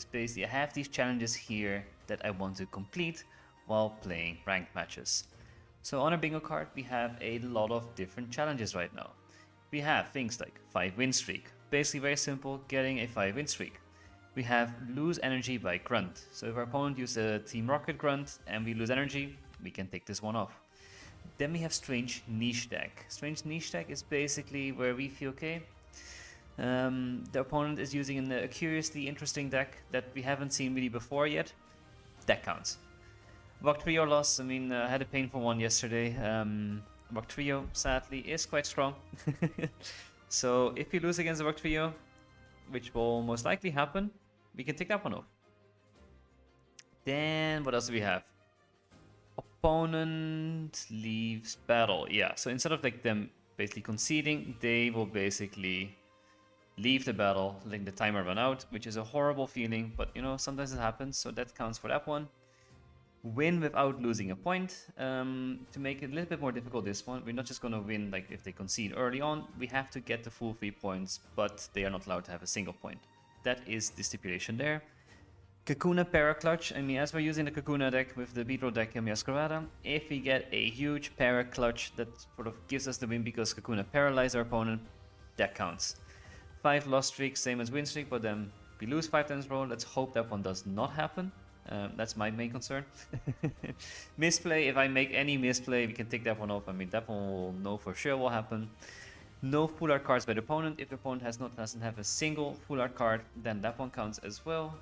is basically I have these challenges here that I want to complete while playing ranked matches. So on our bingo card we have a lot of different challenges right now. We have things like 5 win streak, basically very simple, getting a 5 win streak. We have lose energy by grunt, so if our opponent uses a Team Rocket grunt and we lose energy, we can take this one off. Then we have strange niche deck. Strange niche deck is basically where we feel okay. The opponent is using a curiously interesting deck that we haven't seen really before yet. That counts. Rock Trio loss, I mean, I had a painful one yesterday. Rock Trio, sadly, is quite strong. So if we lose against the Rock Trio, which will most likely happen, we can take that one off. Then what else do we have? Opponent leaves battle. Yeah, so instead of like them basically conceding, they will basically leave the battle, letting the timer run out, which is a horrible feeling, but you know, sometimes it happens, so that counts for that one. Win without losing a point. To make it a little bit more difficult this one, we're not just going to win like if they concede early on, we have to get the full 3 points, but they are not allowed to have a single point. That is the stipulation there. Kakuna Para Clutch, I mean, as we're using the Kakuna deck with the Beedrill deck and Masquerada, if we get a huge Para Clutch that sort of gives us the win because Kakuna paralyzed our opponent, that counts. 5 loss streak, same as win streak, but then we lose 5 times in a row. Let's hope that one does not happen. That's my main concern. Misplay, if I make any misplay, we can take that one off. I mean, that one will know for sure will happen. No full art cards by the opponent. If the opponent doesn't have a single full art card, then that one counts as well.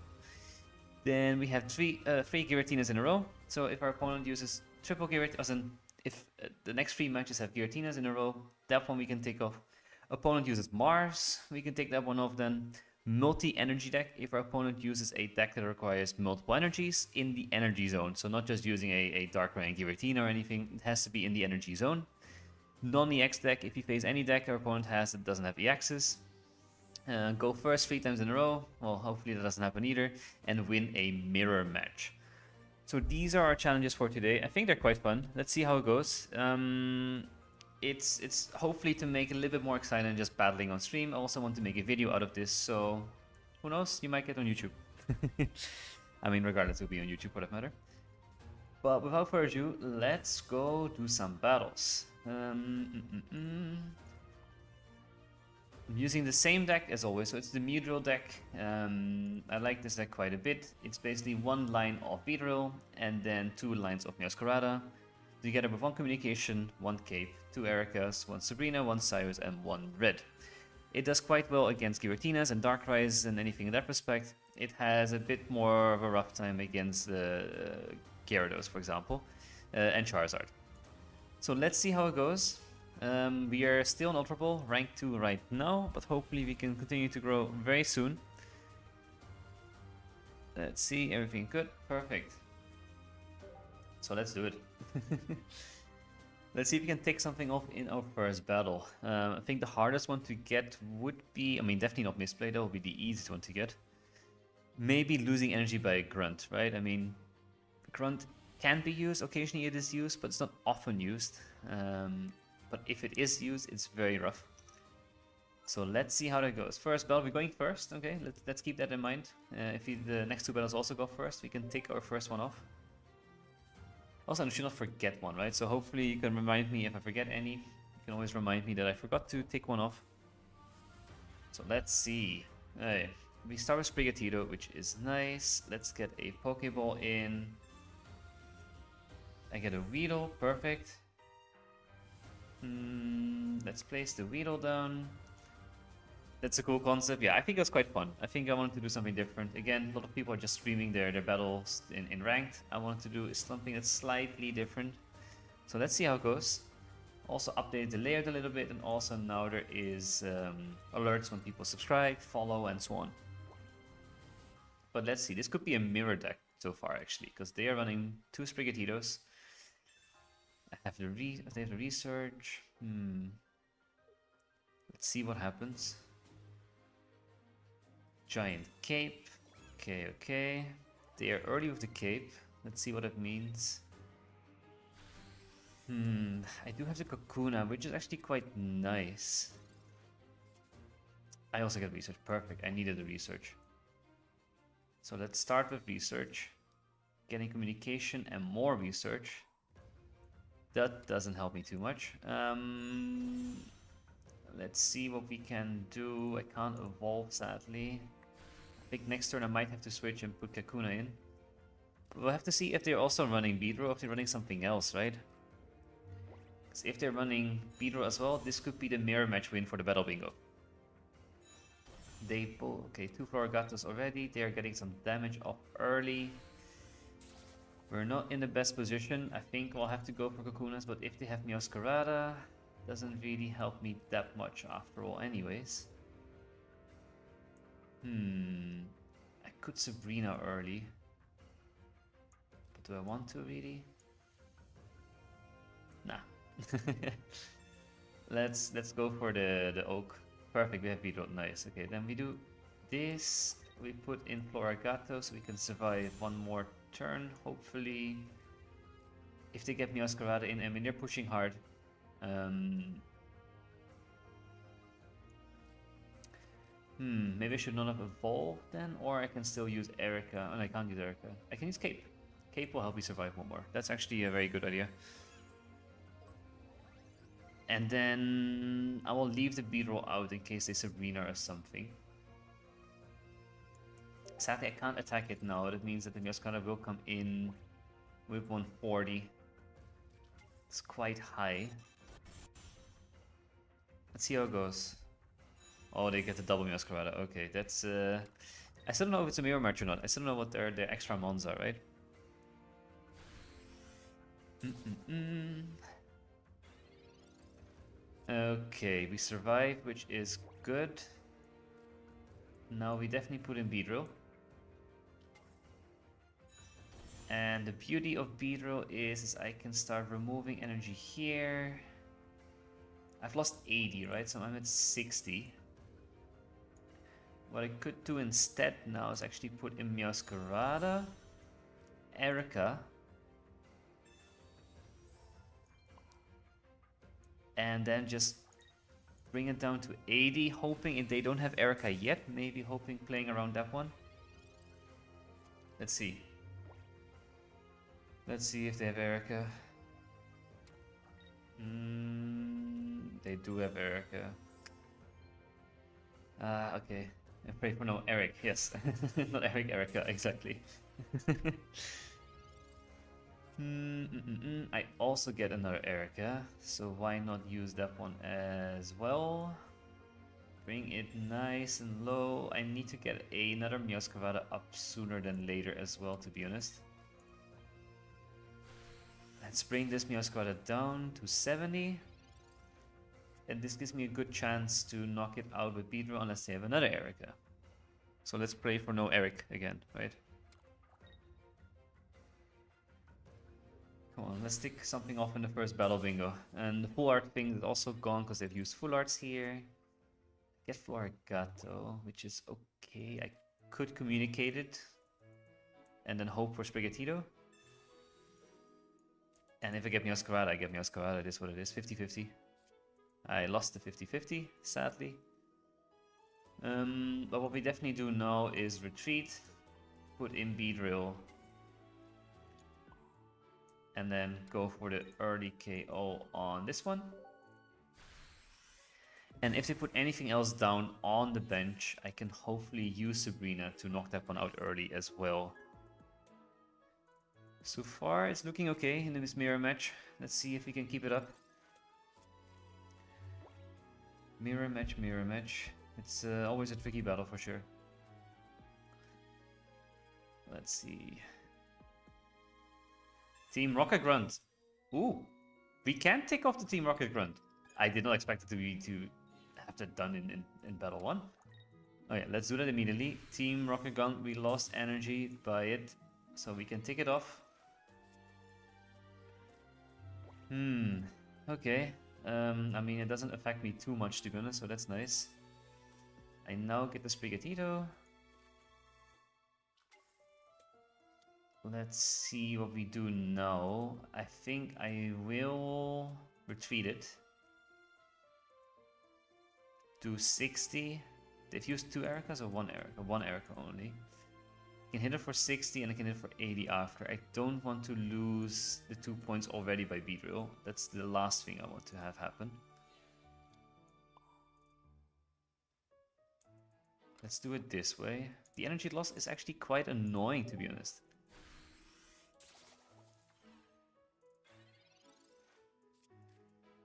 Then we have three Giratinas in a row. So if our opponent uses triple Giratinas, if the next 3 matches have Giratinas in a row, that one we can take off. Opponent uses Mars, we can take that one off then. Multi-energy deck, if our opponent uses a deck that requires multiple energies in the energy zone. So not just using a Darkrai and Giratina or anything, it has to be in the energy zone. Non-EX deck, if you face any deck our opponent has that doesn't have EXs. Go first 3 times in a row, well hopefully that doesn't happen either, and win a mirror match. So these are our challenges for today. I think they're quite fun. Let's see how it goes. It's hopefully to make it a little bit more exciting than just battling on stream. I also want to make a video out of this, so who knows, you might get on YouTube. I mean, regardless, it'll be on YouTube for that matter. But without further ado, let's go do some battles. I'm using the same deck as always, so it's the Beedrill deck. I like this deck quite a bit. It's basically 1 line of Beedrill and then 2 lines of Masquerada, together with 1 Communication, 1 Cape, 2 Ericas, 1 Sabrina, 1 Cyrus, and 1 Red. It does quite well against Giratinas and Darkrai's and anything in that respect. It has a bit more of a rough time against Gyarados, for example, and Charizard. So let's see how it goes. We are still in Ultra Ball, rank 2 right now, but hopefully we can continue to grow very soon. Let's see, everything good, perfect. So let's do it. Let's see if we can take something off in our first battle. I think the hardest one to get would be, I mean definitely not Misplay, that would be the easiest one to get. Maybe losing energy by a Grunt, right? I mean, Grunt can be used, occasionally it is used, but it's not often used. But if it is used, it's very rough. So let's see how that goes. First battle, we're going first, okay? Let's keep that in mind. If the next 2 battles also go first, we can take our first one off. Also, I should not forget one, right? So hopefully you can remind me if I forget any. You can always remind me that I forgot to take one off. So let's see. Hey, we start with Sprigatito, which is nice. Let's get a Pokeball in. I get a Weedle, perfect. Let's place the Weedle down. That's a cool concept. Yeah, I think it was quite fun. I think I wanted to do something different. Again, a lot of people are just streaming their battles in ranked. I wanted to do something that's slightly different. So let's see how it goes. Also update the layout a little bit, and also now there is alerts when people subscribe, follow, and so on. But let's see, this could be a mirror deck so far actually, because they are running 2 Sprigatitos. I have the research. Let's see what happens. Giant Cape. Okay. They are early with the Cape. Let's see what it means. I do have the Kakuna, which is actually quite nice. I also get research. Perfect. I needed the research. So let's start with research. Getting communication and more research. That doesn't help me too much. Let's see what we can do. I can't evolve, sadly. I think next turn I might have to switch and put Kakuna in. We'll have to see if they're also running Beedrill or if they're running something else, right? Because if they're running Beedrill as well, this could be the mirror match win for the Battle Bingo. They pull, okay, 2 Florigatos already. They're getting some damage off early. We're not in the best position. I think we'll have to go for Kakunas, but if they have Meowscarada, doesn't really help me that much after all anyways. I could Sabrina early. But do I want to really? Nah. Let's go for the Oak. Perfect, we have Beedrill, nice. Okay, then we do this. We put in Florigato so we can survive one more turn, hopefully. If they get Meowscarada in, I mean, they're pushing hard. Maybe I should not have evolved then, or I can still use Erica. And I can't use Erica. I can use Cape. Cape will help me survive one more. That's actually a very good idea. And then I will leave the Beedrill out in case they Sabrina or something. Sadly, I can't attack it now. That means that the Meowscarada will come in with 140. It's quite high. Let's see how it goes. Oh, they get the double Meowscarada. Okay, that's... I still don't know if it's a mirror match or not. I still don't know what their extra mons are, right? Okay, we survived, which is good. Now we definitely put in Beedrill. And the beauty of Beedrill is I can start removing energy here. I've lost 80, right? So I'm at 60. What I could do instead now is actually put in Meowscarada, Erica, and then just bring it down to 80, hoping if they don't have Erica yet, maybe hoping playing around that one. Let's see. Let's see if they have Erica. They do have Erica. Okay. I pray for no Eric, yes. Not Eric, Erica, exactly. I also get another Erica, so why not use that one as well? Bring it nice and low. I need to get another Meowscarada up sooner than later as well, to be honest. Let's bring this Meowscarada down to 70. And this gives me a good chance to knock it out with Beedrill unless they have another Erica. So let's pray for no Eric again, right? Come on, let's tick something off in the first battle bingo. And the full art thing is also gone because they've used full arts here. Get Florigato, which is okay. I could communicate it. And then hope for Sprigatito. And if I get Meowscarada, I get Meowscarada. It is what it is, 50-50. I lost the 50-50, sadly. But what we definitely do now is retreat, put in Beedrill, and then go for the early KO on this one. And if they put anything else down on the bench, I can hopefully use Sabrina to knock that one out early as well. So far, it's looking okay in this mirror match. Let's see if we can keep it up. Mirror match, mirror match. It's always a tricky battle for sure. Let's see. Team Rocket Grunt. Ooh, we can take off the Team Rocket Grunt. I did not expect it to have that done in battle 1. Okay, let's do that immediately. Team Rocket Grunt, we lost energy by it, so we can take it off. Okay. I mean, it doesn't affect me too much, to be honest, so that's nice. I now get the Sprigatito. Let's see what we do now. I think I will retreat it. Do 60. They've used 2 Ericas or 1 Erica? 1 Erica only. I can hit it for 60 and I can hit it for 80 after. I don't want to lose the 2 points already by Beedrill. That's the last thing I want to have happen. Let's do it this way. The energy loss is actually quite annoying, to be honest.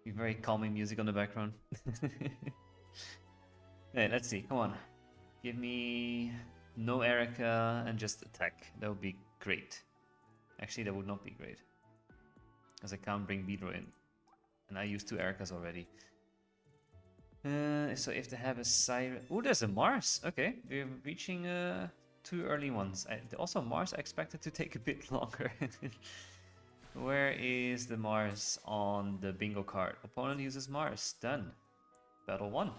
Be very calming music on the background. Hey, let's see. Come on. Give me no Erica and just attack. That would be great. Actually, that would not be great. As I can't bring Beedrill in. And I used 2 Ericas already. So if they have a Siren... Oh, there's a Mars. Okay, we're reaching 2 early ones. Also, Mars I expected to take a bit longer. Where is the Mars on the bingo card? Opponent uses Mars. Done. Battle 1.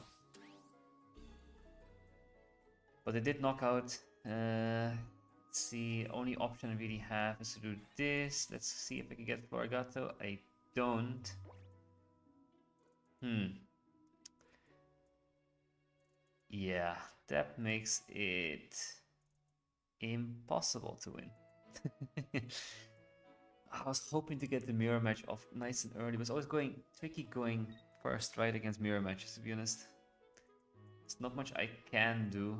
But they did knock out. Let's see, only option I really have is to do this. Let's see if I can get Florigato. I don't. Yeah, that makes it impossible to win. I was hoping to get the mirror match off nice and early. It was always going tricky going first right against mirror matches, to be honest. There's not much I can do.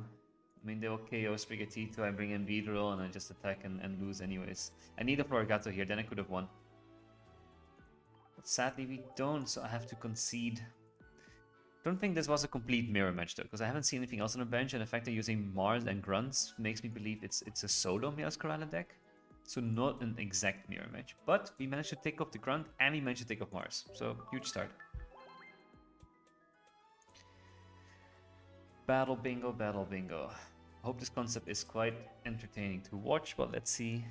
I mean, they will KO Sprigatito, I bring in Beedrill, and I just attack and lose anyways. I need a Florigato here, then I could have won. But sadly we don't, so I have to concede. Don't think this was a complete mirror match though, because I haven't seen anything else on the bench, and the fact they're using Mars and Grunts makes me believe it's a solo Meowscarada deck. So not an exact mirror match. But we managed to take off the Grunt and we managed to take off Mars. So huge start. Battle bingo, battle bingo. I hope this concept is quite entertaining to watch, but let's see.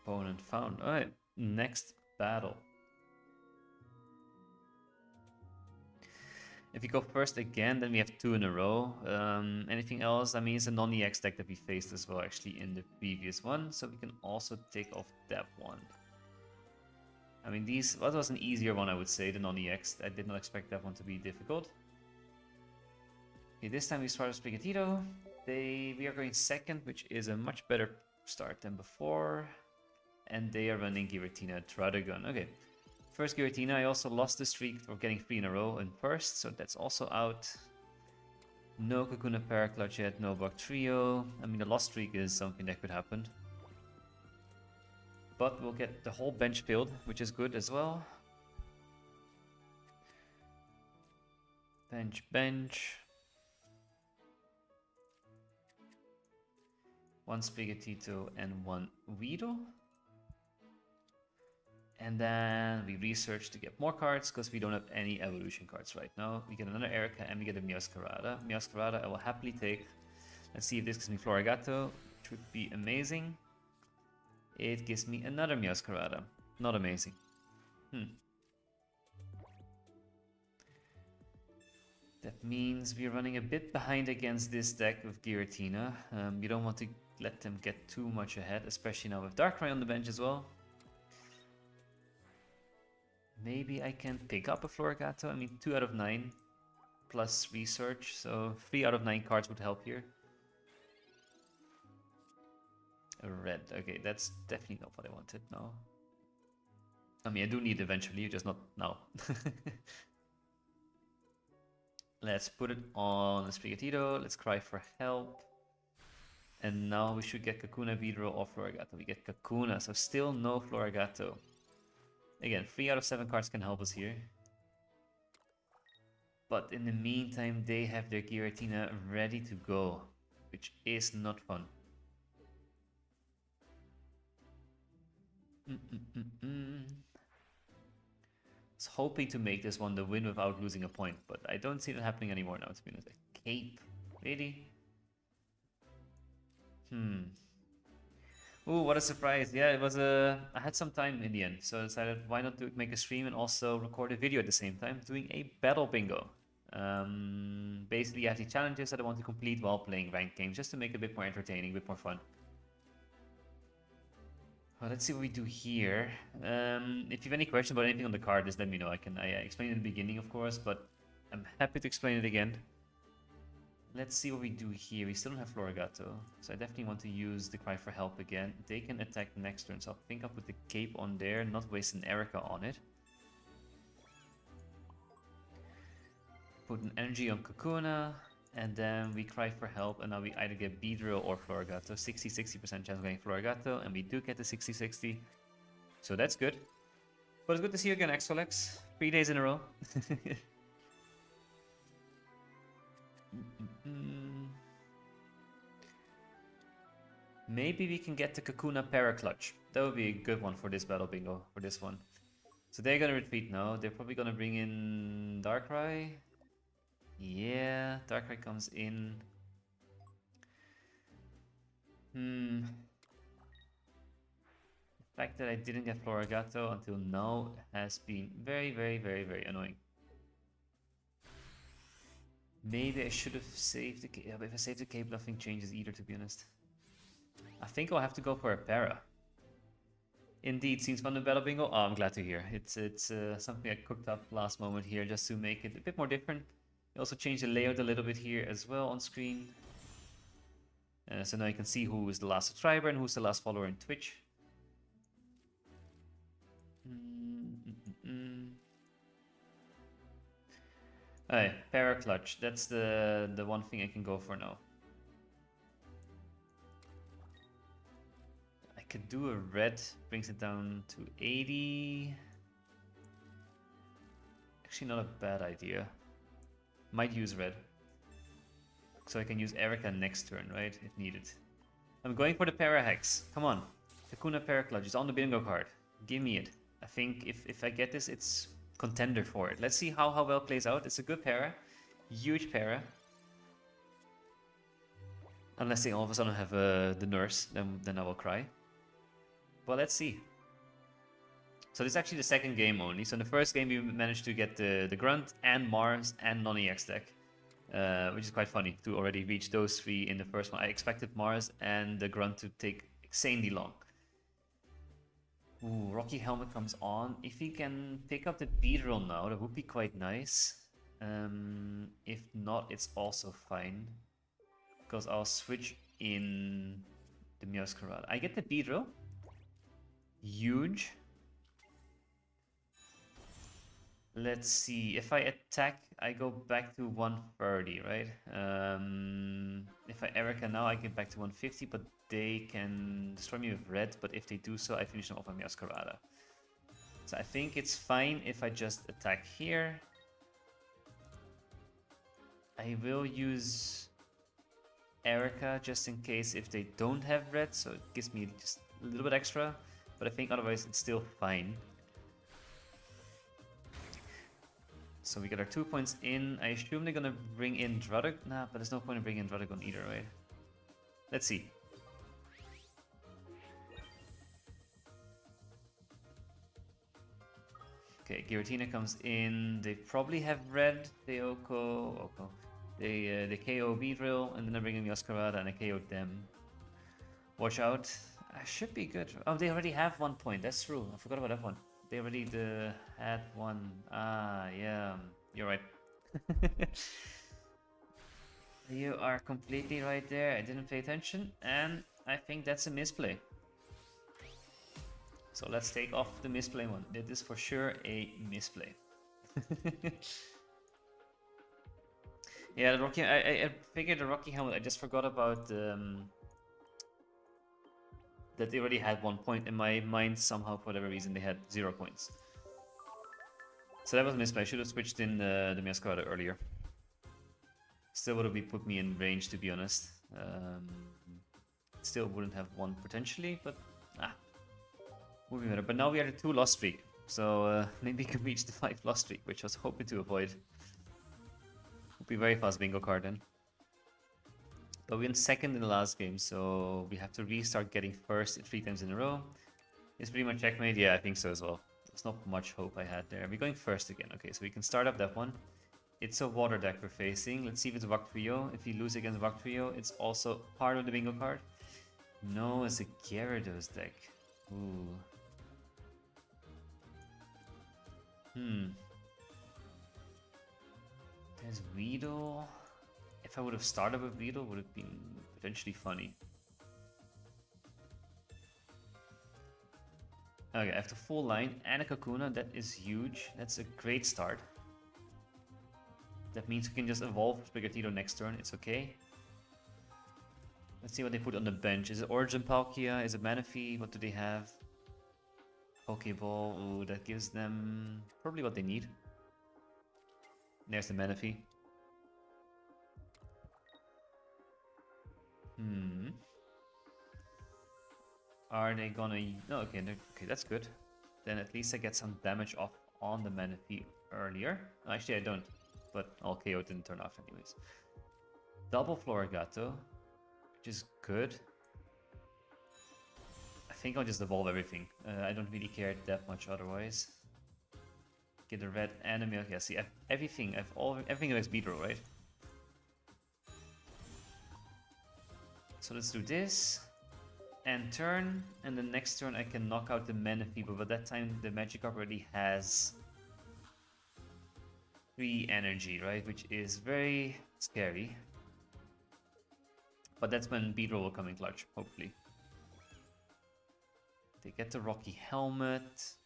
Opponent found. Alright, next battle. If you go first again, then we have 2 in a row. Anything else? I mean, it's a non-EX deck that we faced as well, actually, in the previous one. So we can also take off that one. I mean, that was an easier one, I would say, the non-EX. I did not expect that one to be difficult. Okay, this time we start with Sprigatito. We are going second, which is a much better start than before. And they are running Giratina Druddigon. Okay. First Giratina, I also lost the streak for getting 3 in a row in first, so that's also out. No Kakuna Paraclutch yet, no Bug Trio. I mean, the lost streak is something that could happen. But we'll get the whole bench filled, which is good as well. Bench. 1 Sprigatito and 1 Weedle. And then we research to get more cards because we don't have any evolution cards right now. We get another Erica and we get a Meowscarada. Meowscarada I will happily take. Let's see if this gives me Florigato, which would be amazing. It gives me another Meowscarada. Not amazing. That means we're running a bit behind against this deck with Giratina. You don't want to let them get too much ahead, especially now with Darkrai on the bench as well. Maybe I can pick up a Florigato. I mean, 2 out of 9 plus research, so 3 out of 9 cards would help here. A red. Okay, that's definitely not what I wanted. No. I mean, I do need it eventually, just not now. Let's put it on the Sprigatito. Let's cry for help. And now we should get Kakuna, Beedrill, or Florigato. We get Kakuna, so still no Florigato. Again, 3 out of 7 cards can help us here. But in the meantime, they have their Giratina ready to go, which is not fun. I was hoping to make this one the win without losing a point, but I don't see that happening anymore now, to be honest. A cape? Really? Ooh, what a surprise. Yeah, it was I had some time in the end, so I decided why not make a stream and also record a video at the same time, doing a battle bingo. Basically, I have the challenges that I want to complete while playing ranked games, just to make it a bit more entertaining, a bit more fun. Well, let's see what we do here. If you have any questions about anything on the card, just let me know. I explained it in the beginning, of course, but I'm happy to explain it again. Let's see what we do here. We still don't have Florigato, so I definitely want to use the Cry for Help again. They can attack next turn, so I think I'll put the Cape on there, not waste an Erica on it. Put an energy on Kakuna, and then we Cry for Help, and now we either get Beedrill or Florigato. 60% chance of getting Florigato, and we do get the 60-60. So that's good. But it's good to see you again, Exolex. 3 days in a row. Maybe we can get the Kakuna Paraclutch. That would be a good one for this battle bingo, for this one. So they're gonna retreat now. They're probably gonna bring in Darkrai. Yeah, Darkrai comes in. The fact that I didn't get Florigato until now has been very annoying. Maybe I should have saved the cape. Yeah, but if I save the cape, nothing changes either, to be honest. I think I'll have to go for a para. Indeed, seems fun to battle bingo. Oh, I'm glad to hear. It's something I cooked up last moment here just to make it a bit more different. I also changed the layout a little bit here as well on screen. So now you can see who is the last subscriber and who's the last follower in Twitch. Alright, Paraclutch. That's the one thing I can go for now. I could do a red, brings it down to 80. Actually not a bad idea. Might use red. So I can use Erica next turn, right? If needed. I'm going for the Parahex. Come on. Kakuna Paraclutch is on the bingo card. Give me it. I think if I get this, it's contender for it. Let's see how well it plays out. It's a good para. Huge para. Unless they all of a sudden have the nurse, then I will cry. But let's see. So this is actually the second game only. So in the first game we managed to get the Grunt and Mars and non-EX deck. Which is quite funny to already reach those three in the first one. I expected Mars and the Grunt to take insanely long. Ooh, Rocky Helmet comes on. If he can pick up the Beedrill now, that would be quite nice. If not, it's also fine. Because I'll switch in the Meowscarada. I get the Beedrill. Huge. Let's see. If I attack, I go back to 130, right? If I Erica now, I get back to 150, but they can destroy me with red. But if they do so, I finish them off on Meowscarada. So I think it's fine if I just attack here. I will use Erica just in case if they don't have red, so it gives me just a little bit extra. But I think otherwise it's still fine. So we get our 2 points in. I assume they're gonna bring in Druddigon. Nah, but there's no point in bringing in Druddigon either, right? Let's see. Okay, Giratina comes in. They probably have red. They Oko. They KO Beedrill, and then I bring in Meowscarada and I KO them. Watch out. I should be good. Oh, they already have 1 point. That's true. I forgot about that one. They already had one. Ah, yeah. You're right. You are completely right there. I didn't pay attention. And I think that's a misplay. So let's take off the misplay one. It is for sure a misplay. Yeah, the Rocky. I figured the Rocky Helmet. I just forgot about that they already had 1 point. In my mind, somehow, for whatever reason, they had 0 points. So that was a misplay. I should have switched in the Meowscarada earlier. Still would have put me in range, to be honest. Still wouldn't have won potentially, but moving better. But now we are at a 2 loss streak. So maybe we can reach the 5 loss streak, which I was hoping to avoid. Would be very fast bingo card then. But we went second in the last game, so we have to restart getting first 3 times in a row. It's pretty much checkmate? Yeah, I think so as well. There's not much hope I had there. We're going first again. Okay, so we can start up that one. It's a water deck we're facing. Let's see if it's Wugtrio. If you lose against Wugtrio, it's also part of the bingo card. No, it's a Gyarados deck. Ooh. There's Weedle. If If I would have started with Beetle, would have been potentially funny. Okay, I have the full line and a Kakuna. That is huge. That's a great start. That means we can just evolve Sprigatito next turn. It's okay. Let's see what they put on the bench. Is it Origin Palkia? Is it Manaphy? What do they have? Pokeball. Ooh, that gives them probably what they need. There's the Manaphy. Are they gonna... No, okay, okay, that's good. Then at least I get some damage off on the Manaphy earlier. Actually, I don't. But all KO didn't turn off anyways. Double Florigato, which is good. I think I'll just evolve everything. I don't really care that much otherwise. Get a red and a milk. Yeah, see, everything. Everything makes Beedrill, right? So let's do this. And turn, and the next turn I can knock out the Manaphy, but by that time the Magikarp already has 3 energy, right? Which is very scary. But that's when Beedrill will come in clutch, hopefully. They get the Rocky Helmet.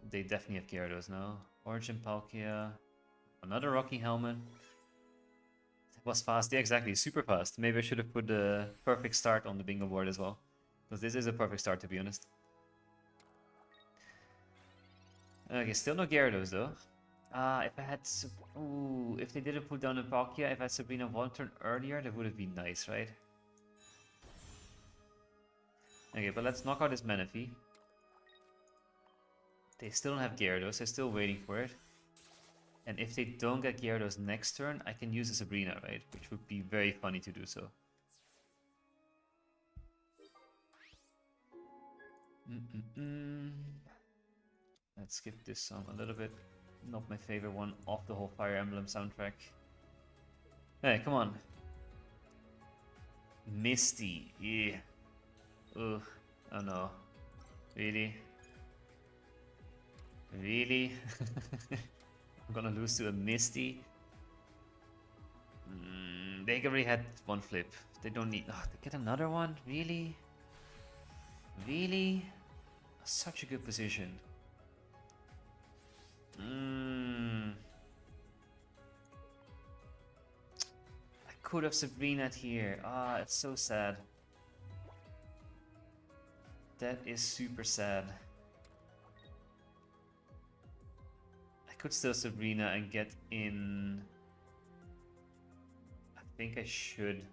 They definitely have Gyarados now. Origin Palkia. Another Rocky Helmet. It was fast. Yeah, exactly. Super fast. Maybe I should have put the perfect start on the bingo board as well. Because this is a perfect start, to be honest. Okay, still no Gyarados though. If I had... Ooh, if they didn't put down a Palkia, if I had Sabrina one turn earlier, that would have been nice, right? Okay, but let's knock out this Manaphy. They still don't have Gyarados. They're still waiting for it. And if they don't get Gyarados next turn, I can use a Sabrina, right? Which would be very funny to do so. Let's skip this song a little bit. Not my favorite one off the whole Fire Emblem soundtrack. Hey, come on. Misty. Yeah. Ugh. Oh no. Really? Really? I'm gonna lose to a Misty. They already had one flip. They don't need... Oh, they get another one? Really? Really? Such a good position. I could have Sabrina here. Ah, it's so sad. That is super sad. I could still Sabrina and get in... I think I should.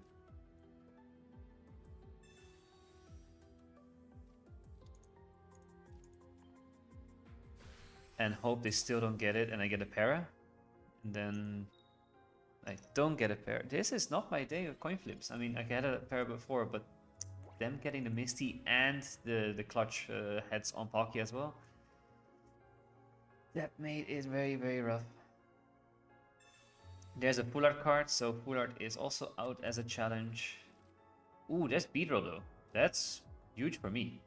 And hope they still don't get it and I get a para. And then I don't get a para. This is not my day of coin flips. I mean, I had a para before, but them getting the Misty and the clutch heads on Palkia as well. That made it very, very rough. There's a full art card, so full art is also out as a challenge. Ooh, there's Beedrill though. That's huge for me.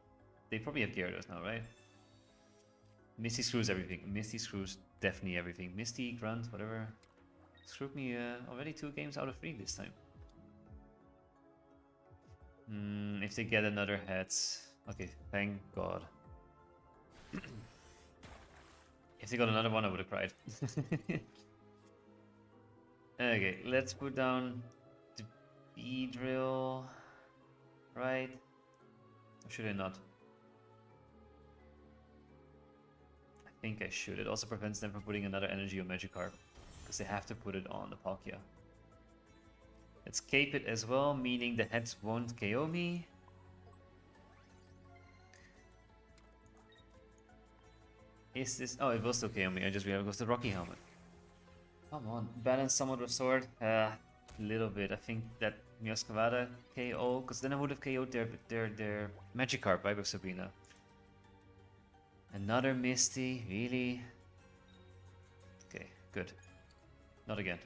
They probably have Gyarados now, right? Misty screws everything. Misty screws definitely everything. Misty, Grunt, whatever. Screwed me already 2 games out of 3 this time. If they get another heads. Okay, thank God. If they got another one, I would have cried. Okay, let's put down the Beedrill. Right? Or should I not? I think I should. It also prevents them from putting another energy on Magikarp. Because they have to put it on the Palkia. Let's cape it as well, meaning the heads won't KO me. Is this... Oh, it will still KO me. I just realized it was the Rocky Helmet. Come on. Balance somewhat with Sword. A little bit. I think that Mioscavada KO, because then I would have KO'd their Magikarp, right, with Sabrina. Another Misty, really? Okay, good. Not again.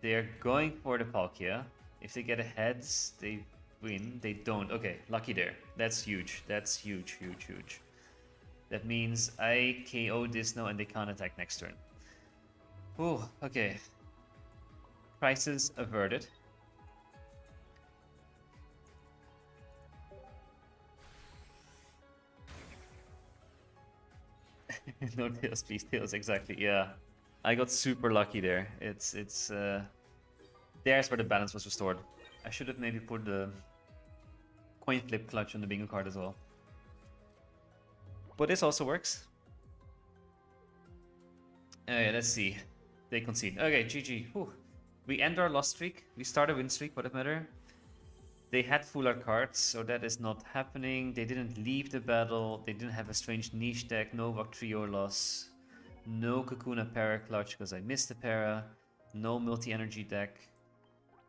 They're going for the Palkia. If they get a heads, they win. They don't. Okay, lucky there. That's huge. That's huge, huge, huge. That means I KO this now and they can't attack next turn. Oh, okay. Crisis averted. No tails, please. Tails, exactly. Yeah. I got super lucky there. There's where the balance was restored. I should have maybe put the coin flip clutch on the bingo card as well. But this also works. Okay, let's see. They concede. Okay, GG. Whew. We end our loss streak. We start a win streak, for that matter. They had full art cards, so that is not happening. They didn't leave the battle. They didn't have a strange niche deck. No Vok Trio loss. No Kakuna Para Clutch because I missed the Para. No multi-energy deck.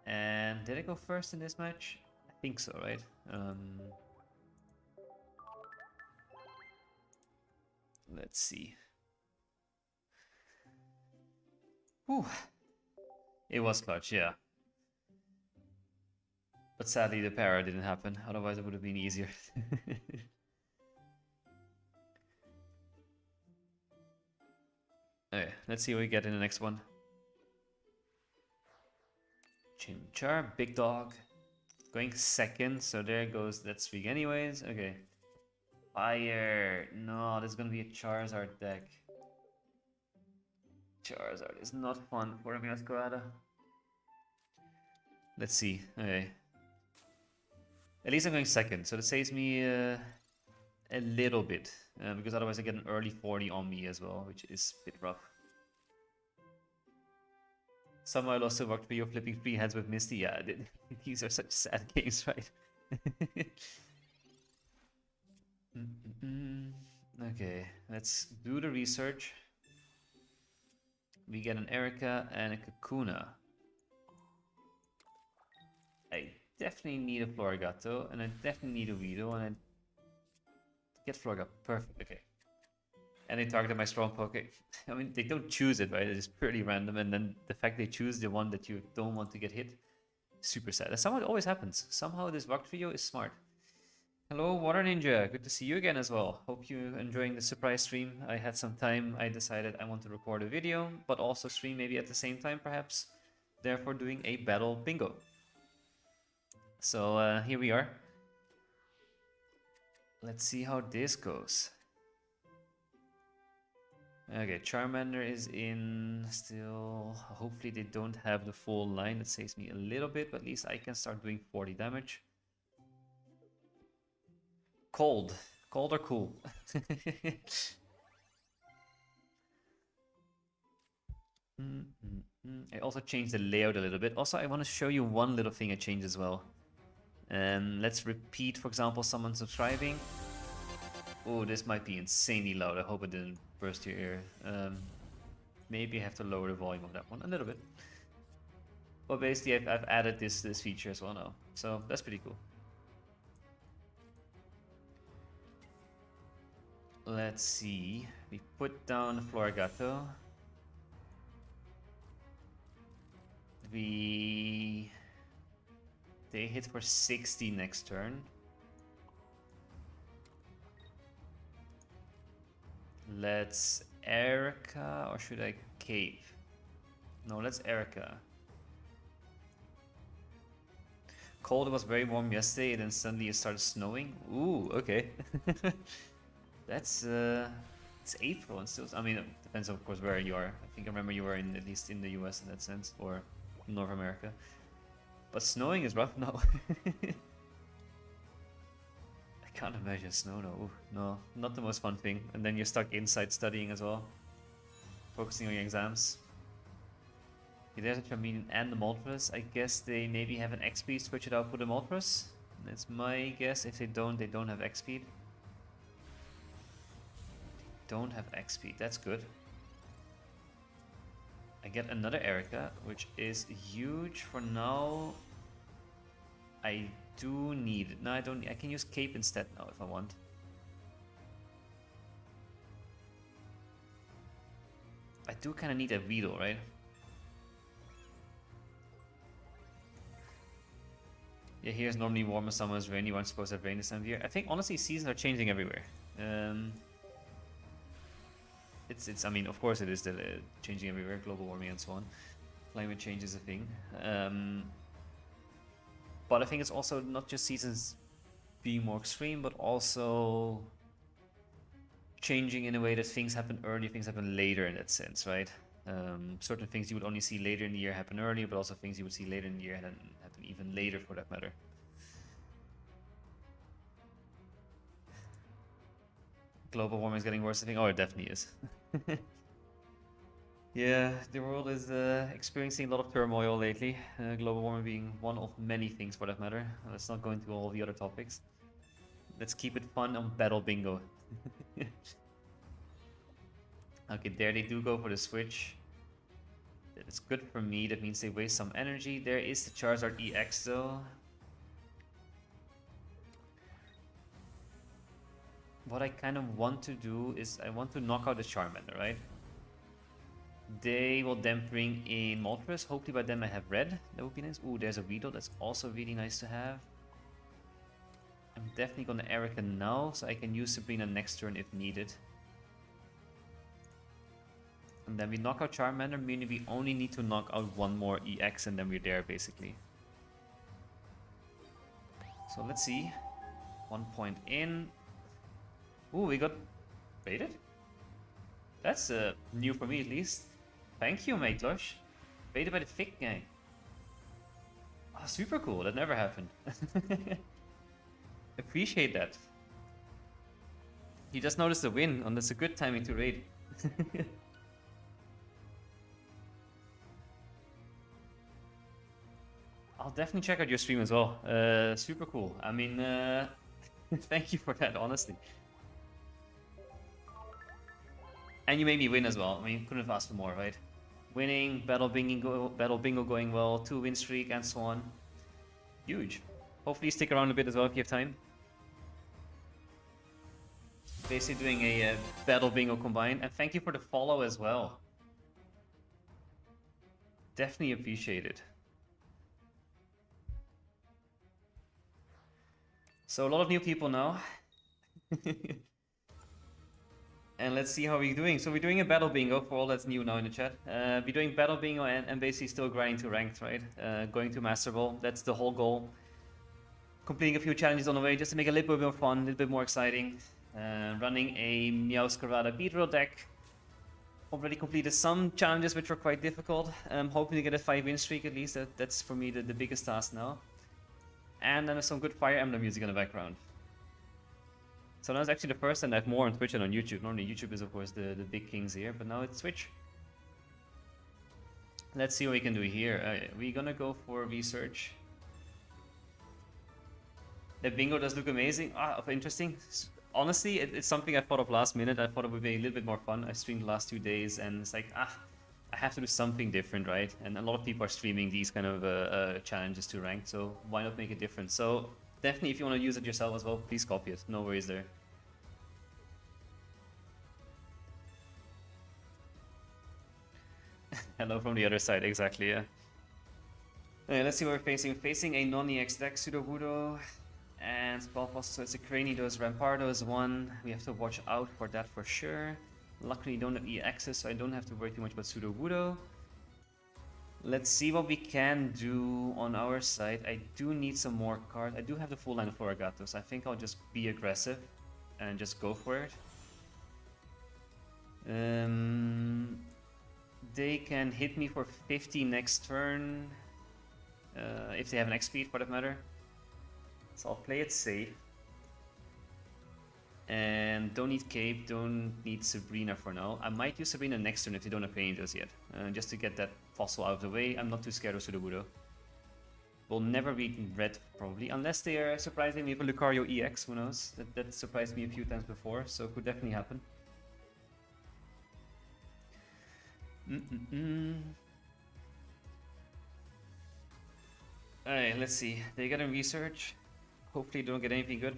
And did I go first in this match? I think so, right? Let's see. Whew. It was clutch, yeah. But sadly the Para didn't happen, otherwise it would have been easier. Okay, let's see what we get in the next one. Chimchar, big dog. Going second, so there goes that streak anyways. Okay. Fire. No, there's gonna be a Charizard deck. Charizard is not fun for a Masquerada. Let's see. Okay. At least I'm going second, so that saves me a little bit. Because otherwise I get an early 40 on me as well, which is a bit rough. Somehow I lost to Vok Trio flipping 3 heads with Misty. Yeah, these are such sad games, right? Okay, let's do the research. We get an Erica and a Kakuna. I definitely need a Florigato, and I definitely need a Weedle, and I get Florigato. Perfect, okay. And they target my strong pocket. I mean, they don't choose it, right? It's purely random, and then the fact they choose the one that you don't want to get hit, super sad. And somehow it always happens. Somehow this Vok Trio is smart. Hello, Water Ninja. Good to see you again as well. Hope you're enjoying the surprise stream. I had some time. I decided I want to record a video, but also stream maybe at the same time, perhaps. Therefore, doing a battle bingo. So here we are. Let's see how this goes. Okay, Charmander is in still. Hopefully they don't have the full line. That saves me a little bit, but at least I can start doing 40 damage. Cold. Cold or cool? I also changed the layout a little bit. Also, I want to show you one little thing I changed as well. Let's repeat, for example, someone subscribing. Oh, this might be insanely loud. I hope it didn't burst your ear. Maybe I have to lower the volume of that one a little bit. But basically, I've added this feature as well now. So that's pretty cool. Let's see. We put down Florigato. They hit for 60 next turn. Let's Erica, or should I Cape? No, let's Erica. Cold, it was very warm yesterday, and then suddenly it started snowing. Ooh, okay. That's it's April and still. I mean, it depends of course where you are. I think I remember you were at least in the US in that sense, or North America. But snowing is rough now. I can't imagine snow. No, not the most fun thing. And then you're stuck inside studying as well, focusing on your exams. There's a Charmeleon and the Moltres. I guess they maybe have an X-Speed, switch it out with the Moltres. That's my guess. If they don't have X-Speed. Don't have X-Speed, that's good. I get another Erica, which is huge for now. I do need it. No, I don't. I can use Cape instead now if I want. I do kind of need a Weedle, right? Yeah, here's normally warmer, summer is rainy. One's supposed to have rain this time of year. I think honestly seasons are changing everywhere. I mean, of course it is still changing everywhere, global warming and so on. Climate change is a thing. But I think it's also not just seasons being more extreme, but also changing in a way that things happen early, things happen later in that sense, right? Certain things you would only see later in the year happen earlier, but also things you would see later in the year happen even later for that matter. Global warming is getting worse, I think. Oh, it definitely is. Yeah, the world is experiencing a lot of turmoil lately. Global warming being one of many things for that matter. Let's not go into all the other topics. Let's keep it fun on Battle Bingo. Okay, there they do go for the switch. That is good for me. That means they waste some energy. There is the Charizard EX though. What I kind of want to do is I want to knock out the Charmander, right? They will then bring in Moltres. Hopefully by then I have red. That would be nice. Ooh, there's a Weedle. That's also really nice to have. I'm definitely gonna Erica now, so I can use Sabrina next turn if needed. And then we knock out Charmander, meaning we only need to knock out one more EX and then we're there basically. So let's see. 1 point in. Ooh, we got baited? That's new for me at least. Thank you, Maitlosh. Baited by the Fig guy. Oh, super cool. That never happened. Appreciate that. He just noticed the win, and that's a good timing to raid. I'll definitely check out your stream as well. Super cool. I mean, thank you for that, honestly. And you made me win as well. I mean, couldn't have asked for more, right? Winning, battle bingo going well, 2-win streak, and so on. Huge. Hopefully stick around a bit as well if you have time. Basically doing a battle bingo combined. And thank you for the follow as well. Definitely appreciate it. So a lot of new people now. And let's see how we're doing. So we're doing a battle bingo for all that's new now in the chat. We're doing battle bingo and basically still grinding to ranked, right? Going to Master Ball. That's the whole goal. Completing a few challenges on the way just to make it a little bit more fun, a little bit more exciting. Running a Meowscarada Beedrill deck. Already completed some challenges which were quite difficult. Hoping to get a 5-win streak at least. That's for me the biggest task now. And then there's some good Fire Emblem music in the background. So now it's actually the first time I have more on Twitch and on YouTube. Normally YouTube is of course the big kings here, but now it's Twitch. Let's see what we can do here. We're gonna go for research. The bingo does look amazing. Interesting. Honestly, it's something I thought of last minute. I thought it would be a little bit more fun. I streamed the last 2 days and it's like, I have to do something different, right? And a lot of people are streaming these kind of challenges to rank, so why not make it different? So definitely, if you want to use it yourself as well, please copy it. No worries there. Hello from the other side, exactly, yeah. Let's see what we're facing. Facing a non-EX deck, Sudowoodo and Spellfoster, so it's a Cranidos, Rampardo is one. We have to watch out for that for sure. Luckily, don't have EXs, so I don't have to worry too much about Sudowoodo. Let's see what we can do on our side. I do need some more cards. I do have the full line of Floragato, so I think I'll just be aggressive and just go for it. They can hit me for 50 next turn, if they have an X speed for that matter. So I'll play it safe. And don't need Cape, don't need Sabrina for now. I might use Sabrina next turn if they don't have Angels yet, just to get that fossil out of the way. I'm not too scared of Sudowoodo. We'll never read red probably, unless they are surprising me with Lucario EX, who knows. That surprised me a few times before, so it could definitely happen. Alright, let's see. They get in research. Hopefully they don't get anything good.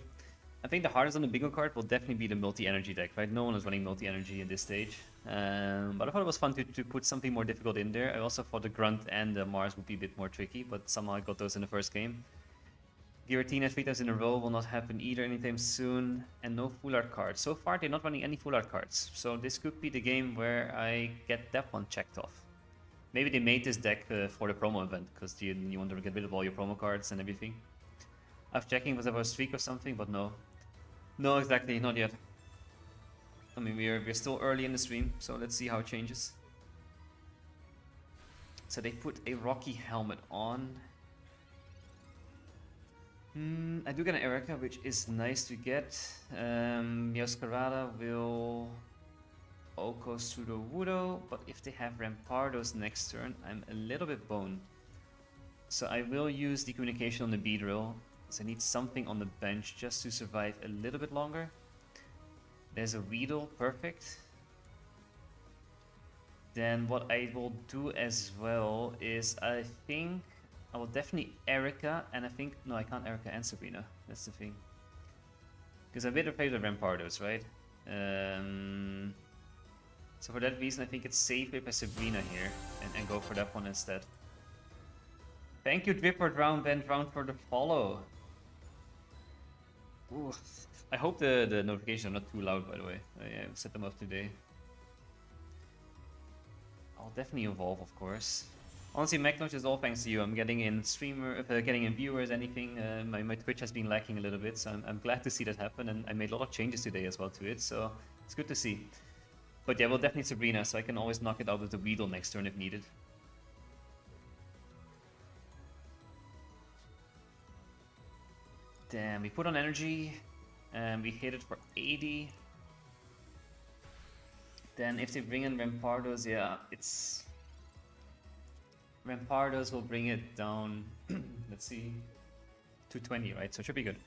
I think the hardest on the bingo card will definitely be the multi-energy deck, right? No one is running multi-energy at this stage. But I thought it was fun to put something more difficult in there. I also thought the Grunt and the Mars would be a bit more tricky, but somehow I got those in the first game. Giratina 3 times in a row will not happen either anytime soon. And no full art cards. So far, they're not running any full art cards. So this could be the game where I get that one checked off. Maybe they made this deck for the promo event, because you want to get rid of all your promo cards and everything. I was checking was about a streak or something, but no. No, exactly, not yet. I mean, we're still early in the stream, so let's see how it changes. So they put a Rocky helmet on. I do get an Erica, which is nice to get. Mioscarada will Oko Pseudo Wudo, but if they have Rampardos next turn, I'm a little bit boned. So I will use the communication on the Beedrill, because I need something on the bench just to survive a little bit longer. There's a Weedle, perfect. Then what I will do as well is I think I will definitely Erica, and I think, no, I can't Erica and Sabrina, that's the thing. Because I'm a bit afraid of Rampardos, right? So for that reason I think it's safer if I Sabrina here and go for that one instead. Thank you Dripper Round Bend Round for the follow. Ooh. I hope the notifications are not too loud, by the way. I set them up today. I'll definitely evolve, of course. Honestly, MacNotch is all thanks to you. I'm getting in getting in viewers, anything. My Twitch has been lacking a little bit, so I'm glad to see that happen. And I made a lot of changes today as well to it, so it's good to see. But yeah, we'll definitely Sabrina, so I can always knock it out with the Weedle next turn if needed. Damn, we put on energy, and we hit it for 80. Then if they bring in Rampardos, yeah, it's... Rampardos will bring it down, let's see, to 20, right? So it should be good.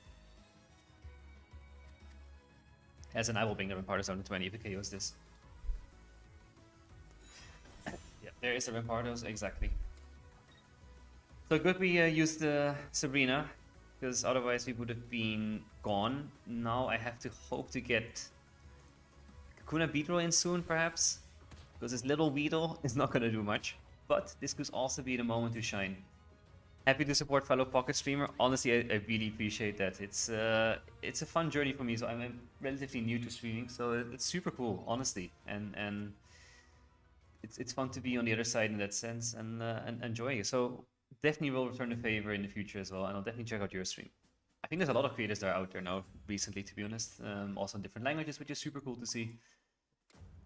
As in, I will bring the Rampardos down to 20 if it KOs this. Yeah, there is a Rampardos, exactly. So good we used Sabrina, because otherwise we would have been gone. Now I have to hope to get Kakuna Beedrill in soon, perhaps, because this little Weedle is not going to do much. But this could also be the moment to shine. Happy to support fellow Pocket streamer. Honestly, I really appreciate that. It's a fun journey for me. So I'm relatively new to streaming, so it's super cool, honestly, and it's fun to be on the other side in that sense and enjoying it. So definitely will return the favor in the future as well, and I'll definitely check out your stream. I think there's a lot of creators that are out there now recently, to be honest, also in different languages, which is super cool to see.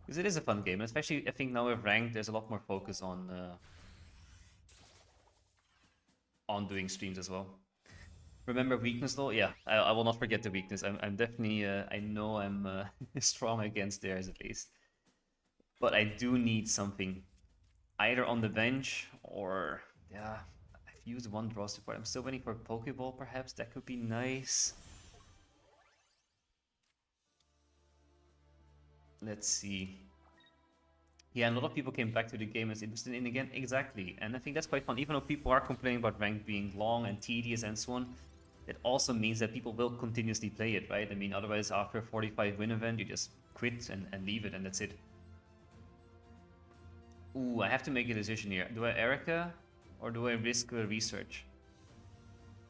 Because it is a fun game, especially I think now with ranked, there's a lot more focus on doing streams as well. Remember weakness though? Yeah, I will not forget the weakness. I'm definitely, I know I'm strong against theirs at least. But I do need something either on the bench or, yeah, I've used one draw support. I'm still waiting for a Pokeball perhaps, that could be nice. Let's see. Yeah, a lot of people came back to the game as interested in again. Exactly, and I think that's quite fun. Even though people are complaining about ranked being long and tedious and so on, it also means that people will continuously play it, right? I mean, otherwise after a 45 win event, you just quit and leave it and that's it. Ooh, I have to make a decision here. Do I Erica or do I risk a research?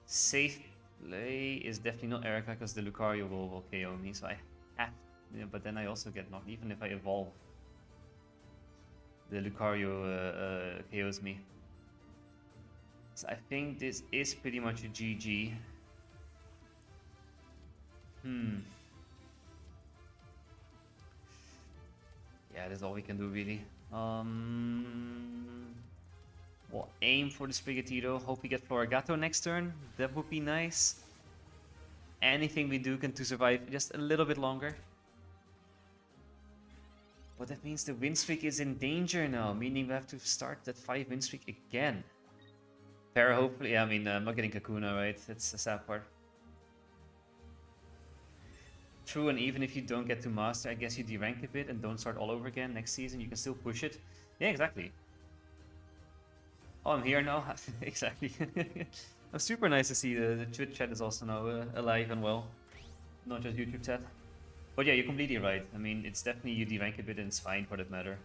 Safe play is definitely not Erica because the Lucario will KO me, so I have to. Yeah, but then I also get knocked, even if I evolve. The Lucario KOs me. So I think this is pretty much a GG. Yeah, that's all we can do really. We'll aim for the Sprigatito. Hope we get Florigato next turn. That would be nice. Anything we do can to survive just a little bit longer. But that means the win streak is in danger now, meaning we have to start that 5 win streak again. Fair, hopefully. Yeah, I mean, I'm not getting Kakuna, right? That's the sad part. True, and even if you don't get to Master, I guess you derank a bit and don't start all over again next season. You can still push it. Yeah, exactly. Oh, I'm here now. Exactly. It's super nice to see the Twitch chat is also now alive and well. Not just YouTube chat. But yeah, you're completely right. I mean, it's definitely you derank a bit and it's fine for that matter.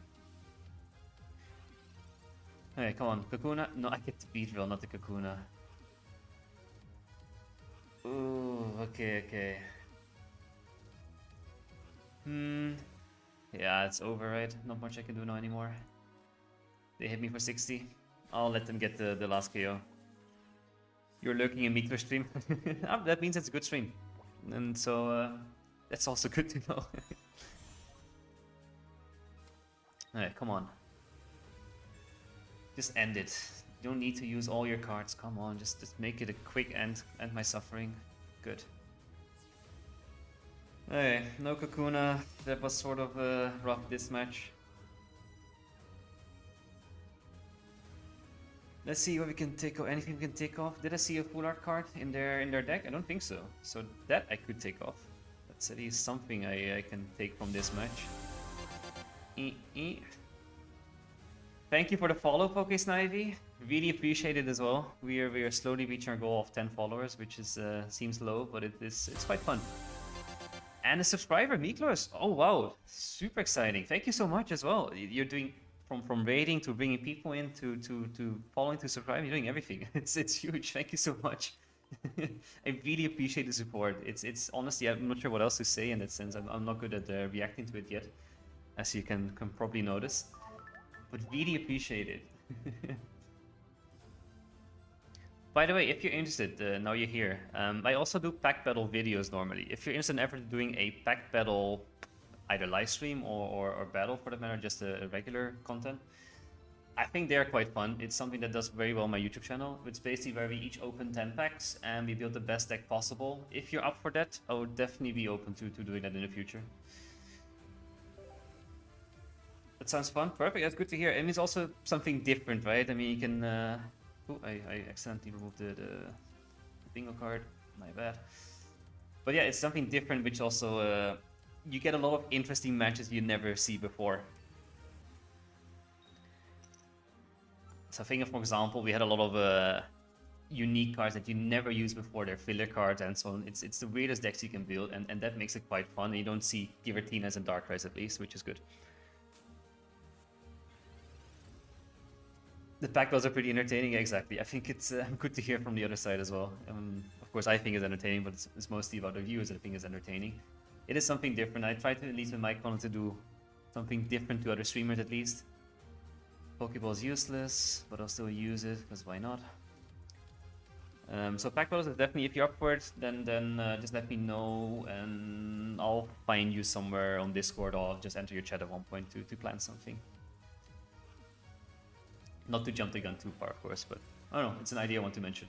Hey, come on. Kakuna? No, I get the Beedrill, not the Kakuna. Ooh, okay, okay. Yeah, it's over, right? Not much I can do now anymore. They hit me for 60. I'll let them get the last KO. You're lurking in Miklo's stream. Ah, that means it's a good stream. And so, that's also good to know. Alright, come on. Just end it. You don't need to use all your cards. Come on, just make it a quick end my suffering. Good. Okay, no Kakuna. That was sort of a rough this match. Let's see what we can take off. Anything we can take off. Did I see a full art card in their deck? I don't think so. So that I could take off. That's at least something I can take from this match. Thank you for the follow, Pokesnivy. Really appreciate it as well. We are slowly reaching our goal of 10 followers, which is seems low, but it's quite fun. And a subscriber, Miklos. Oh wow, super exciting. Thank you so much as well. You're doing from raiding to bringing people in to following to subscribing. You're doing everything. It's huge. Thank you so much. I really appreciate the support. It's honestly, I'm not sure what else to say in that sense. I'm not good at reacting to it yet, as you can probably notice. But really appreciate it. By the way, if you're interested, now you're here. I also do pack battle videos normally. If you're interested in ever doing a pack battle, either live stream or battle for that matter, just a regular content, I think they're quite fun. It's something that does very well on my YouTube channel. It's basically where we each open 10 packs and we build the best deck possible. If you're up for that, I would definitely be open to doing that in the future. That sounds fun. Perfect. That's good to hear. And it's also something different, right? I mean, you can... Oh, I accidentally removed the bingo card. My bad. But yeah, it's something different, which also... you get a lot of interesting matches you never see before. So I think, for example, we had a lot of unique cards that you never used before. They're filler cards and so on. It's the weirdest decks you can build, and that makes it quite fun. You don't see Givertinas and Darkrai's at least, which is good. The pack battles are pretty entertaining, yeah, exactly. I think it's good to hear from the other side as well. Of course, I think it's entertaining, but it's mostly about the viewers that I think it's entertaining. It is something different. I try to, at least with my content, to do something different to other streamers at least. Pokeball's useless, but I'll still use it, because why not? So pack battles is definitely, if you're up for it, then just let me know, and I'll find you somewhere on Discord, or I'll just enter your chat at one point to plan something. Not to jump the gun too far, of course, but I don't know, it's an idea I want to mention.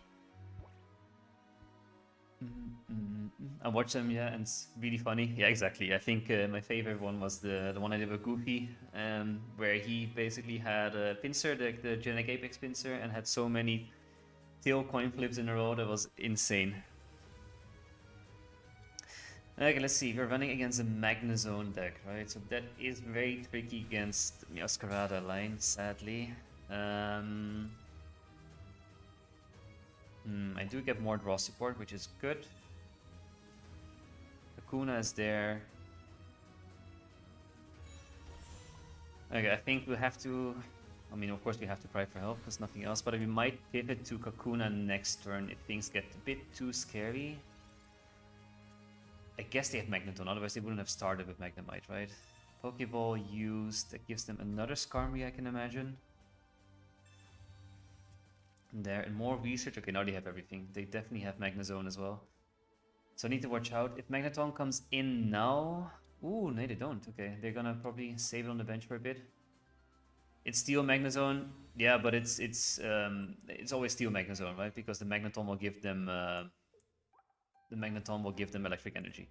I watched them, yeah, and it's really funny. Yeah, exactly. I think my favorite one was the one I did with Goofy, where he basically had a pincer, the Genetic Apex pincer, and had so many tail coin flips in a row that was insane. Okay, let's see. We're running against a Magnezone deck, right? So that is very tricky against Meowscarada line, sadly. I do get more draw support, which is good. Kakuna is there. Okay, I think we'll have to... I mean, of course we have to cry for help, there's nothing else, but we might pivot to Kakuna next turn if things get a bit too scary. I guess they have Magneton, otherwise they wouldn't have started with Magnemite, right? Pokeball used, that gives them another Skarmory, I can imagine. There, and more research. Okay, now they have everything. They definitely have Magnezone as well. So I need to watch out. If Magneton comes in now... Ooh, no they don't. Okay, they're gonna probably save it on the bench for a bit. It's Steel Magnezone. Yeah, but it's always Steel Magnezone, right? Because the Magneton will give them... electric energy.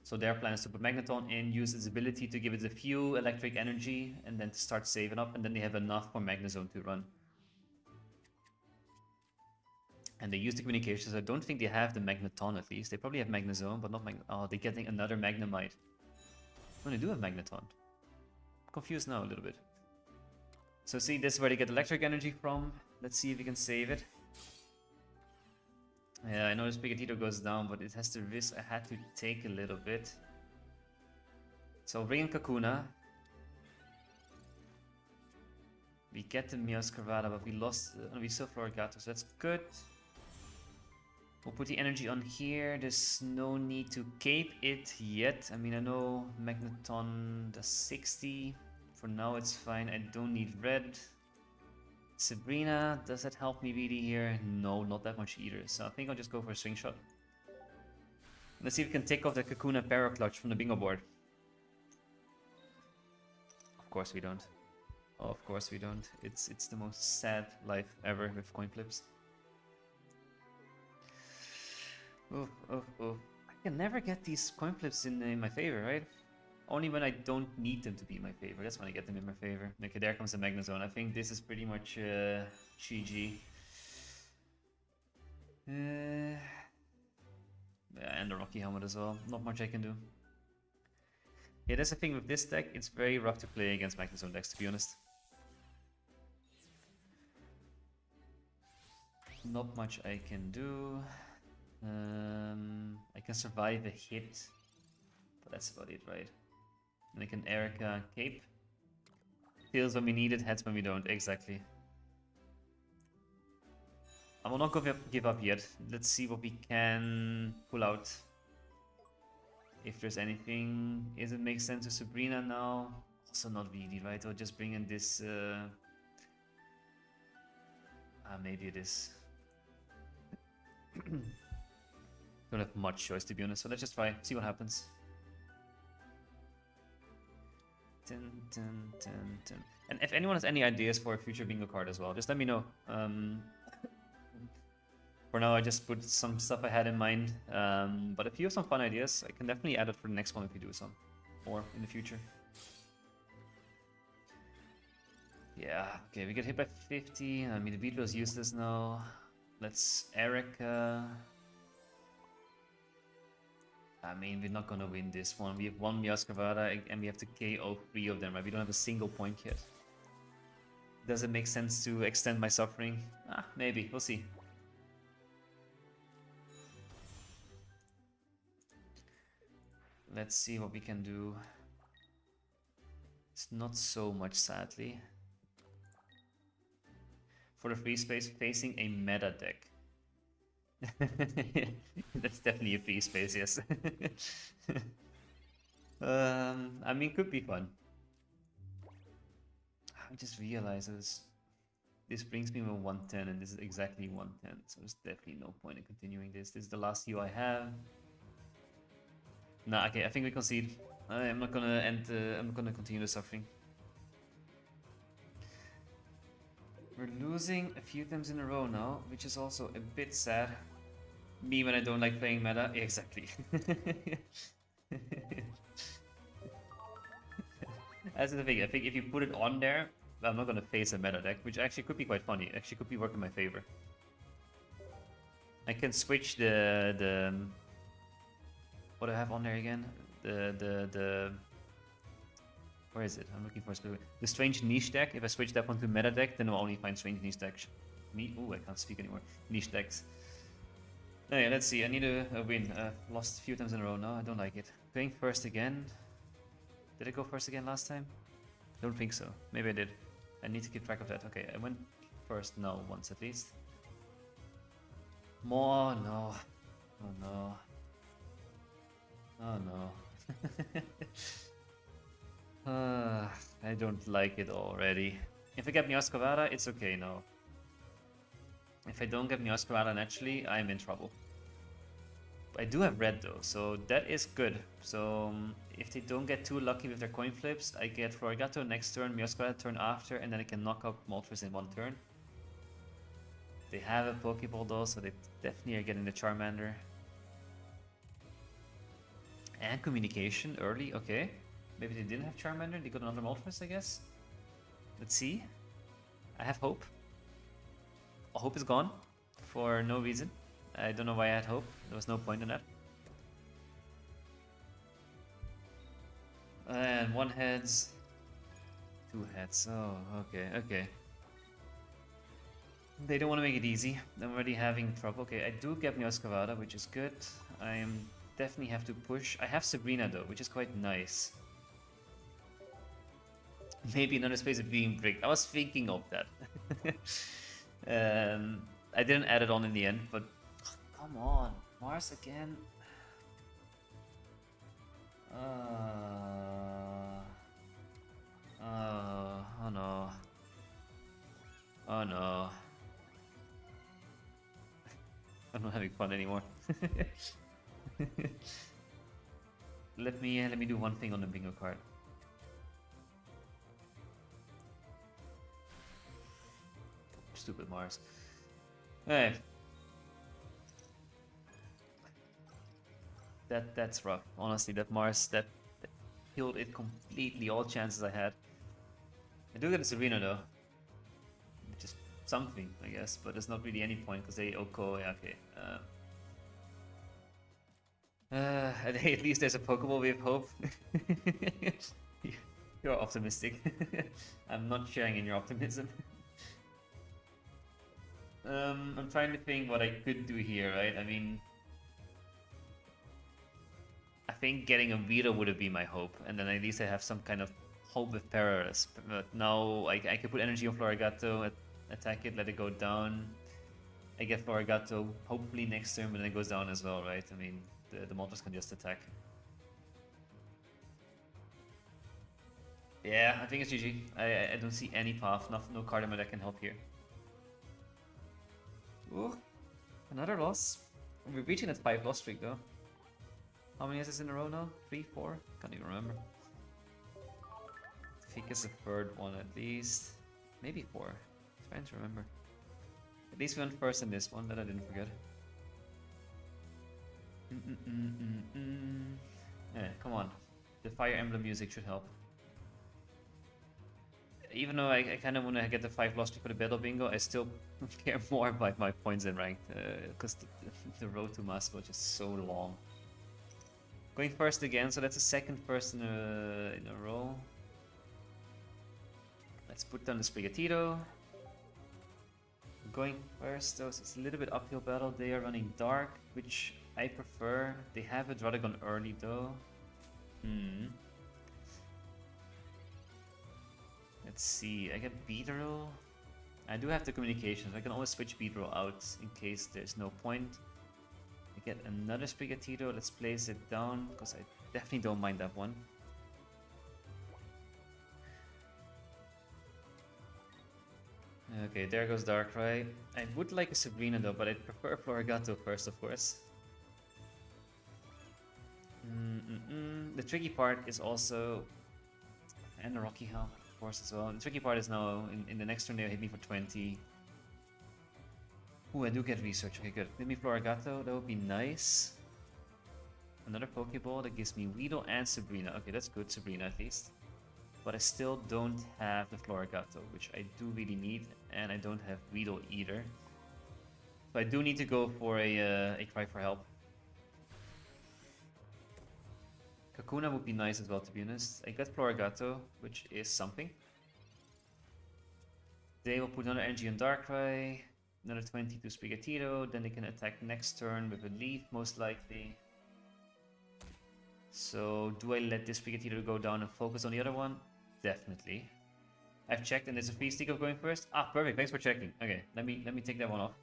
So their plan is to put Magneton in, use its ability to give it a few electric energy, and then to start saving up, and then they have enough for Magnezone to run. And they use the communications. I don't think they have the Magneton at least. They probably have Magnezone, but not Oh, they're getting another Magnemite. Oh, they do have Magneton. I'm confused now a little bit. So see, this is where they get electric energy from. Let's see if we can save it. Yeah, I know this Pikachu goes down, but it has the risk I had to take a little bit. So bring in Kakuna. We get the Meowscarada, but we lost... we still Florigato, so that's good. We'll put the energy on here. There's no need to cape it yet. I mean, I know Magneton does 60. For now, it's fine. I don't need red. Sabrina, does that help me BD here? No, not that much either. So I think I'll just go for a swing shot. Let's see if we can take off the Kakuna Para Clutch from the bingo board. Of course we don't. Oh, of course we don't. It's the most sad life ever with coin flips. Oh, oh, oh. I can never get these coin flips in my favor, right? Only when I don't need them to be in my favor. That's when I get them in my favor. Okay, there comes the Magnezone. I think this is pretty much GG. Yeah, and the Rocky Helmet as well. Not much I can do. Yeah, that's the thing with this deck. It's very rough to play against Magnezone decks, to be honest. Not much I can do. I can survive a hit, but that's about it, right? And I can Erica Cape. Tails when we need it, heads when we don't, exactly. I will not give up yet. Let's see what we can pull out. If there's anything, does it make sense to Sabrina now? Also not really, right? Or just bring in this... maybe it is. Don't have much choice, to be honest, so let's just try, see what happens. Dun, dun, dun, dun. And if anyone has any ideas for a future bingo card as well, just let me know. For now, I just put some stuff I had in mind, but if you have some fun ideas, I can definitely add it for the next one if we do some more in the future. Yeah, okay, we get hit by 50. I mean, the Beetle is useless now. Let's Erica. I mean, we're not gonna win this one. We have one Miascavada and we have to KO 3 of them, right? We don't have a single point yet. Does it make sense to extend my suffering? Maybe. We'll see. Let's see what we can do. It's not so much, sadly. For the free space, facing a meta deck. That's definitely a free space, yes. I mean, could be fun. I just realized this brings me to 110, and this is exactly 110, so there's definitely no point in continuing this. This is the last U I have. Nah, okay, I think we concede. I'm not gonna end. I'm not gonna continue the suffering. We're losing a few times in a row now, which is also a bit sad. Me when I don't like playing meta. Exactly. That's the thing. I think if you put it on there, I'm not gonna face a meta deck, which actually could be quite funny. Actually, could be working in my favor. I can switch the what do I have on there again? The where is it? I'm looking for a specific... The Strange Niche deck. If I switch that one to meta deck, then I'll only find Strange Niche decks. Ooh, I can't speak anymore. Niche decks. Anyway, let's see. I need a win. Lost a few times in a row now. I don't like it. Going first again. Did I go first again last time? Don't think so. Maybe I did. I need to keep track of that. Okay, I went first now once at least. More? No. Oh no. Oh no. I don't like it already. If I get Miascavada, it's okay now. If I don't get Miascavada naturally, I'm in trouble. I do have red though, so that is good. So if they don't get too lucky with their coin flips, I get Florigato next turn, Miascavada turn after, and then I can knock out Moltres in one turn. They have a Pokeball though, so they definitely are getting the Charmander. And Communication early, okay. Maybe they didn't have Charmander, they got another Moltres, I guess. Let's see. I have hope. Hope is gone for no reason. I don't know why I had hope. There was no point in that. And one heads. Two heads. Oh, okay, okay. They don't want to make it easy. I'm already having trouble. Okay, I do get Miascavada, which is good. I am definitely have to push. I have Sabrina though, which is quite nice. Maybe another space of being bricked. I was thinking of that. I didn't add it on in the end, but oh, come on. Mars again? Oh no. Oh no. I'm not having fun anymore. Let me do one thing on the bingo card. Stupid Mars. Hey. That's rough. Honestly, that Mars that killed it completely. All chances I had. I do get a Serena though, which is something, I guess, but there's not really any point because they Oko. Yeah, okay. At least there's a Pokeball with hope. You're optimistic. I'm not sharing in your optimism. I'm trying to think what I could do here, right? I mean, I think getting a Vito would have been my hope, and then at least I have some kind of hope with Paralysis. But now I could put energy on Florigato, attack it, let it go down. I get Florigato hopefully next turn, but then it goes down as well, right? I mean, the Moltres can just attack. Yeah, I think it's GG. I don't see any path, no card in my deck can help here. Ooh, another loss. We're reaching that 5 loss streak though. How many is this in a row now? 3, 4? Can't even remember. I think it's the third one at least. Maybe 4. I'm trying to remember. At least we went first in this one, that I didn't forget. Yeah, come on. The Fire Emblem music should help. Even though I kind of want to get the 5 loss streak for the Battle Bingo, I still care more about my points in ranked. Because the road to Master is just so long. Going first again, so that's the second first in a row. Let's put down the Sprigatito. Going first, though, so it's a little bit uphill battle. They are running Dark, which I prefer. They have a Draudigon early, though. Let's see, I get Beedrill. I do have the communications. I can always switch Beedrill out in case there's no point. I get another Sprigatito. Let's place it down because I definitely don't mind that one. Okay, there goes Darkrai. I would like a Sabrina though, but I'd prefer Florigato first, of course. The tricky part is also... and the Rocky Helm, of course, as well. The tricky part is now, in the next turn they'll hit me for 20. Ooh, I do get research. Okay, good. Give me Florigato, that would be nice. Another Pokeball that gives me Weedle and Sabrina. Okay, that's good, Sabrina at least. But I still don't have the Florigato, which I do really need, and I don't have Weedle either. So I do need to go for a cry for help. Kakuna would be nice as well, to be honest. I got Florigato, which is something. They will put another energy on Darkrai, another 20 to Sprigatito, then they can attack next turn with a leaf, most likely. So, do I let this Sprigatito go down and focus on the other one? Definitely. I've checked and there's a free stick of going first. Ah, perfect, thanks for checking. Okay, let me take that one off.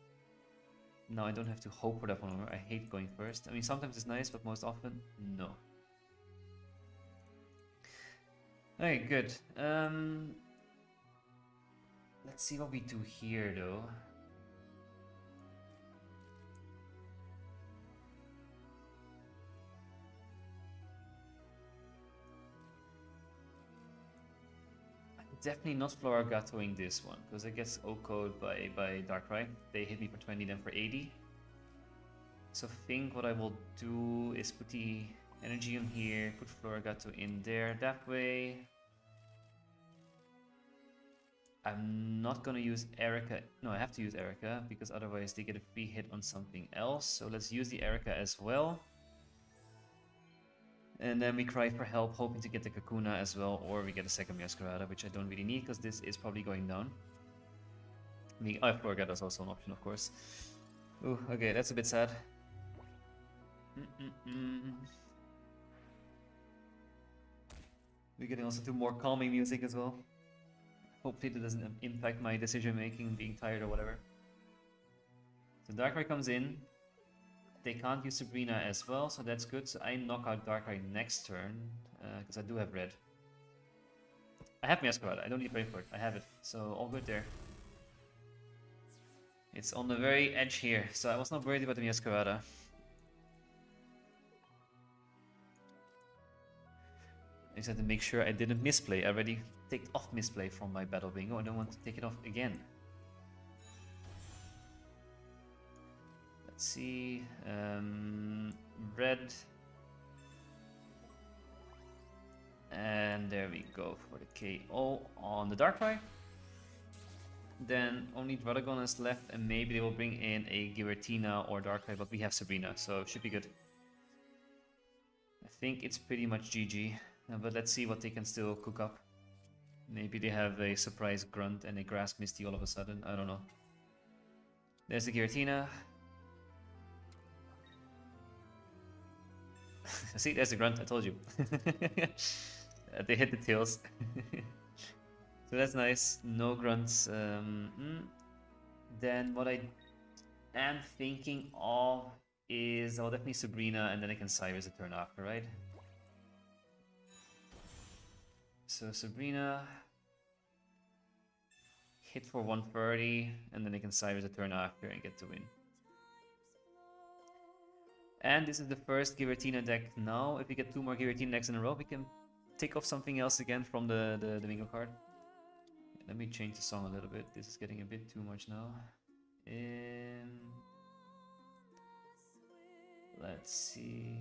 Now I don't have to hope for that one anymore. I hate going first. I mean, sometimes it's nice, but most often, no. Okay, good. Let's see what we do here, though. Definitely not Florigatoing this one, because it gets OHKO'd by Darkrai. They hit me for 20, then for 80. So I think what I will do is put the energy on here, put Florigato in there. That way, I'm not gonna use Erica. No, I have to use Erica, because otherwise they get a free hit on something else. So let's use the Erica as well. And then we cry for help, hoping to get the Kakuna as well, or we get a second Meowscarada, which I don't really need, because this is probably going down. The Florigata is also an option, of course. Ooh, okay, that's a bit sad. We're getting also to more calming music as well. Hopefully that doesn't impact my decision making, being tired or whatever. So Darkrai comes in. they can't use Sabrina as well, so that's good. So I knock out Darkrai next turn, because I do have red. I have Meowscarada, I don't need to pray for it, I have it, so all good there. It's on the very edge here, so I was not worried about the Meowscarada. I just had to make sure I didn't misplay. I already take off misplay from my battle bingo. I don't want to take it off again. Let's see. Red. And there we go for the KO on the Darkrai. Then only Druddigon is left, and maybe they will bring in a Giratina or Darkrai, but we have Sabrina, so it should be good. I think it's pretty much GG, but let's see what they can still cook up. Maybe they have a surprise Grunt and a Grass Misty all of a sudden, I don't know. There's the Giratina. See, there's the Grunt, I told you. They hit the tails. So that's nice, no grunts. Then what I am thinking of is I'll definitely Sabrina, and then I can Cyrus a turn after, right? So Sabrina, hit for 130, and then I can Cyrus a turn after and get the win. And this is the first Giratina deck now. If we get 2 more Giratina decks in a row, we can take off something else again from the bingo card. Let me change the song a little bit. This is getting a bit too much now. Let's see.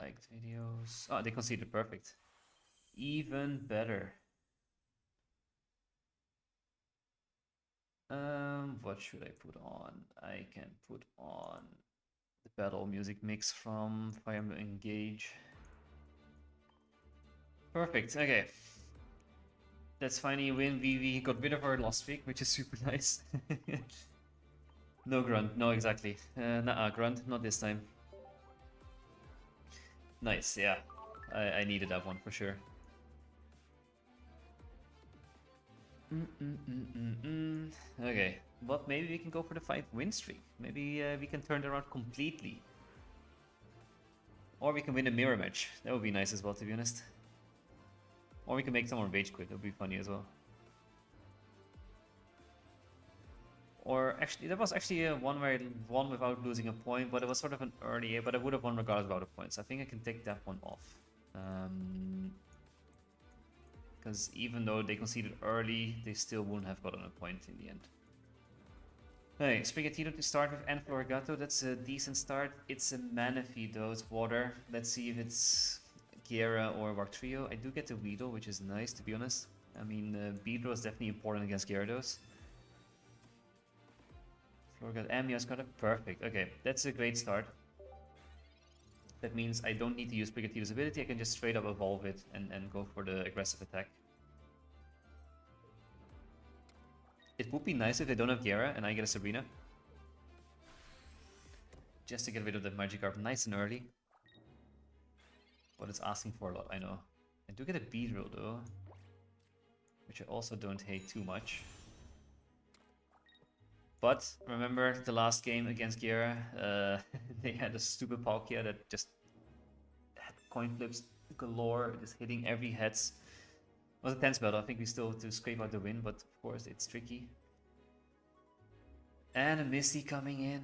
Liked videos. Oh, they conceded perfect. Even better. What should I put on? I can put on the battle music mix from Fire Emblem Engage. Perfect, okay. Let's finally win. We got rid of our lost streak, which is super nice. No grunt, no exactly. Nuh-uh, grunt, not this time. Nice, yeah. I needed that one for sure. Okay, but maybe we can go for the 5-win streak. Maybe we can turn it around completely. Or we can win a mirror match. That would be nice as well, to be honest. Or we can make someone rage quit. That would be funny as well. Or actually, there was actually one where I won without losing a point, but it was sort of an early, but I would have won regardless without a point. So I think I can take that one off. Because even though they conceded early, they still wouldn't have gotten a point in the end. Hey, Sprigatito to start with and Florigato, that's a decent start. It's a Manaphy though, it's water. Let's see if it's Giera or Wugtrio. I do get the Weedle, which is nice to be honest. I mean, Beedrill is definitely important against Gyarados. Florigato and Meowscarada, perfect. Okay, that's a great start. That means I don't need to use Sprigatito's ability, I can just straight up evolve it and go for the aggressive attack. It would be nice if they don't have Giera and I get a Sabrina. Just to get rid of the Magikarp nice and early. But it's asking for a lot, I know. I do get a Beedrill though. Which I also don't hate too much. But remember the last game against Giera, they had a stupid Palkia that just had coin flips galore, just hitting every heads. It was a tense battle, I think we still have to scrape out the win, but of course it's tricky. And a Misty coming in.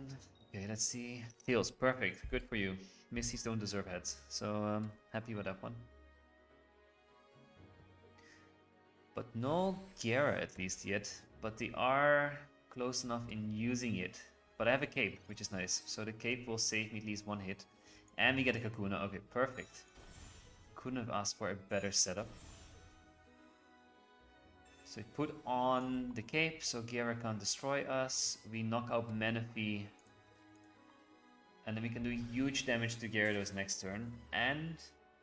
Okay, let's see. Tails, perfect, good for you. Misties don't deserve heads, so happy with that one. But no Giera at least yet, but they are close enough in using it. But I have a cape, which is nice. So the cape will save me at least one hit. And we get a Kakuna. Okay, perfect. Couldn't have asked for a better setup. So we put on the cape, so Giera can't destroy us. We knock out Manaphy. And then we can do huge damage to Gyarados next turn. And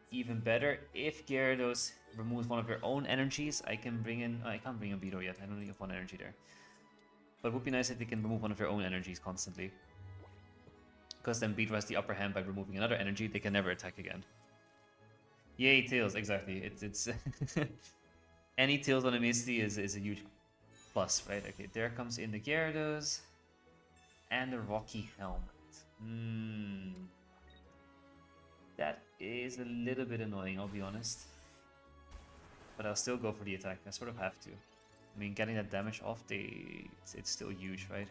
even better, if Gyarados removes one of their own energies, I can bring in... Oh, I can't bring in Beedrill yet, I don't have one energy there. But it would be nice if they can remove one of their own energies constantly. Because then Beedrill has the upper hand by removing another energy, they can never attack again. Yay, Tails, exactly. It's any Tails on a Misty is a huge plus, right? Okay, there comes in the Gyarados and the Rocky Helmet. That is a little bit annoying, I'll be honest. But I'll still go for the attack. I sort of have to. I mean, getting that damage off, it's still huge, right?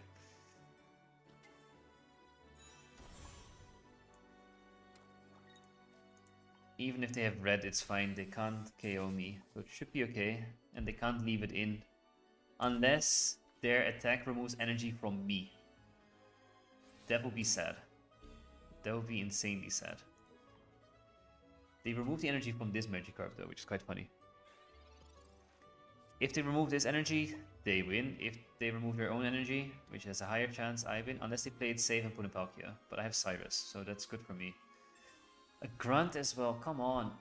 Even if they have red, it's fine. They can't KO me, so it should be okay. And they can't leave it in. Unless their attack removes energy from me. That would be sad. That would be insanely sad. They remove the energy from this Magikarp though, which is quite funny. If they remove this energy, they win. If they remove their own energy, which has a higher chance, I win. Unless they play it safe and put in Palkia. But I have Cyrus, so that's good for me. A Grunt as well, come on.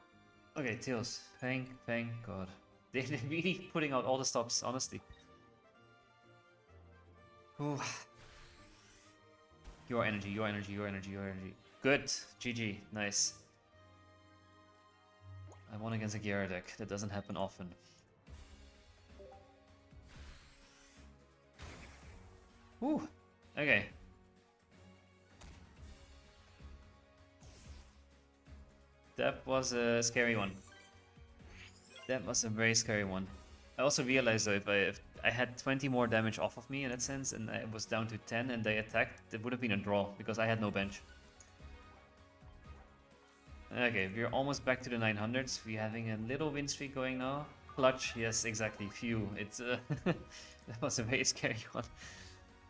Okay, Tails. Thank God. They're really putting out all the stops, honestly. Ooh. Your energy, your energy, your energy, your energy. Good. GG. Nice. I won against a Gyara deck. That doesn't happen often. Ooh. Okay. That was a scary one. That was a very scary one. I also realized though, if I had 20 more damage off of me in that sense, and I was down to 10 and they attacked, it would have been a draw, because I had no bench. Okay, we're almost back to the 900s. We're having a little win streak going now. Clutch, yes, exactly. Phew, it's that was a very scary one.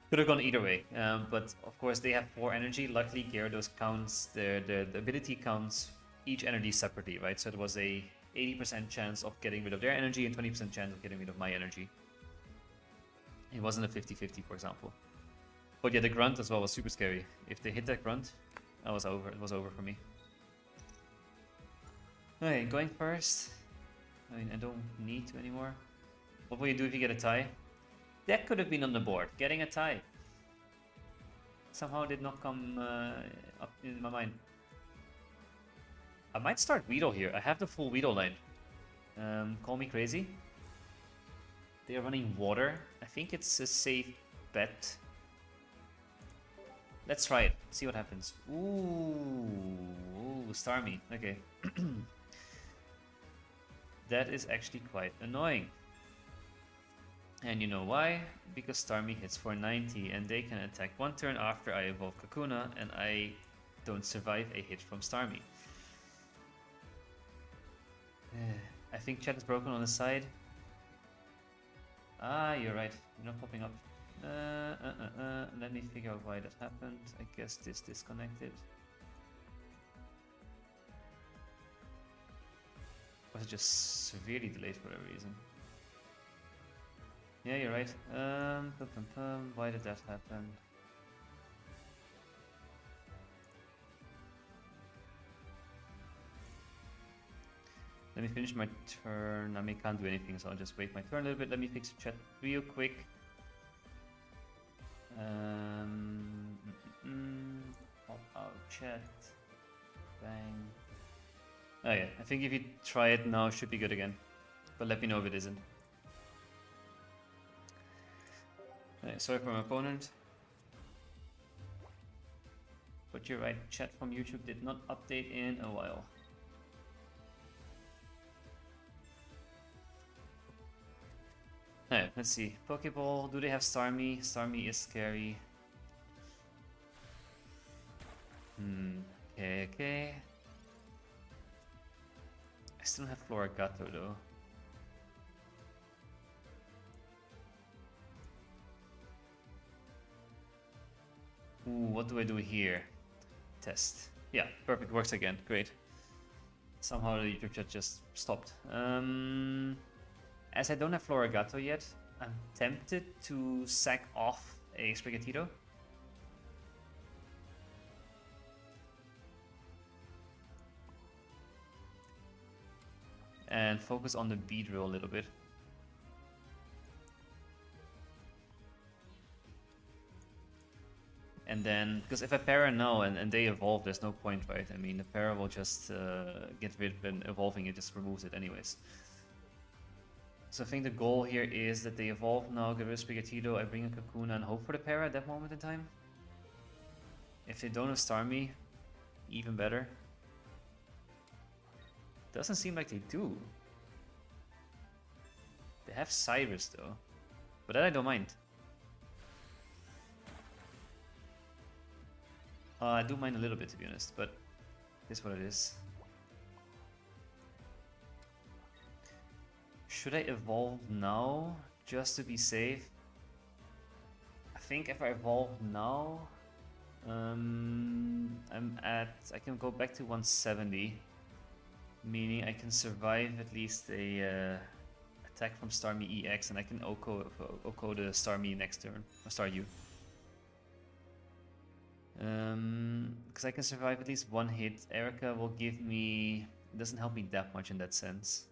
Could have gone either way, but of course they have 4 energy. Luckily, Gyarados counts, the ability counts each energy separately, right? So it was a 80% chance of getting rid of their energy and 20% chance of getting rid of my energy. It wasn't a 50-50, for example. But yeah, the Grunt as well was super scary. If they hit that Grunt, I was over. It was over for me. Okay, going first. I mean, I don't need to anymore. What will you do if you get a tie? That could have been on the board. Getting a tie. Somehow did not come up in my mind. I might start Weedle here. I have the full Weedle line. Call me crazy. They are running water. I think it's a safe bet. Let's try it. See what happens. Ooh, Starmie. Okay. That is actually quite annoying. And you know why? Because Starmie hits for 90 and they can attack one turn after I evolve Kakuna and I don't survive a hit from Starmie. I think chat is broken on the side. Ah, you're right. You're not popping up. Let me figure out why that happened. I guess this disconnected. Was it just severely delayed for whatever reason? Yeah, you're right. Why did that happen? Let me finish my turn. I mean, can't do anything, so I'll just wait my turn a little bit. Let me fix the chat real quick. Pop out chat. Bang. Oh yeah, I think if you try it now, it should be good again. But let me know if it isn't. Sorry for my opponent. But you're right, chat from YouTube did not update in a while. Alright, let's see. Pokeball, do they have Starmie? Starmie is scary. Okay. I still don't have Floragato though. Ooh, what do I do here? Test. Yeah, perfect, works again, great. Somehow the YouTube chat just stopped. As I don't have Floragato yet, I'm tempted to sack off a Sprigatito. And focus on the Beedrill a little bit. And then, because if I para now and they evolve, there's no point, right? I mean, the para will just get rid of it, and evolving it just removes it anyways. So I think the goal here is that they evolve now, get rid of Sprigatito, I bring a Kakuna and hope for the para at that moment in time. If they don't have Starmie, even better. Doesn't seem like they do. They have Cyrus though, but that I don't mind. I do mind a little bit, to be honest, but it is what it is. Should I evolve now, just to be safe? I think if I evolve now, I can go back to 170, meaning I can survive at least a attack from Starmie EX, and I can Oko the Starmie next turn, or Staryu. Because I can survive at least one hit. Erica will give me... It doesn't help me that much in that sense.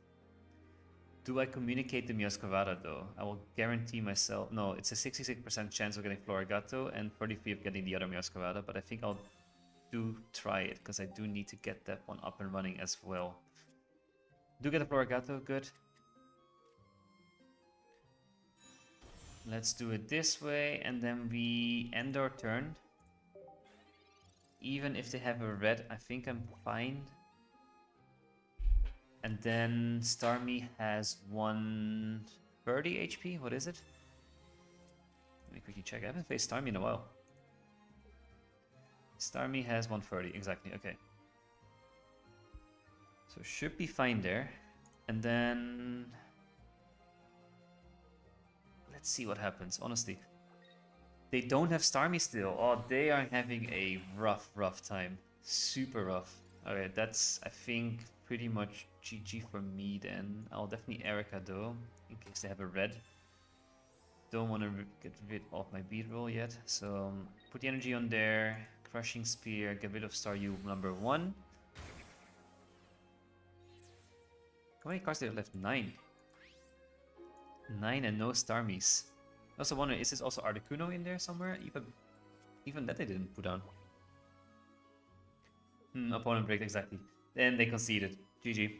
Do I communicate the Mioscovada though? I will guarantee myself... No, it's a 66% chance of getting Florigato and 33% of getting the other Mioscovada, but I think I'll do try it, because I do need to get that one up and running as well. Do get a Florigato, good. Let's do it this way, and then we end our turn. Even if they have a red, I think I'm fine. And then Starmie has 130 HP. What is it? Let me quickly check. I haven't faced Starmie in a while. Starmie has 130, exactly. Okay. So should be fine there. And then... Let's see what happens, honestly. They don't have Starmie still. Oh, they are having a rough time. Super rough. Okay, that's, I think, pretty much GG for me then. I'll definitely Erica though, in case they have a red. Don't want to get rid of my beat roll yet. So, put the energy on there. Crushing Spear, get rid of Staryu number 1. How many cards do they have left? 9. 9 and no Starmies. I also wonder, is this also Articuno in there somewhere? Even that they didn't put on. Opponent break, exactly. Then they conceded. GG.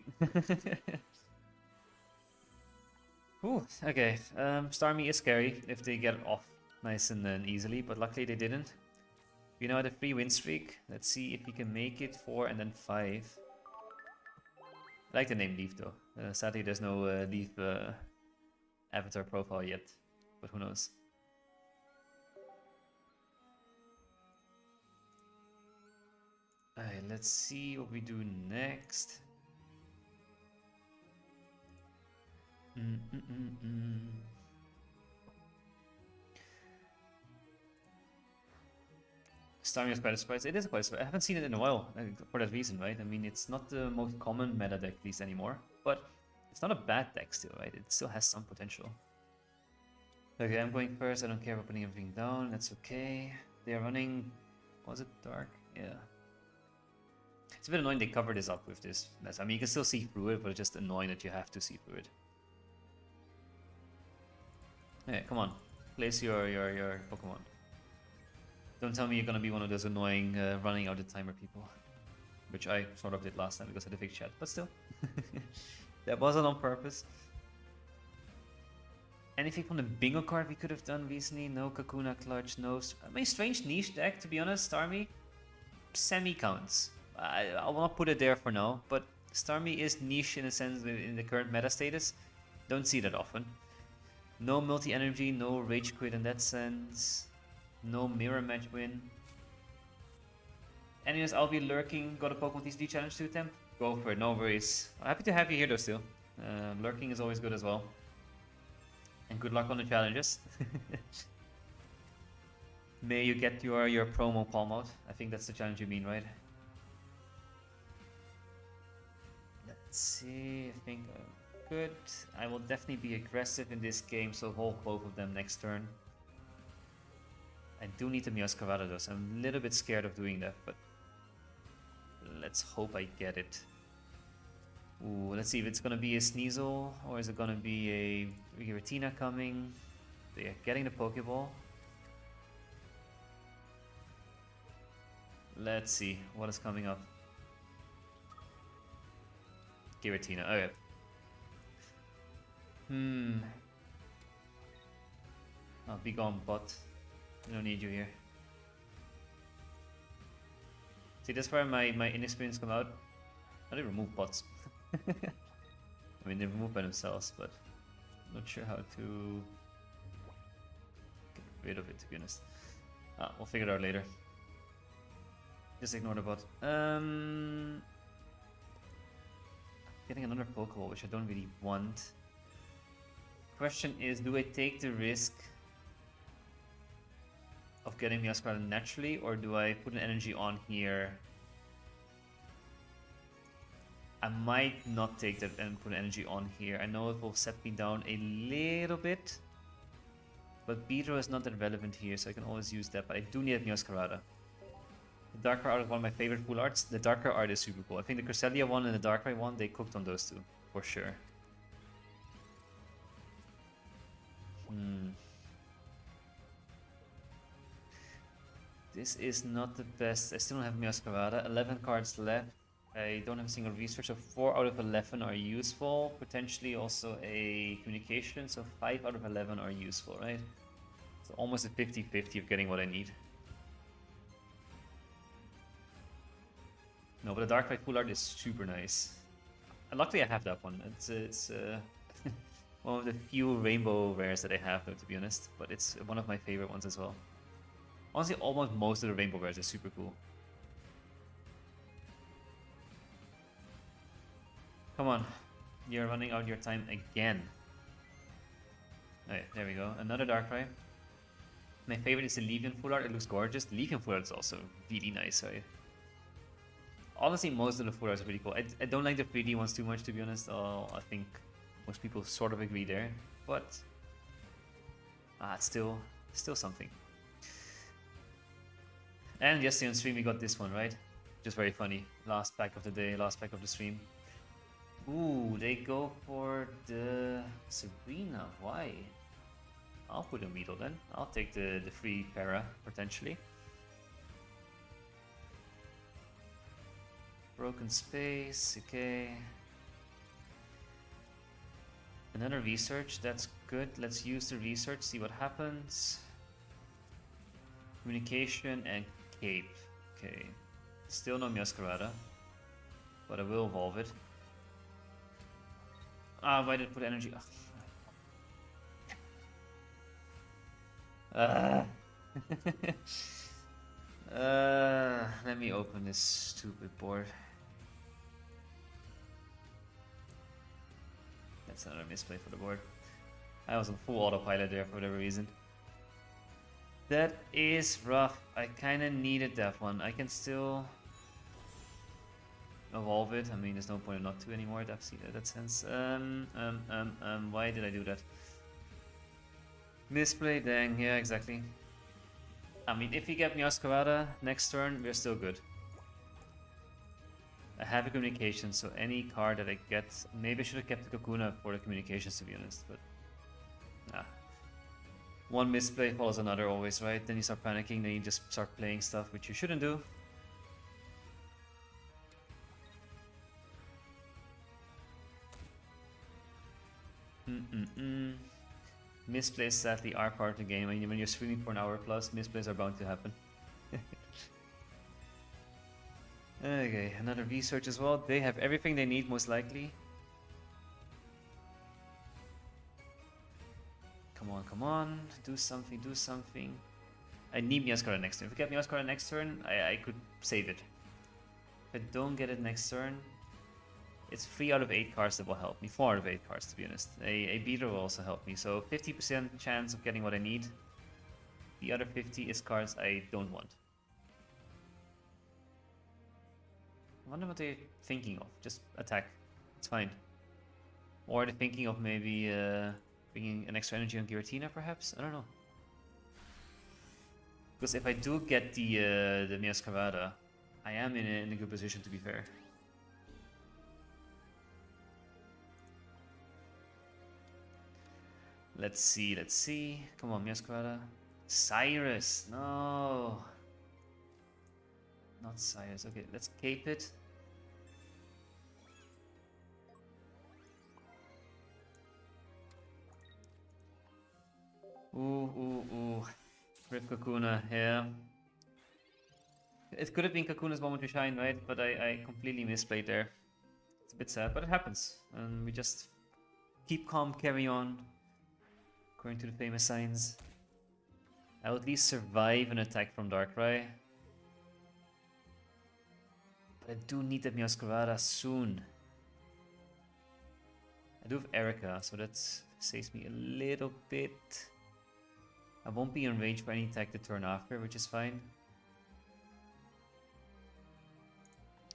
Ooh, okay. Starmie is scary if they get it off nice and easily, but luckily they didn't. You know, the free win streak. Let's see if he can make it 4 and then 5. I like the name Leaf though. Sadly, there's no Leaf avatar profile yet, but who knows. Alright, let's see what we do next. Starmie is quite a surprise. It is quite a surprise. I haven't seen it in a while for that reason, right? I mean, it's not the most common meta deck at least anymore, but it's not a bad deck still, right? It still has some potential. Okay, I'm going first. I don't care about putting everything down. That's okay. They're running... Was it dark? Yeah. It's a bit annoying they covered this up with this mess. I mean, you can still see through it, but it's just annoying that you have to see through it. Hey, come on. Place your Pokemon. Don't tell me you're gonna be one of those annoying running out of timer people. Which I sort of did last time because I had a big chat, but still. That wasn't on purpose. Anything from the bingo card we could have done recently? No Kakuna Clutch, no... I mean, strange niche deck, to be honest, Starmie. Semi counts. I will not put it there for now, but Starmie is niche in a sense in the current meta status. Don't see that often. No multi-energy, no rage quit in that sense. No mirror match win. Anyways, I'll be lurking. Got a Pokemon TCG challenge to attempt? Go for it, no worries. Happy to have you here though still. Lurking is always good as well. And good luck on the challenges. May you get your promo palm out. I think that's the challenge you mean, right? Let's see, I think I'm good. I will definitely be aggressive in this game, so hold both of them next turn. I do need the Mioscovada though, so I'm a little bit scared of doing that, but let's hope I get it. Ooh, let's see if it's gonna be a Sneasel, or is it gonna be a Giratina coming? They're getting the Pokeball. Let's see what is coming up. Giratina, okay. Hmm. Oh, be gone, bot. I don't need you here. See, that's where my inexperience come out. How do they remove bots? I mean, they remove by themselves, but I'm not sure how to get rid of it, to be honest. We'll figure it out later. Just ignore the bot. Getting another Pokeball, which I don't really want. Question is, do I take the risk of getting Meowscarada naturally, or do I put an energy on here? I might not take that and put an energy on here. I know it will set me down a little bit, but Beedrill is not that relevant here, so I can always use that, but I do need a Meowscarada. The Darkrai art is one of my favorite full arts. The Darkrai art is super cool. I think the Cresselia one and the Darkrai one, they cooked on those two, for sure. This is not the best. I still don't have Meowscarada. 11 cards left. I don't have a single research, so 4 out of 11 are useful. Potentially also a communication, so 5 out of 11 are useful, right? So almost a 50-50 of getting what I need. No, but the Darkrai full art is super nice. And luckily I have that one. It's one of the few rainbow rares that I have, though, to be honest. But it's one of my favorite ones as well. Honestly, almost most of the rainbow rares are super cool. Come on, you're running out your time again. Alright, there we go. Another Darkrai. My favorite is the Leavian full art. It looks gorgeous. The Leavian full art is also really nice, right? Honestly, most of the full arts are pretty cool. I don't like the 3D ones too much, to be honest. I think most people sort of agree there, but it's still something. And yesterday on stream we got this one, right? Just very funny. Last pack of the day, last pack of the stream. Ooh, they go for the Sabrina. Why? I'll put a Weedle then. I'll take the free para, potentially. Broken space, okay. Another research, that's good. Let's use the research, see what happens. Communication and cape. Okay. Still no Meowscarada, but I will evolve it. Why did I put energy? Let me open this stupid board. That's another misplay for the board. I was on full autopilot there for whatever reason. That is rough. I kind of needed that one. I can still evolve it. I mean, there's no point not to anymore. That sense. Why did I do that? Misplay, dang, yeah, exactly. I mean, if we get Meowscarada next turn, we're still good. I have a communication, so any card that I get, maybe I should have kept the Kakuna for the communications, to be honest, but nah. One misplay follows another always, right? Then you start panicking, then you just start playing stuff which you shouldn't do. Misplays sadly are part of the game. I mean, when you're streaming for an hour plus, misplays are bound to happen. Okay, another research as well. They have everything they need, most likely. Come on, come on. Do something, do something. I need Meowscarada next turn. If I get Meowscarada next turn, I could save it. If I don't get it next turn, it's 3 out of 8 cards that will help me. 4 out of 8 cards, to be honest. A beater will also help me. So 50% chance of getting what I need. The other 50 is cards I don't want. I wonder what they're thinking of. Just attack. It's fine. Or they're thinking of maybe bringing an extra energy on Giratina, perhaps? I don't know. Because if I do get the Meowscarada, I am in a good position, to be fair. Let's see, let's see. Come on, Meowscarada. Cyrus, no. Not Cyrus. Okay, let's cape it. Ooh. Rip Kakuna, yeah. It could have been Kakuna's moment to shine, right? But I completely misplayed there. It's a bit sad, but it happens. And we just keep calm, carry on. According to the famous signs. I'll at least survive an attack from Darkrai. But I do need the Meowscarada soon. I do have Erica, so that saves me a little bit. I won't be in range for any attack the turn after, which is fine.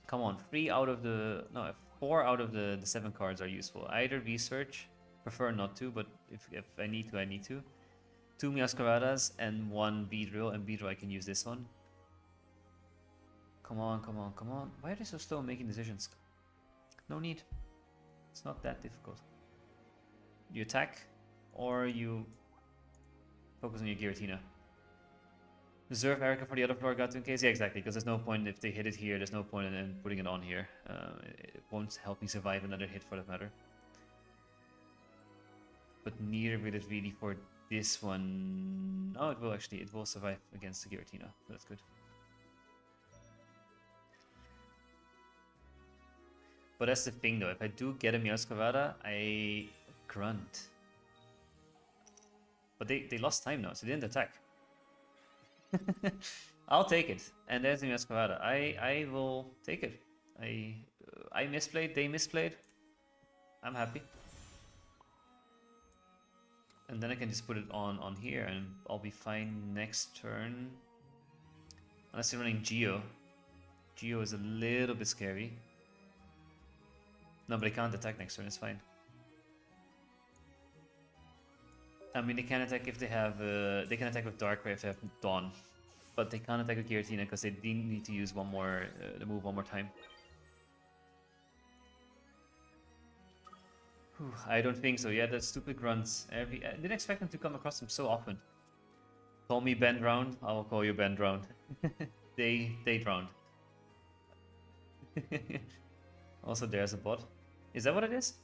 Come on, 4 out of the 7 cards are useful. Either Research, prefer not to, but if I need to, I need to. 2 Meowscaradas and 1 Beedrill, and Beedrill I can use this one. Come on. Why are they so slow in making decisions? No need. It's not that difficult. You attack, or you focus on your Giratina. Reserve Erica for the other Floragato in case? Yeah, exactly, because there's no point if they hit it here, there's no point in putting it on here. It won't help me survive another hit for that matter. But neither will it really for this one. Oh, it will actually. It will survive against the Giratina, so that's good. But that's the thing though, if I do get a Meowscarada, I grunt. But they lost time now, so they didn't attack. I'll take it. And there's the Meowscarada. I will take it. I misplayed, they misplayed. I'm happy. And then I can just put it on here and I'll be fine next turn. Unless you're running Geo. Geo is a little bit scary. No, but they can't attack next turn, it's fine. I mean, they can attack if they have... they can attack with Darkrai if they have Dawn. But they can't attack with Giratina because they need to use one more... the move one more time. Whew, I don't think so. Yeah, that stupid grunts. I didn't expect them to come across them so often. Call me Ben Round, I will call you Ben Round. they drowned. Also, there's a bot. Is that what it is?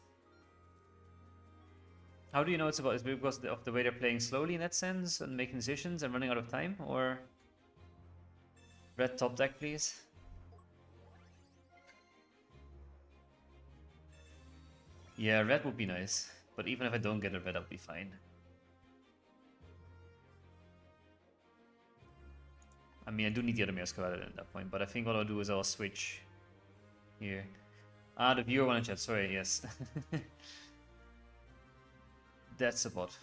How do you know it's a bot? Is it because of the way they're playing slowly in that sense and making decisions and running out of time? Or... Red top deck, please. Yeah, red would be nice. But even if I don't get a red, I'll be fine. I mean, I do need the other Meowscarada at that point, but I think what I'll do is I'll switch here. Ah, the viewer wanted chat, sorry, yes. That's a bot.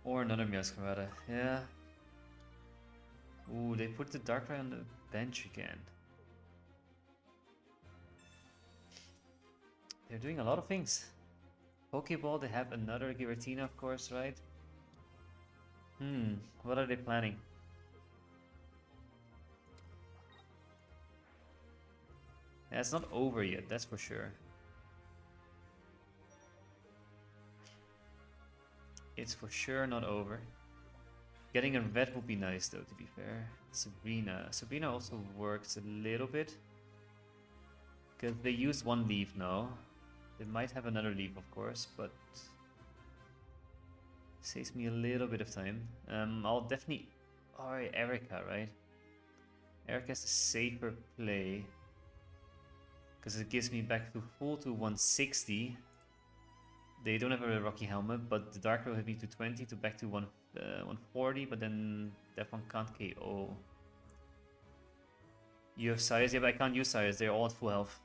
Or another Meowscarada, yeah. Ooh, they put the Darkrai on the bench again. They're doing a lot of things. Pokeball, they have another Giratina, of course, right? What are they planning? Yeah, it's not over yet, that's for sure. It's for sure not over. Getting a red would be nice though, to be fair. Sabrina. Sabrina also works a little bit. Because they used one leaf now. They might have another leaf, of course, but... saves me a little bit of time. I'll definitely... Alright, Erica, right? Erica's a safer play. Because it gives me back to full to 160. They don't have a Rocky Helmet, but the Dark will hit me to 20 to back to 140, but then that one can't KO. You have Cyrus? Yeah, but I can't use Cyrus, they're all at full health.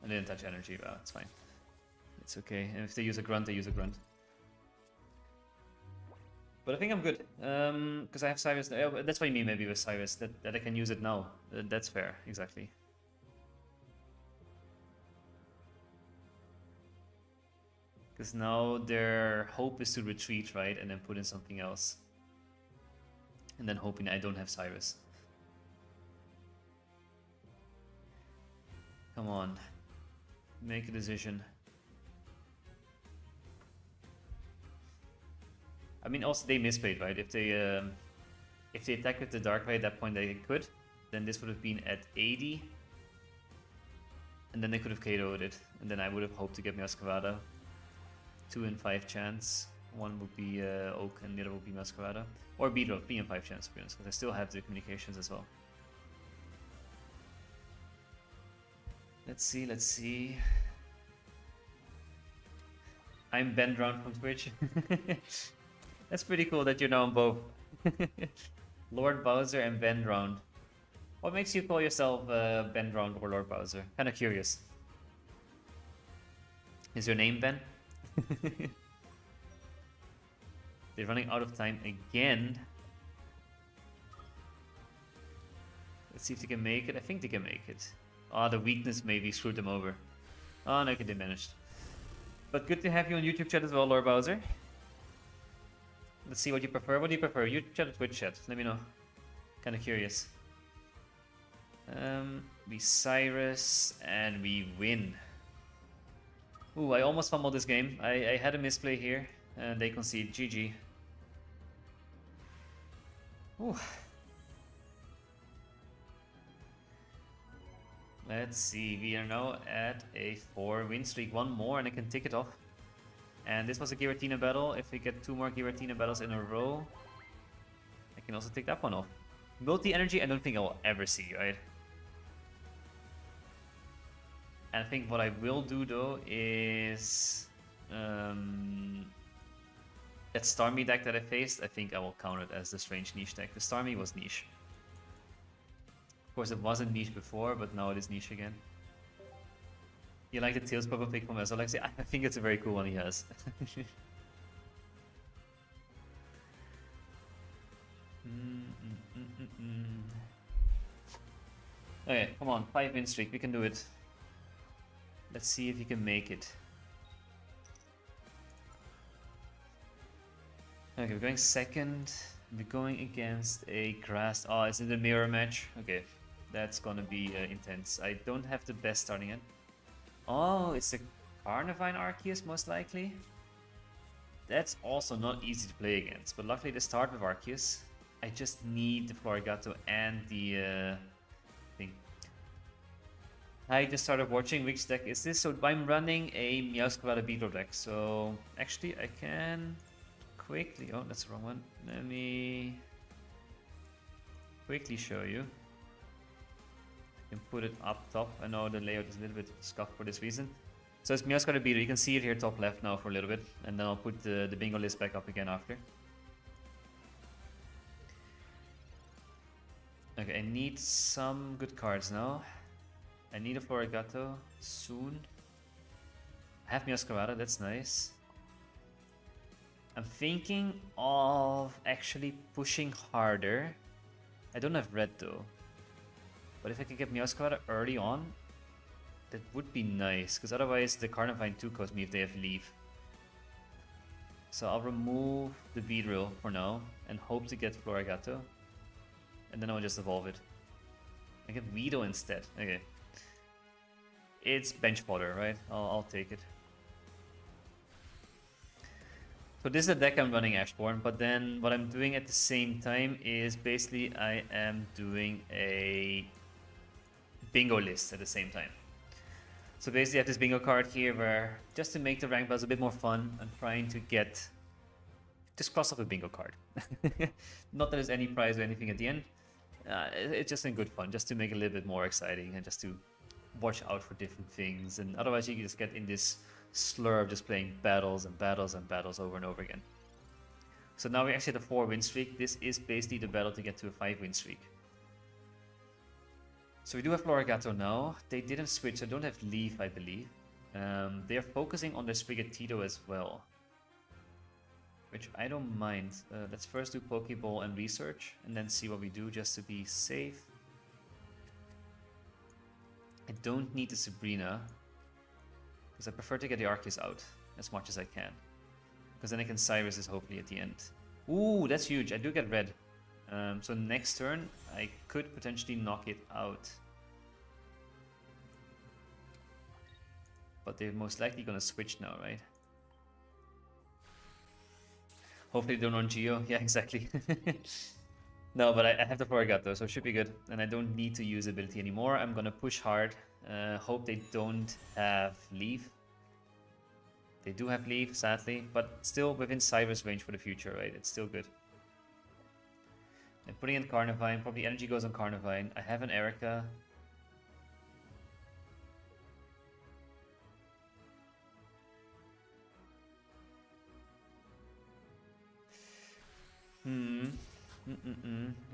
I didn't touch energy, but it's fine. It's okay, and if they use a Grunt, they use a Grunt. But I think I'm good, because I have Cyrus. That's what you mean maybe with Cyrus, that I can use it now. That's fair, exactly. Because now their hope is to retreat, right? And then put in something else. And then hoping I don't have Cyrus. Come on. Make a decision. I mean, also they misplayed, right? If they attack with the Darkrai at that point they could, then this would have been at 80. And then they could have KO'd it, and then I would have hoped to get Meowscarada. 2 in 5 chance. One would be Oak, and the other would be Meowscarada. Or Beedrill, 3 in 5 chance, to be honest, because I still have the communications as well. Let's see, let's see. I'm banned round from Twitch. That's pretty cool that you're now on both. Lord Bowser and banned round. What makes you call yourself Ben Round or Lord Bowser? Kinda curious. Is your name Ben? They're running out of time again. Let's see if they can make it. I think they can make it. Ah, the weakness maybe screwed them over. Oh, no, they managed. But good to have you on YouTube chat as well, Lord Bowser. Let's see what you prefer. What do you prefer? YouTube chat or Twitch chat? Let me know. Kinda curious. We Cyrus and we win. Ooh, I almost fumbled this game. I had a misplay here and they concede. GG. Ooh. Let's see, we are now at a 4-win streak. One more and I can tick it off. And this was a Giratina battle. If we get 2 more Giratina battles in a row, I can also take that one off. Multi-energy, I don't think I will ever see, right? And I think what I will do though is that Starmie deck that I faced, I think I will count it as the strange niche deck. The Starmie was niche. Of course it wasn't niche before, but now it is niche again. You like the Tails Papa pick from us, Alexi? I think it's a very cool one he has. Okay, come on, 5-win streak, we can do it. Let's see if you can make it. Okay, we're going second. We're going against a grass. Oh, is it a mirror match? Okay, that's gonna be intense. I don't have the best starting end. Oh, it's a Carnivine Arceus most likely. That's also not easy to play against, but luckily they start with Arceus. I just need the Florigato and the thing. I just started watching which deck is this, so I'm running a Meowscarada Beedrill deck. So actually I can quickly, oh that's the wrong one. Let me quickly show you. I can put it up top. I know the layout is a little bit scuffed for this reason. So it's Meowscarada Beedrill, you can see it here top left now for a little bit, and then I'll put the bingo list back up again after. Okay, I need some good cards now. I need a Florigato soon. I have Meowscarada, that's nice. I'm thinking of actually pushing harder. I don't have red though. But if I can get Meowscarada early on, that would be nice, because otherwise the Carnivine 2 costs me if they have leave. So I'll remove the Beedrill for now and hope to get Florigato. And then I'll just evolve it. I get Weedle instead. Okay. It's bench fodder, right? I'll take it. So this is the deck I'm running Ashbourne, but then what I'm doing at the same time is basically I am doing a bingo list at the same time. So basically I have this bingo card here where, just to make the rank battles a bit more fun, I'm trying to get just cross off a bingo card. Not that there's any prize or anything at the end. It's just in good fun, just to make it a little bit more exciting and just to watch out for different things. And otherwise you can just get in this slur of just playing battles and battles and battles over and over again. So now we're actually at a 4-win streak. This is basically the battle to get to a 5-win streak. So we do have Florigato now. They didn't switch, so I don't have Leaf, I believe. They are focusing on their Sprigatito as well, which I don't mind. Let's first do Pokeball and research, and then see what we do just to be safe. I don't need the Sabrina, because I prefer to get the Arceus out as much as I can. Because then I can Cyrus this hopefully at the end. Ooh, that's huge. I do get red. So next turn, I could potentially knock it out. But they're most likely going to switch now, right? Hopefully they don't run Geo. Yeah, exactly. No, but I have the Florigato, so it should be good. And I don't need to use ability anymore. I'm gonna push hard. Hope they don't have Leaf. They do have Leaf, sadly, but still within Cyber's range for the future, right? It's still good. And putting in Carnivine, probably energy goes on Carnivine. I have an Erica.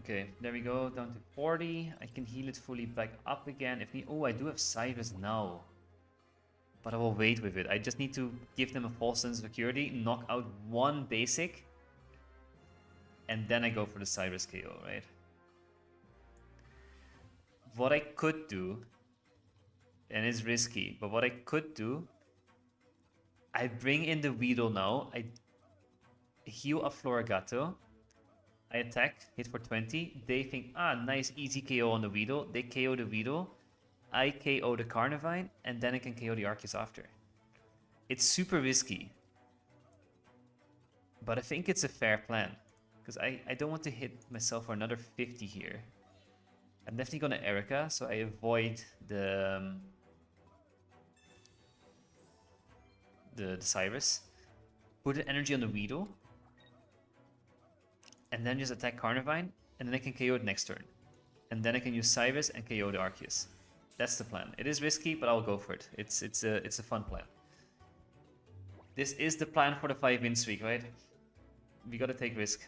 Okay, there we go, down to 40. I can heal it fully back up again if need. Oh, I do have Cyrus now. But I will wait with it. I just need to give them a false sense of security, knock out one basic, and then I go for the Cyrus KO, right? What I could do, and it's risky, but what I could do, I bring in the Weedle now, I heal up Florigato, I attack, hit for 20, they think, ah, nice easy KO on the Weedle, they KO the Weedle, I KO the Carnivine, and then I can KO the Arceus after. It's super risky, but I think it's a fair plan, because I don't want to hit myself for another 50 here. I'm definitely gonna Erica, so I avoid the Cyrus. Put an energy on the Weedle, and then just attack Carnivine, and then I can KO it next turn. And then I can use Cyrus and KO the Arceus. That's the plan. It is risky, but I'll go for it. It's a fun plan. This is the plan for the 5-win streak, right? We gotta take risk.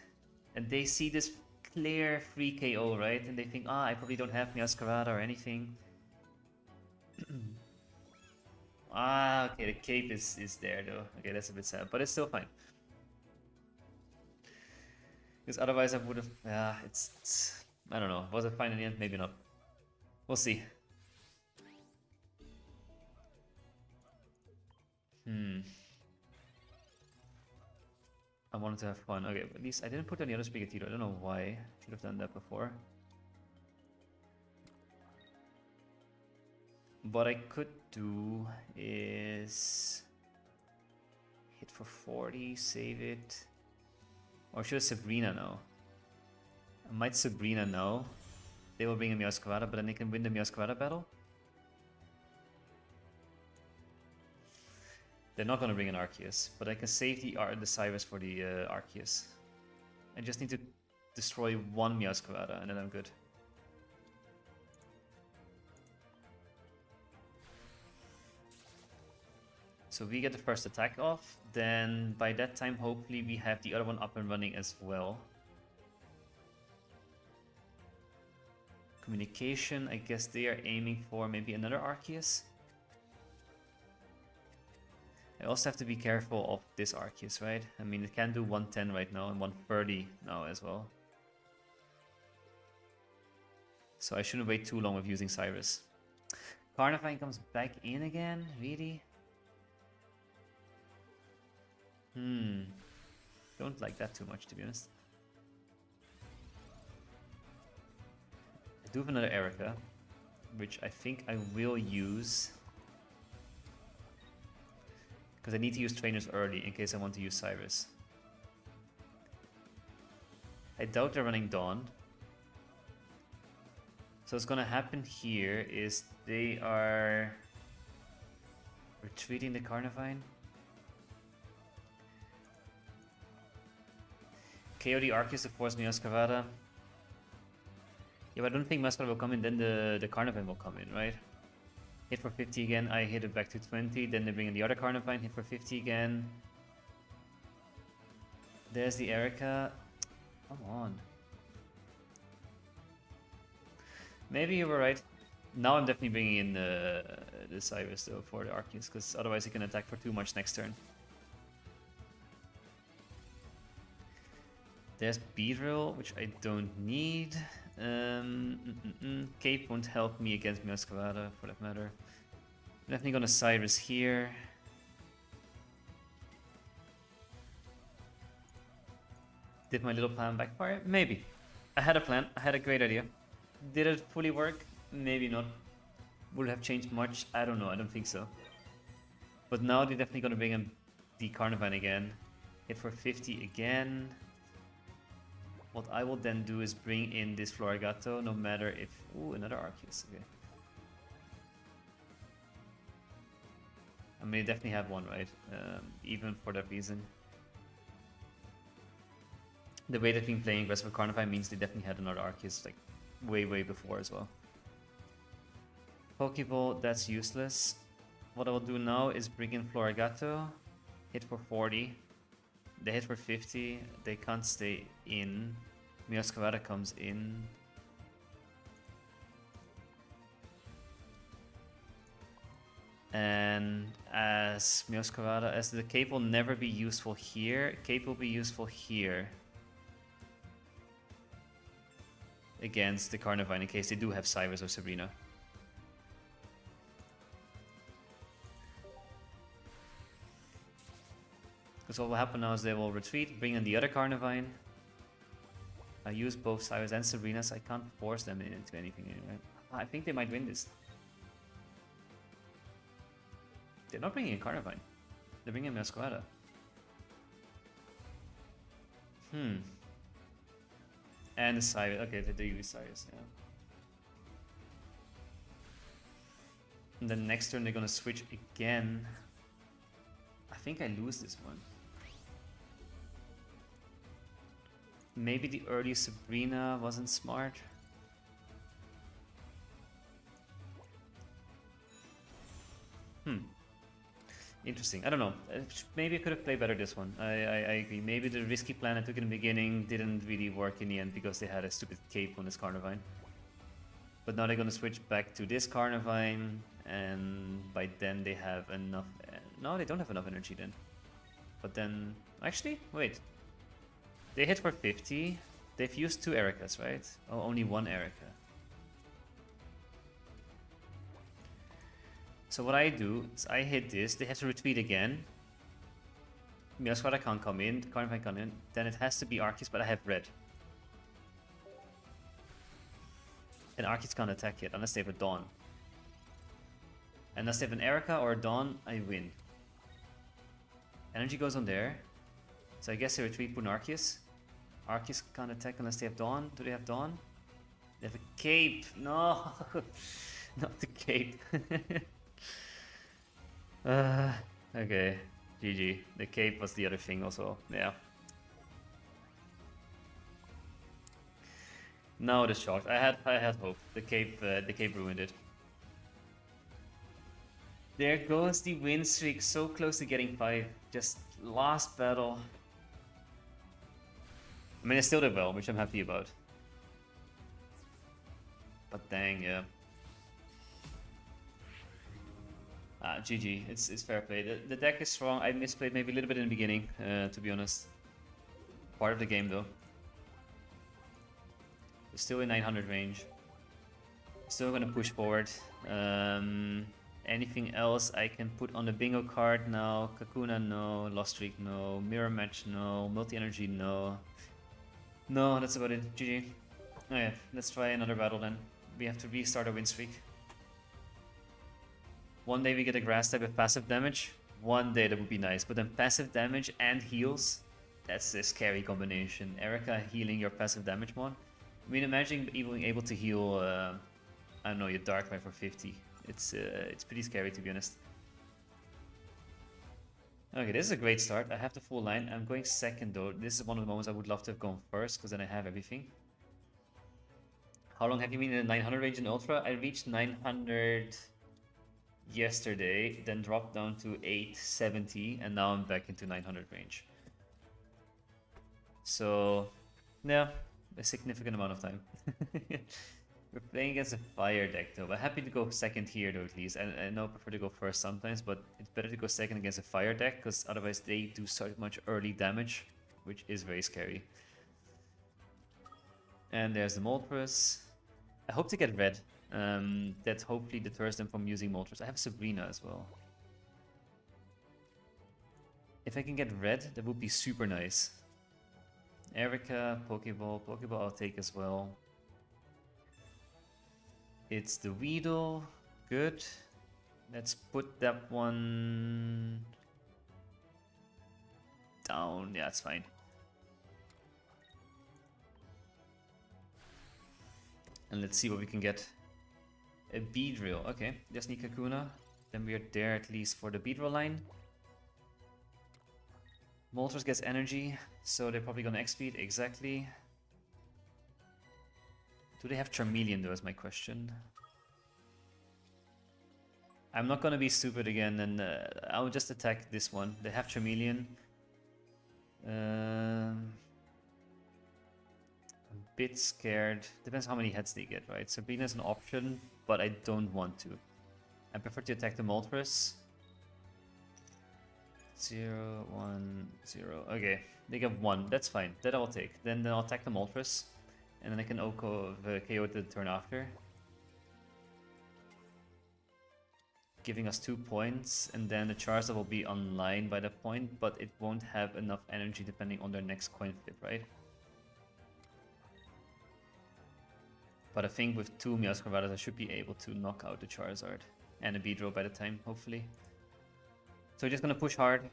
And they see this clear free KO, right? And they think, ah, I probably don't have Meowscarada or anything. Ah, okay, the cape is there though. Okay, that's a bit sad, but it's still fine. Because otherwise I would have... Yeah, it's... I don't know. Was it fine in the end? Maybe not. We'll see. I wanted to have fun. Okay, at least I didn't put any other Sprigatito. I don't know why. Should have done that before. What I could do is hit for 40, save it. Or should I Sabrina now? I might Sabrina now. They will bring a Meowscarada, but then they can win the Meowscarada battle. They're not going to bring an Arceus, but I can save the Cyrus for the Arceus. I just need to destroy one Meowscarada and then I'm good. So we get the first attack off, then by that time hopefully we have the other one up and running as well. Communication, I guess they are aiming for maybe another Arceus. I also have to be careful of this Arceus, right? I mean, it can do 110 right now and 130 now as well. So I shouldn't wait too long with using Cyrus. Carnivine comes back in again? Really? Don't like that too much, to be honest. I do have another Erica, which I think I will use. Because I need to use trainers early in case I want to use Cyrus. I doubt they're running Dawn. So what's gonna happen here is they are retreating the Carnivine. KO the Arceus to force Meowscarada. Yeah, but I don't think Meowscarada will come in, then the Carnivine will come in, right? Hit for 50 again, I hit it back to 20, then they bring in the other Carnivine, hit for 50 again. There's the Erica. Come on. Maybe you were right. Now I'm definitely bringing in the Cyrus though for the Arceus, because otherwise he can attack for too much next turn. There's Beedrill, which I don't need. Cape won't help me against Meowscarada, for that matter. I'm definitely gonna Cyrus here. Did my little plan backfire? Maybe. I had a plan, I had a great idea. Did it fully work? Maybe not. Would it have changed much? I don't know, I don't think so. But now they're definitely gonna bring in the Carnivine again. Hit for 50 again. What I will then do is bring in this Florigato, no matter if... Ooh, another Arceus, okay. I mean, they definitely have one, right? Even for that reason. The way they've been playing aggressive Carnivine means they definitely had another Arceus, like, way before as well. Pokeball, that's useless. What I will do now is bring in Florigato, hit for 40. They hit for 50, they can't stay in. Mioscavada comes in. And as Mioscavada, as the cape will never be useful here, cape will be useful here. Against the Carnivine in case they do have Cyrus or Sabrina. Because what will happen now is they will retreat, bring in the other Carnivine. I use both Cyrus and Sabrina, so I can't force them into anything anyway. I think they might win this. They're not bringing in Carnivine. They're bringing in Mioscavada. And the Cyrus. Okay, they do use Cyrus, yeah. And then next turn they're gonna switch again. I think I lose this one. Maybe the early Sabrina wasn't smart. Interesting. I don't know. Maybe I could have played better this one. I agree. Maybe the risky plan I took in the beginning didn't really work in the end because they had a stupid cape on this Carnivine. But now they're gonna switch back to this Carnivine, and by then they have enough... No, they don't have enough energy then. But then... Actually, wait. They hit for 50. They've used 2 Ericas, right? Oh, only 1 Erica. So what I do is I hit this, they have to retreat again. Miosquada can't come in, Carnivine can't in, then it has to be Arceus, but I have red. And Arceus can't attack yet, unless they have a Dawn. Unless they have an Erica or a Dawn, I win. Energy goes on there. So I guess they retreat, put an Arceus. Arceus can't attack unless they have Dawn. Do they have Dawn? They have a cape! No! Not the cape. Okay, GG. The cape was the other thing also, yeah. Now it is shocked. I had hope. The cape ruined it. There goes the win streak, so close to getting 5. Just last battle. I mean, I still did well, which I'm happy about. But dang, yeah. GG, it's fair play. The deck is strong. I misplayed maybe a little bit in the beginning, to be honest. Part of the game though. We're still in 900 range. Still gonna push forward. Anything else I can put on the bingo card now? Kakuna, no. Lost Streak, no. Mirror Match, no. Multi-Energy, no. No, that's about it. GG. Oh yeah, let's try another battle then. We have to restart a win streak. One day we get a grass type with passive damage. One day that would be nice. But then passive damage and heals, that's a scary combination. Erica healing your passive damage mod. I mean, imagine being able to heal, I don't know, your Darkrai for 50. It's pretty scary, to be honest. Okay, this is a great start. I have the full line. I'm going second though. This is one of the moments I would love to have gone first, because then I have everything. How long have you been in the 900 range in Ultra? I reached 900 yesterday, then dropped down to 870, and now I'm back into 900 range. So, yeah, a significant amount of time. We're playing against a fire deck though, but happy to go second here though at least. I know I prefer to go first sometimes, but it's better to go second against a fire deck, because otherwise they do so much early damage, which is very scary. And there's the Moltres. I hope to get red. That hopefully deters them from using Moltres. I have Sabrina as well. If I can get red, that would be super nice. Erica, Pokeball. Pokeball I'll take as well. It's the Weedle. Good. Let's put that one down. Yeah, it's fine. And let's see what we can get. A Beedrill. Okay, just need Kakuna. Then we are there at least for the Beedrill line. Moltres gets energy, so they're probably gonna X-Speed, exactly. Do they have Charmeleon though, is my question. I'm not gonna be stupid again, and I'll just attack this one. They have Charmeleon. I'm a bit scared. Depends how many heads they get, right? Sabrina's an option, but I don't want to. I prefer to attack the Moltres. 0, 1, 0. Okay, they get 1. That's fine. That I'll take. Then I'll attack the Moltres, and then I can KO the turn after. Giving us 2 points, and then the Charizard will be online by that point, but it won't have enough energy depending on their next coin flip, right? But I think with 2 Meowscarada, I should be able to knock out the Charizard and a Beedrill by the time, hopefully. So we're just gonna push hard.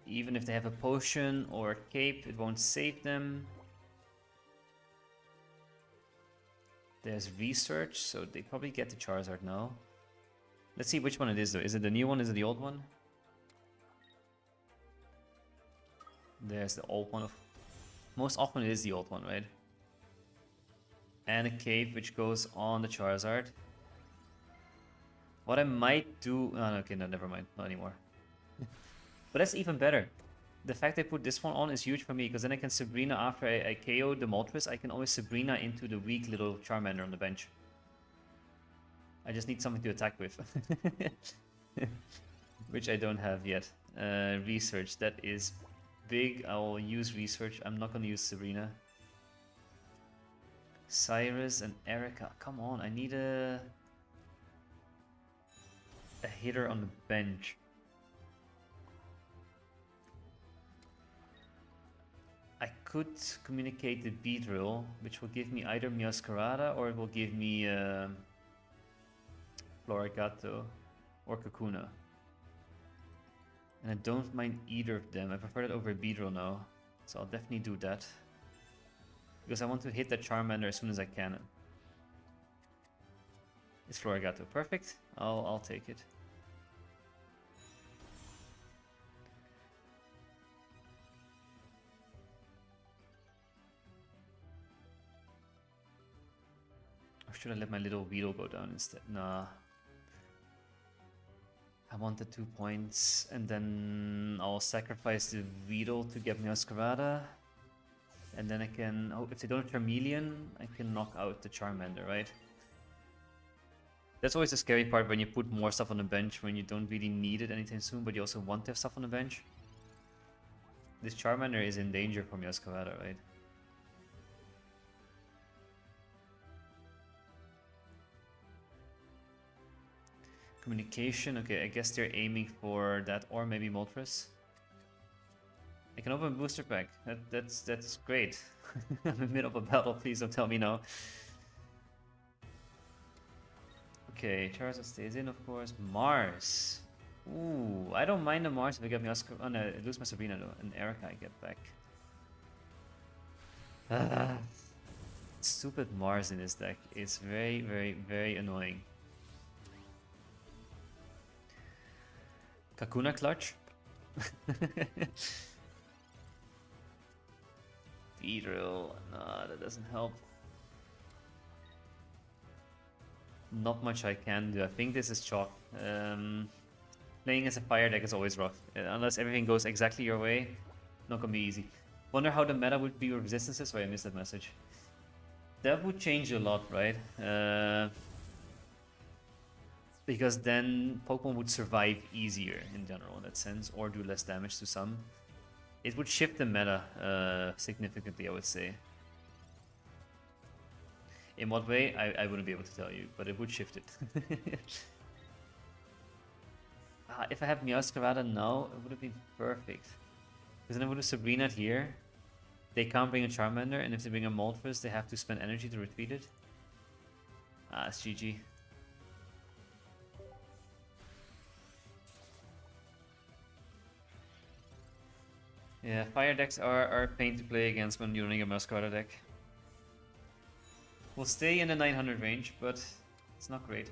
Even if they have a potion or a cape, it won't save them. There's research, so they probably get the Charizard now. Let's see which one it is though. Is it the new one? Is it the old one? There's the old one. Most often it is the old one, right? And a cape which goes on the Charizard. What I might do... Oh, okay, no, never mind. Not anymore. But that's even better. The fact they put this one on is huge for me, because then I can Sabrina after I KO the Moltres. I can always Sabrina into the weak little Charmander on the bench. I just need something to attack with. Which I don't have yet. Research, that is big. I'll use Research. I'm not going to use Sabrina. Cyrus and Erica. Come on, I need a hitter on the bench. I could communicate the Beedrill, which will give me either Meowscarada or it will give me Florigato or Kakuna. And I don't mind either of them. I prefer that over Beedrill now, so I'll definitely do that. Because I want to hit that Charmander as soon as I can. It's Florigato. Perfect. I'll take it. Or should I let my little Weedle go down instead? Nah. I wanted 2 points, and then I'll sacrifice the Weedle to get Meowscarada. And then I can... Oh, if they don't have Charmeleon, I can knock out the Charmander, right? That's always the scary part when you put more stuff on the bench when you don't really need it anytime soon, but you also want to have stuff on the bench. This Charmander is in danger for Meowscarada, right? Communication, okay, I guess they're aiming for that, or maybe Moltres. I can open a booster pack. That's great. I'm in the middle of a battle, please don't tell me no. Okay, Charizard stays in, of course. Mars. Ooh, I don't mind the Mars if I get Meowscarada. Oh no, I lose my Sabrina though, and Erica I get back. Stupid Mars in this deck is very, very, very annoying. Kakuna clutch. Beedrill. Nah, that doesn't help. Not much I can do. I think this is chalk. Playing as a fire deck is always rough. Unless everything goes exactly your way, not gonna be easy. Wonder how the meta would be with resistances. Sorry, I missed that message. That would change a lot, right? Because then Pokemon would survive easier in general in that sense, or do less damage to some. It would shift the meta significantly, I would say. In what way? I wouldn't be able to tell you, but it would shift it. If I have Meowscarada now, it would have been perfect. Because then I would have Sabrina here. They can't bring a Charmander, and if they bring a Moltres, they have to spend energy to retreat it. It's GG. Yeah, fire decks are a pain to play against when you're running a Meowscarada deck. We'll stay in the 900 range, but it's not great.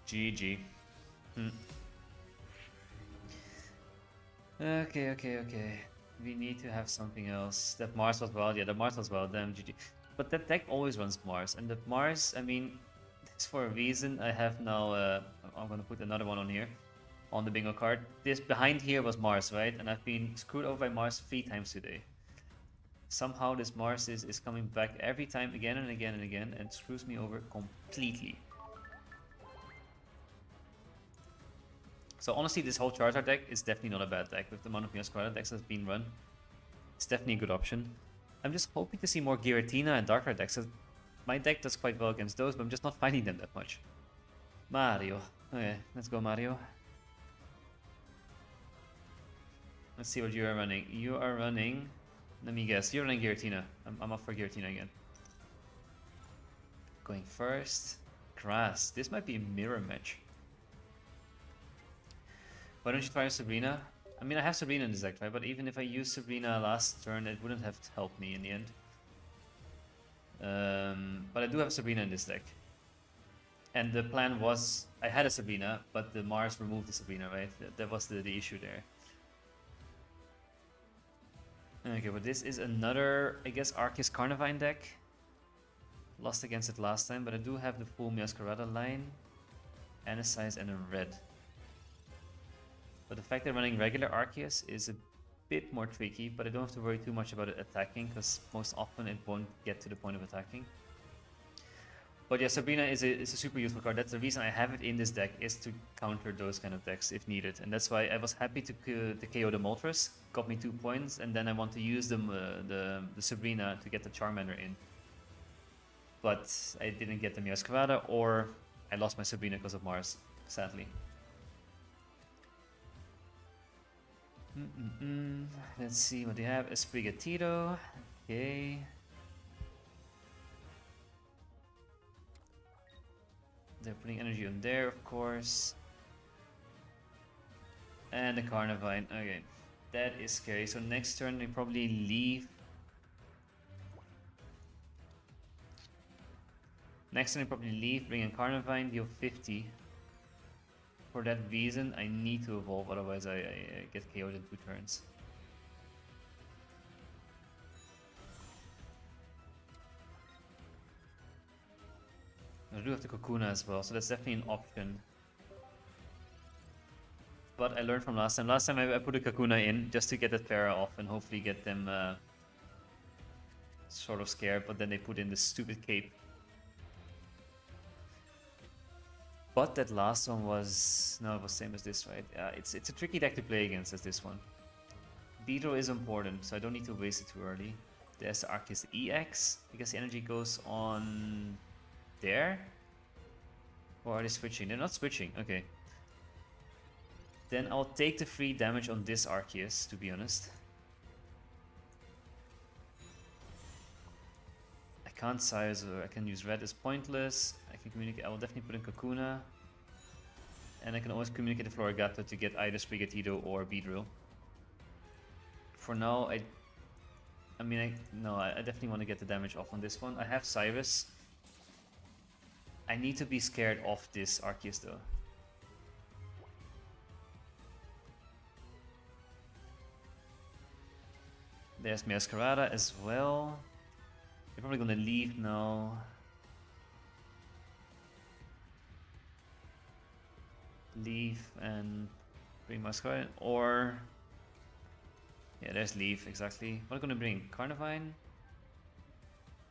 GG. Okay. We need to have something else. That Mars was well. Yeah, the Mars was well. Damn, GG. But that deck always runs Mars. And the Mars, I mean, it's for a reason. I have now, I'm gonna put another one on here. On the bingo card. This behind here was Mars, right? And I've been screwed over by Mars 3 times today. Somehow this Mars is coming back every time, again and again and again, and screws me over completely. So honestly, this whole Charizard deck is definitely not a bad deck. With the amount of Meowscarada decks that's been run, it's definitely a good option. I'm just hoping to see more Giratina and Darkrai decks. My deck does quite well against those, but I'm just not finding them that much. Mario. Okay, let's go Mario. Let's see what you are running. You are running... Let me guess. You're running Giratina. I'm up for Giratina again. Going first. Grass. This might be a mirror match. Why don't you try Sabrina? I mean, I have Sabrina in this deck, right? But even if I use Sabrina last turn, it wouldn't have helped me in the end. But I do have Sabrina in this deck. And the plan was... I had a Sabrina, but the Mars removed the Sabrina, right? That was the issue there. Okay, but this is another, I guess, Arceus Carnivine deck. Lost against it last time, but I do have the full Meowscarada line. And a size and a red. But the fact that running regular Arceus is a bit more tricky, but I don't have to worry too much about it attacking, because most often it won't get to the point of attacking. But yeah, Sabrina is a super useful card. That's the reason I have it in this deck, is to counter those kind of decks if needed. And that's why I was happy to KO the Moltres, got me 2 points, and then I want to use the Sabrina to get the Charmander in. But I didn't get the Meowscarada, or I lost my Sabrina because of Mars, sadly. Let's see what they have. Esprigatito. Okay. They're putting energy on there, of course. And the Carnivine. Okay. That is scary. So next turn they probably leave. Next turn they probably leave, bring in Carnivine, deal 50. For that reason, I need to evolve, otherwise I get KO'd in 2 turns. I do have the Kokuna as well, so that's definitely an option. But I learned from last time. Last time I put a Kakuna in just to get that Para off and hopefully get them sort of scared, but then they put in this stupid cape. But that last one was... No, it was same as this, right? It's a tricky deck to play against as this one. Beedrill is important, so I don't need to waste it too early. There's the Arceus EX, because the energy goes on... there? Or are they switching? They're not switching, okay. Then I'll take the free damage on this Arceus, to be honest. I can't size, or I can use red as pointless. I can communicate, I will definitely put in Kakuna. And I can always communicate the Florigato to get either Sprigatito or Beedrill. For now, I definitely want to get the damage off on this one. I have Cyrus. I need to be scared of this Arceus though. There's Meowscarada as well. They're probably gonna leave now. Leave and bring Meowscarada, or... Yeah, there's Leaf, exactly. What am I gonna bring? Carnivine?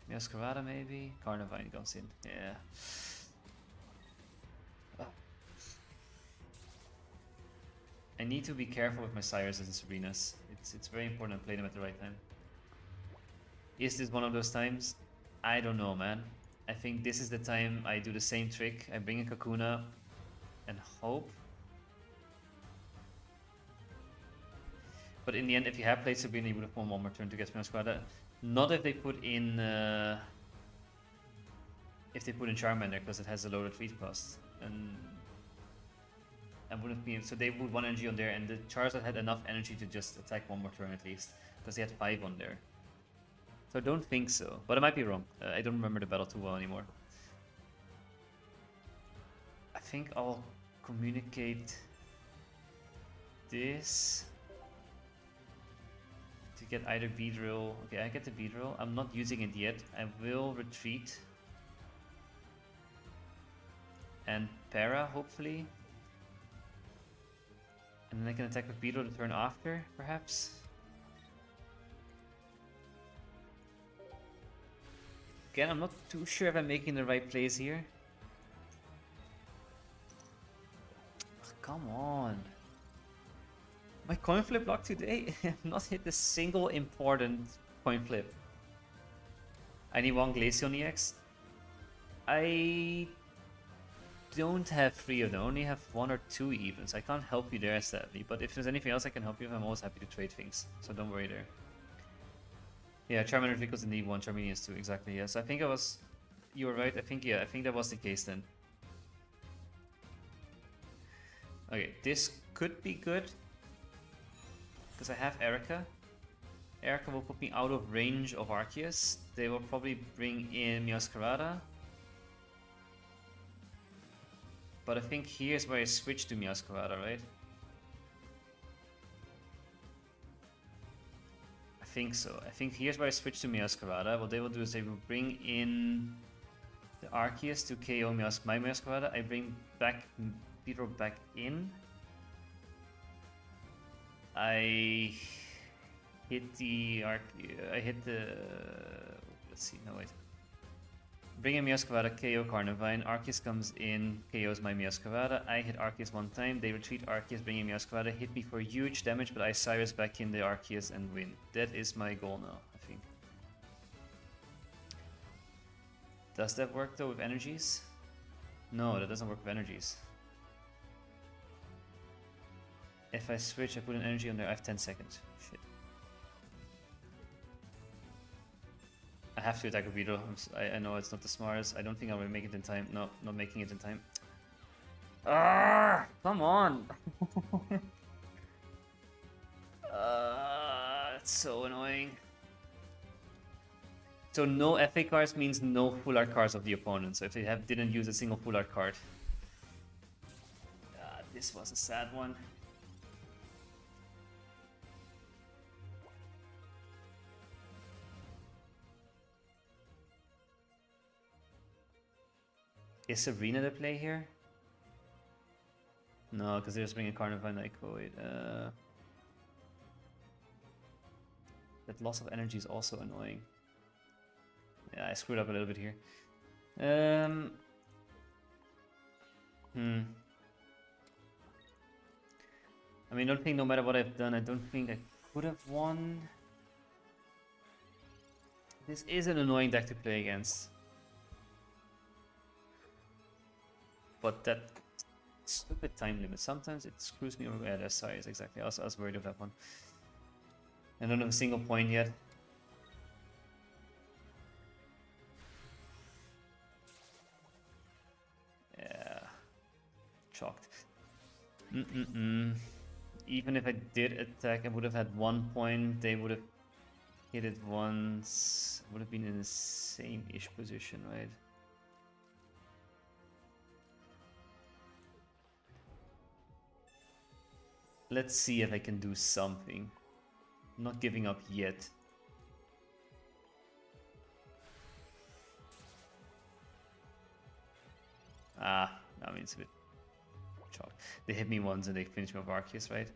Meowscarada maybe? Carnivine comes in, yeah. Oh. I need to be careful with my Cyruses and Sabrinas. It's very important to play them at the right time. Is this one of those times? I don't know, man. I think this is the time I do the same trick. I bring in Kakuna and hope. But in the end, if you have played Sabrina, you would have won one more turn to get Meowscarada. Not if they put in... if they put in Charmander, because it has a low retreat cost. And and wouldn't be so they would 1 energy on there, and the Charizard had enough energy to just attack 1 more turn at least, because they had 5 on there. So I don't think so, but I might be wrong. I don't remember the battle too well anymore. I think I'll communicate this to get either Beedrill. Okay, I get the Beedrill. I'm not using it yet. I will retreat and Para, hopefully. And then I can attack with Beedrill the turn after, perhaps. Again, I'm not too sure if I'm making the right plays here. Ugh, come on. My coin flip luck today? I have not hit a single important coin flip. I need 1 Glaceon EX. I don't have 3 of them. I only have 1 or 2 even, so I can't help you there sadly. But if there's anything else I can help you with, I'm always happy to trade things. So don't worry there. Yeah, Charmander equals indeed 1, Charmeleon is 2, exactly, yes. I think I was... You were right, I think that was the case then. Okay, this could be good. Because I have Erica. Erica will put me out of range of Arceus. They will probably bring in Meowscarada. But I think here's where I switch to Meowscarada, right? I think so. I think here's where I switch to Meowscarada. What they will do is they will bring in the Arceus to KO my Meowscarada. I bring back Beedrill back in. I hit the let's see, no wait. Bring in Meowscarada, KO Carnivine, Arceus comes in, KOs my Meowscarada, I hit Arceus 1 time, they retreat Arceus, bring in Meowscarada, hit me for huge damage, but I Cyrus back in the Arceus and win. That is my goal now, I think. Does that work though with energies? No, that doesn't work with energies. If I switch, I put an energy on there, I have 10 seconds. Shit. I have to attack a Beedrill. I know it's not the smartest. I don't think I will make it in time. No, not making it in time. Ah, come on! That's so annoying. So no FA cards means no full art cards of the opponent. So if they didn't use a single full art card. This was a sad one. Is Sabrina the play here? No, because they're just bringing Carnivine Nycoid. That loss of energy is also annoying. Yeah, I screwed up a little bit here. I mean, I don't think no matter what I've done, I don't think I could have won. This is an annoying deck to play against. But that stupid time limit, sometimes it screws me over. Yeah, that's size, exactly. I was worried of that one. I don't have a single point yet. Yeah. Chalked. Even if I did attack, I would have had 1 point. They would have hit it once. Would have been in the same-ish position, right? Let's see if I can do something. I'm not giving up yet. I mean, it's a bit chalk. They hit me once and they finish me with Arceus, right?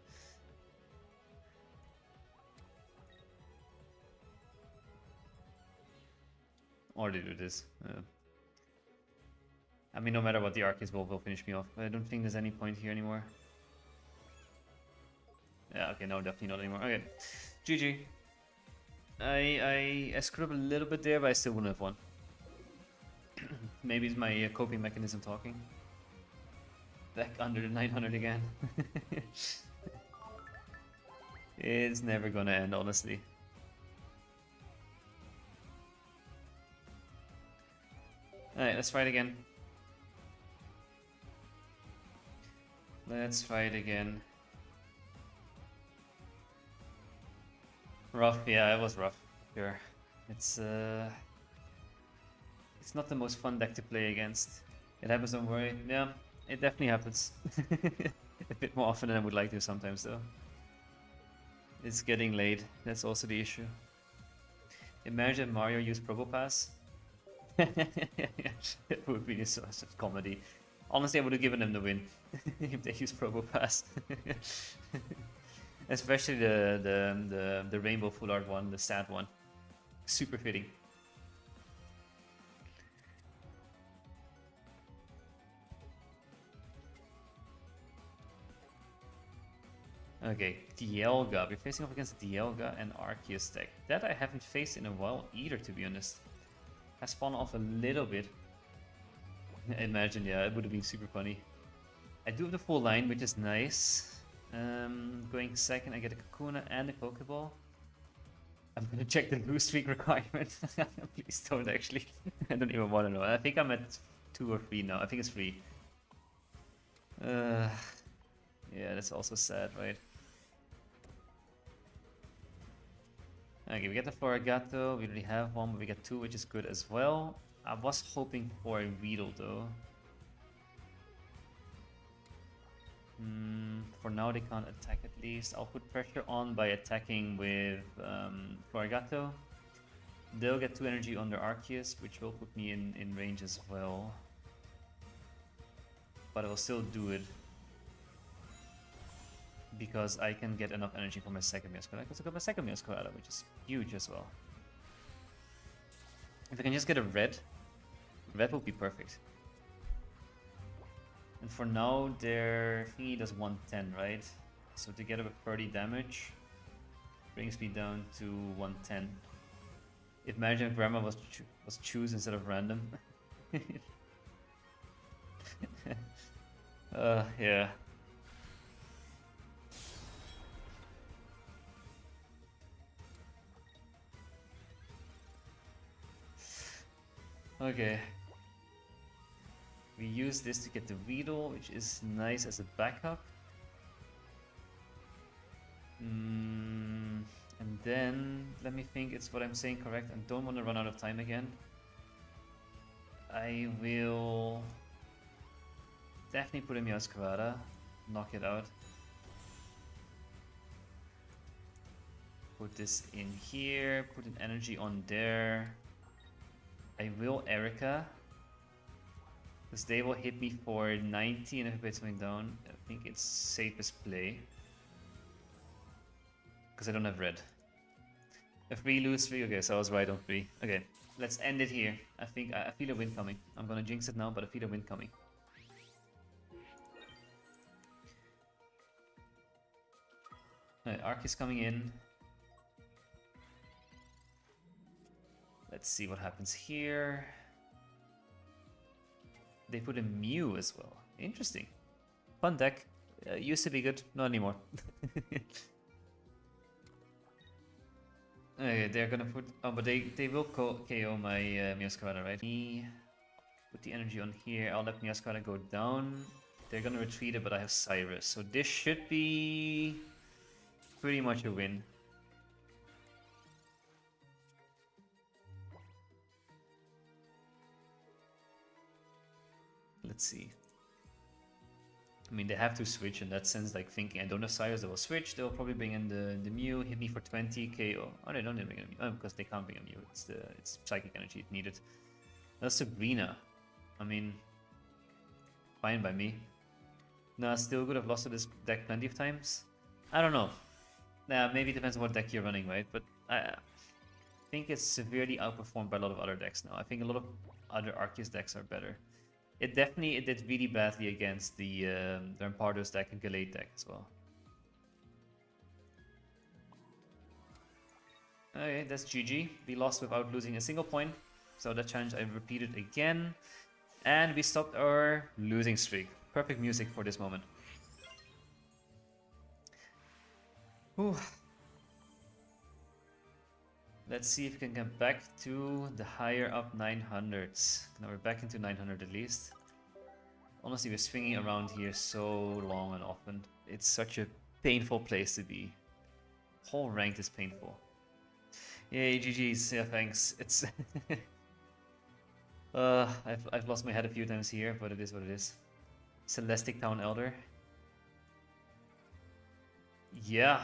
Or they do this. I mean, no matter what, the Arceus will finish me off. But I don't think there's any point here anymore. Yeah, okay, no, definitely not anymore. Okay, GG. I screwed up a little bit there, but I still wouldn't have won. Maybe it's my coping mechanism talking. Back under the 900 again. It's never gonna end, honestly. Alright, let's try it again. Let's try it again. Rough, yeah, it was rough. Sure. It's not the most fun deck to play against. It happens, don't worry. Yeah, it definitely happens. A bit more often than I would like to sometimes though. It's getting late, that's also the issue. Imagine Mario used Probopass. It would be a source of comedy. Honestly, I would have given them the win if they used Probopass. Especially the rainbow full art one, the sad one. Super fitting. Okay, Dialga. We're facing off against Dialga and Arceus deck. That I haven't faced in a while either, to be honest. Has fallen off a little bit. Imagine, yeah, it would have been super funny. I do have the full line, which is nice. Going second, I get a Kakuna and a Pokeball. I'm gonna check the blue streak requirement. Please don't actually. I don't even want to know. I think I'm at 2 or 3 now. I think it's 3. Yeah, that's also sad, right? Okay, we get the Florigato. We already have one, but we get 2, which is good as well. I was hoping for a Weedle though. For now, they can't attack at least. I'll put pressure on by attacking with Florigato. They'll get 2 energy on their Arceus, which will put me in range as well. But I will still do it because I can get enough energy for my second Meowscarada. I also got my second Meowscarada, which is huge as well. If I can just get a red would be perfect. And for now, their thingy does 110, right? So together with 30 damage, brings me down to 110. Imagine if Grandma was choose instead of random. Yeah. Okay. We use this to get the Weedle, which is nice as a backup. And then, let me think, it's what I'm saying correct. I don't want to run out of time again. I will definitely put in Meowscarada, knock it out. Put this in here, put an energy on there. I will Erica, because they will hit me for 90 and if it puts something down, I think it's safest play. Because I don't have red. If 3 lose 3, okay, so I was right on 3. Okay, let's end it here. I think I feel a win coming. I'm gonna jinx it now, but I feel a win coming. Alright, Arc is coming in. Let's see what happens here. They put a Mew as well. Interesting. Fun deck. Used to be good, not anymore. Okay, they're gonna put... Oh, but they will KO my Meowscarada, right? Me put the energy on here. I'll let Meowscarada go down. They're gonna retreat it, but I have Cyrus. So this should be pretty much a win. Let's see. I mean, they have to switch in that sense, like thinking I don't have Cyrus, they will switch, they'll probably bring in the Mew, hit me for 20 KO. Oh, they don't need to bring in a Mew. Oh, because they can't bring a Mew, it's psychic energy needed. That's Sabrina. I mean, fine by me. Nah, still good, I've lost to this deck plenty of times. I don't know. Nah, maybe it depends on what deck you're running, right? But I think it's severely outperformed by a lot of other decks now. I think a lot of other Arceus decks are better. It did really badly against the Rampardos deck and Gallade deck as well. Okay, that's GG. We lost without losing a single point. So that challenge I repeated again. And we stopped our losing streak. Perfect music for this moment. Whew. Let's see if we can get back to the higher up 900s. Now we're back into 900 at least. Honestly, we're swinging around here so long and often. It's such a painful place to be. Whole ranked is painful. Yay, GG's. Yeah, thanks. It's I've lost my head a few times here, but it is what it is. Celestic Town Elder. Yeah,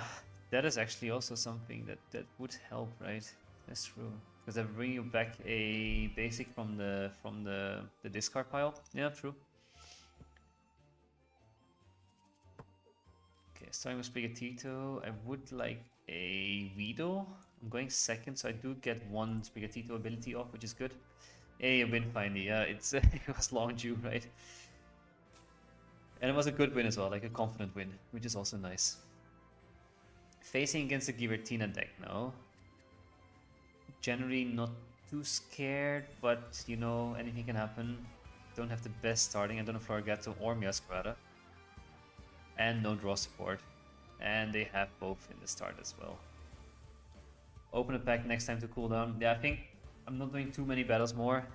that is actually also something that would help, right? That's true. Because I bring you back a basic from the discard pile. Yeah, true. Okay, starting with Sprigatito, I would like a Weedle. I'm going second, so I do get one Sprigatito ability off, which is good. Hey, a win finally. Yeah, it's it was long due, right? And it was a good win as well, like a confident win, which is also nice. Facing against the Giratina deck now. Generally not too scared, but you know, anything can happen. Don't have the best starting. I don't have Florigato or Miasquada. And no draw support. And they have both in the start as well. Open a pack next time to cool down. Yeah, I think I'm not doing too many battles more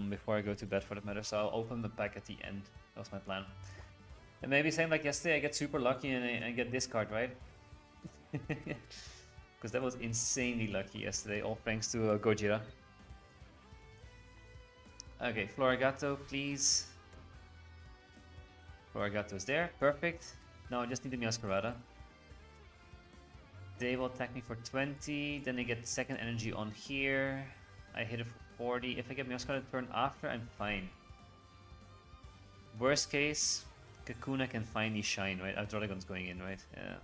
before I go to bed for that matter, so I'll open the pack at the end. That was my plan. And maybe same like yesterday, I get super lucky and I get this card, right? Because that was insanely lucky yesterday, all thanks to Gojira. Okay, Florigato, please. Florigato's there, perfect. Now I just need the Miasquada. They will attack me for 20, then they get second energy on here. I hit it for 40. If I get Miasquada turn after, I'm fine. Worst case, Kakuna can finally shine, right? Draudigon's going in, right? Yeah.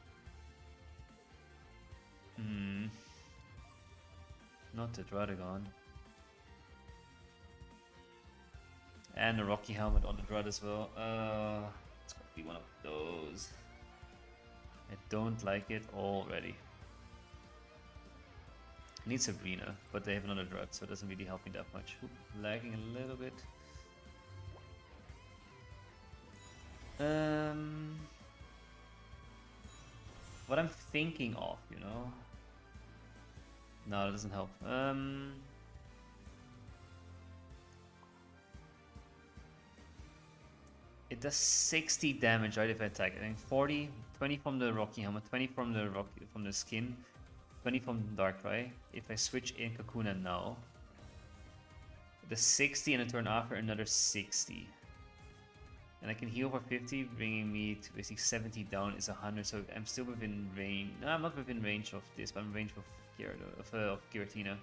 Not the Draudigon. And a Rocky Helmet on the Drud as well. It's gonna be one of those. I don't like it already. I need Sabrina, but they have another Drud, so it doesn't really help me that much. Oop, lagging a little bit. What I'm thinking of, you know? No, that doesn't help. It does 60 damage, right, if I attack. I think 40, 20 from the Rocky Helmet, 20 from the skin, 20 from Darkrai. If I switch in Kakuna now, the 60 and a turn after another 60. And I can heal for 50, bringing me to basically 70 down is 100, so I'm still within range. No, I'm not within range of this, but I'm in range of Giratina.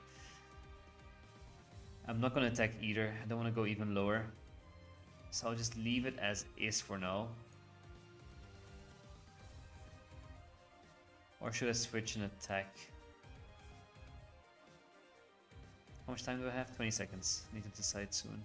I'm not gonna attack either, I don't want to go even lower. So I'll just leave it as is for now. Or should I switch and attack? How much time do I have? 20 seconds. Need to decide soon.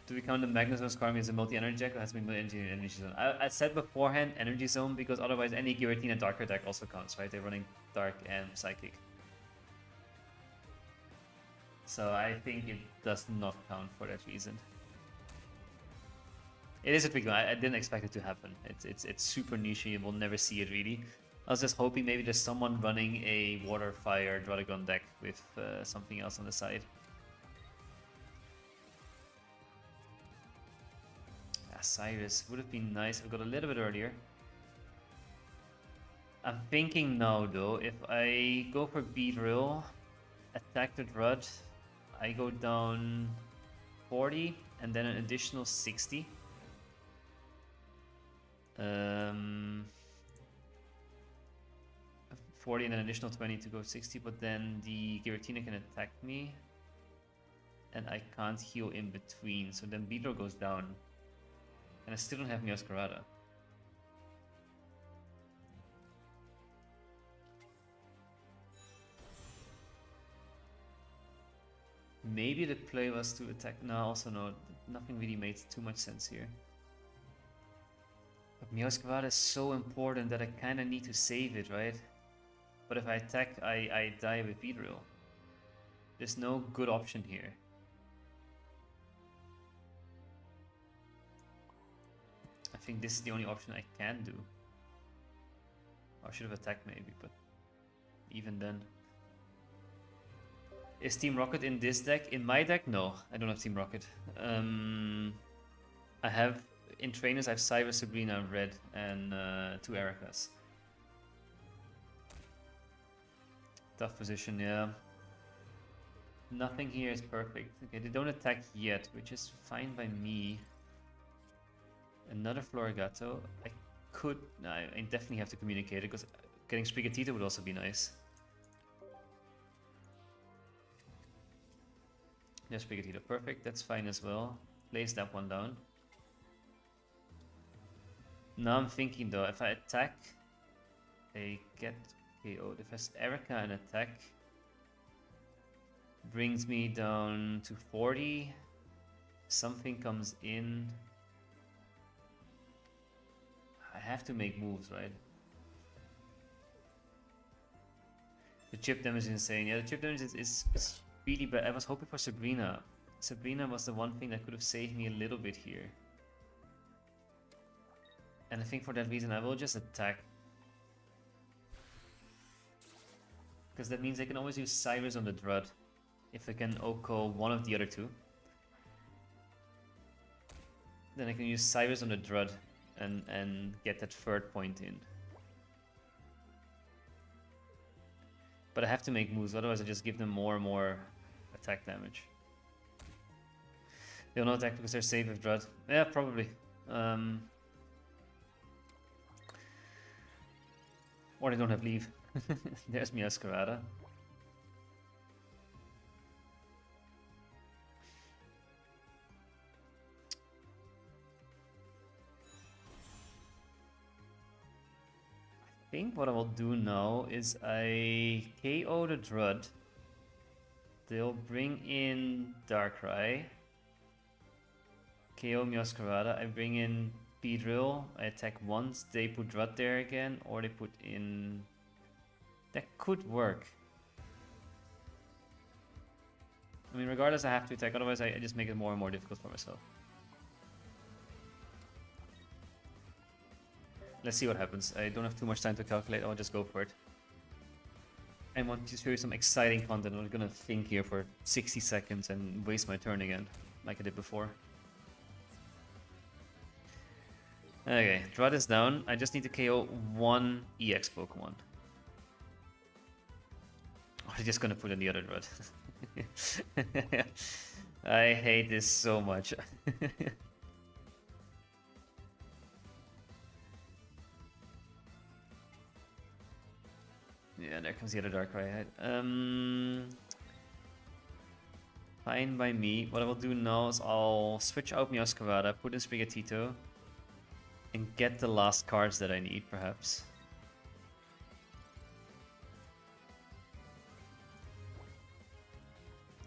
Do we count the Magnezone Skarmy as a multi-energy deck or has been multi-energy zone? I said beforehand energy zone because otherwise any Giratina Darker deck also counts, right? They're running Dark and Psychic. So I think it does not count for that reason. It is a tricky one. I didn't expect it to happen. It's super niche. You will never see it really. I was just hoping maybe there's someone running a Water Fire Draudigon deck with something else on the side. Cyrus would have been nice if I got a little bit earlier. I'm thinking now though, if I go for Beedrill, attack the Drud, I go down 40 and then an additional 60. 40 and an additional 20 to go 60, but then the Giratina can attack me and I can't heal in between, so then Beedrill goes down. And I still don't have Miasquada. Maybe the play was to attack. No, also no. Nothing really made too much sense here. But Miasquada is so important that I kind of need to save it, right? But if I attack, I die with Beedrill. There's no good option here. I think this is the only option I can do. I should have attacked maybe, but even then. Is Team Rocket in this deck? In my deck, no. I don't have Team Rocket. I have, in trainers, I have Cyber, Sabrina, Red, and 2 Ericas. Tough position, yeah. Nothing here is perfect. Okay, they don't attack yet, which is fine by me. Another Florigato. I could... No, I definitely have to communicate it, because getting Sprigatito would also be nice. There's Sprigatito, perfect. That's fine as well. Place that one down. Now I'm thinking though, if I attack, they get KO'd. If I Erica and attack, brings me down to 40. Something comes in. I have to make moves, right? The chip damage is insane. Yeah, the chip damage is really bad. I was hoping for Sabrina. Sabrina was the one thing that could have saved me a little bit here. And I think for that reason I will just attack. Because that means I can always use Cyrus on the Drud. If I can Oko one of the other two. Then I can use Cyrus on the Drud and get that third point in. But I have to make moves, otherwise I just give them more and more attack damage. They'll not attack because they're safe with Drud. Yeah, probably. Or they don't have leave. There's Miascarada. I think what I will do now is I KO the Drud. They'll bring in Darkrai. KO Miascarada. I bring in Beedrill. I attack once. They put Drud there again, or they put in... That could work. I mean, regardless, I have to attack. Otherwise, I just make it more and more difficult for myself. Let's see what happens. I don't have too much time to calculate. I'll just go for it. I want to show you some exciting content. I'm not gonna think here for 60 seconds and waste my turn again, like I did before. Okay, Drud is down. I just need to KO one EX Pokemon. Oh, they're just gonna put in the other Drud. I hate this so much. Yeah, there comes the other Darkrai. Fine by me. What I will do now is I'll switch out Miascarada, put in Sprigatito, and get the last cards that I need, perhaps.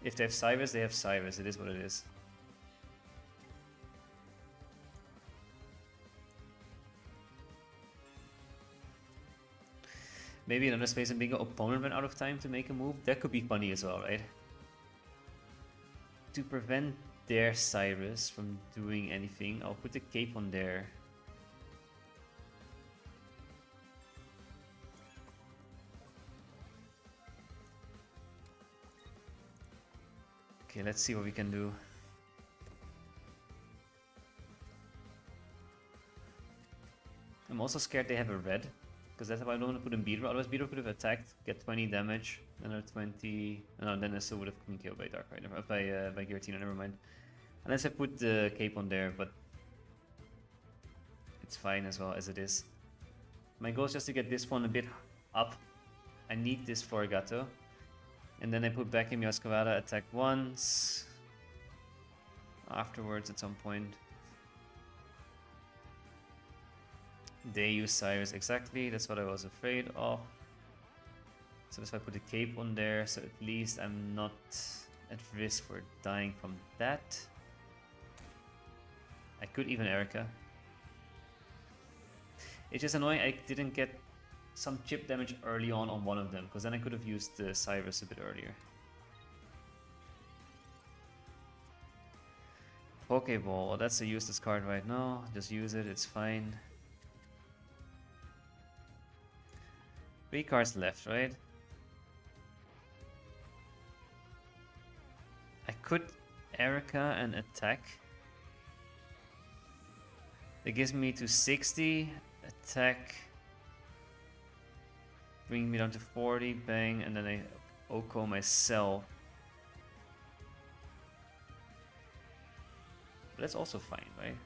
If they have Cyrus, they have Cyrus. It is what it is. Maybe another Space and Bingo opponent went out of time to make a move. That could be funny as well, right? To prevent their Cyrus from doing anything, I'll put the cape on there. Okay, let's see what we can do. I'm also scared they have a red, because that's why I don't want to put in Beedrill. Otherwise Beedrill could have attacked, get 20 damage, another 20... No, then I still would have been killed by Darkrai, by Giratina, never mind. Unless I put the cape on there, but it's fine as well as it is. My goal is just to get this one a bit up. I need this for Gato. And then I put back in Miascarada, attack once. Afterwards, at some point. They use Cyrus, exactly. That's what I was afraid of. So that's why I put the cape on there, so at least I'm not at risk for dying from that. I could even Erica. It's just annoying I didn't get some chip damage early on one of them, because then I could have used the Cyrus a bit earlier. Pokeball, that's a useless card right now. Just use it, it's fine. 3 cards left, right? could Erica and attack. That gives me to 60. Attack. Bring me down to 40. Bang. And then I Oko myself. But that's also fine, right?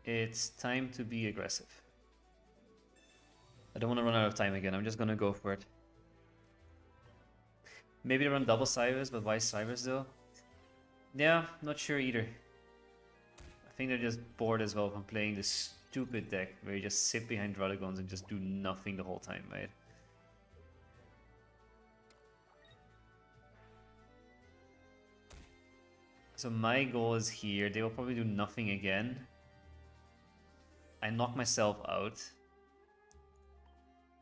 It's time to be aggressive. I don't want to run out of time again. I'm just gonna go for it. Maybe they run double Cyrus, but why Cyrus though? Yeah, not sure either. I think they're just bored as well from playing this stupid deck where you just sit behind Druddigons and just do nothing the whole time, right? So my goal is here. They will probably do nothing again. I knock myself out.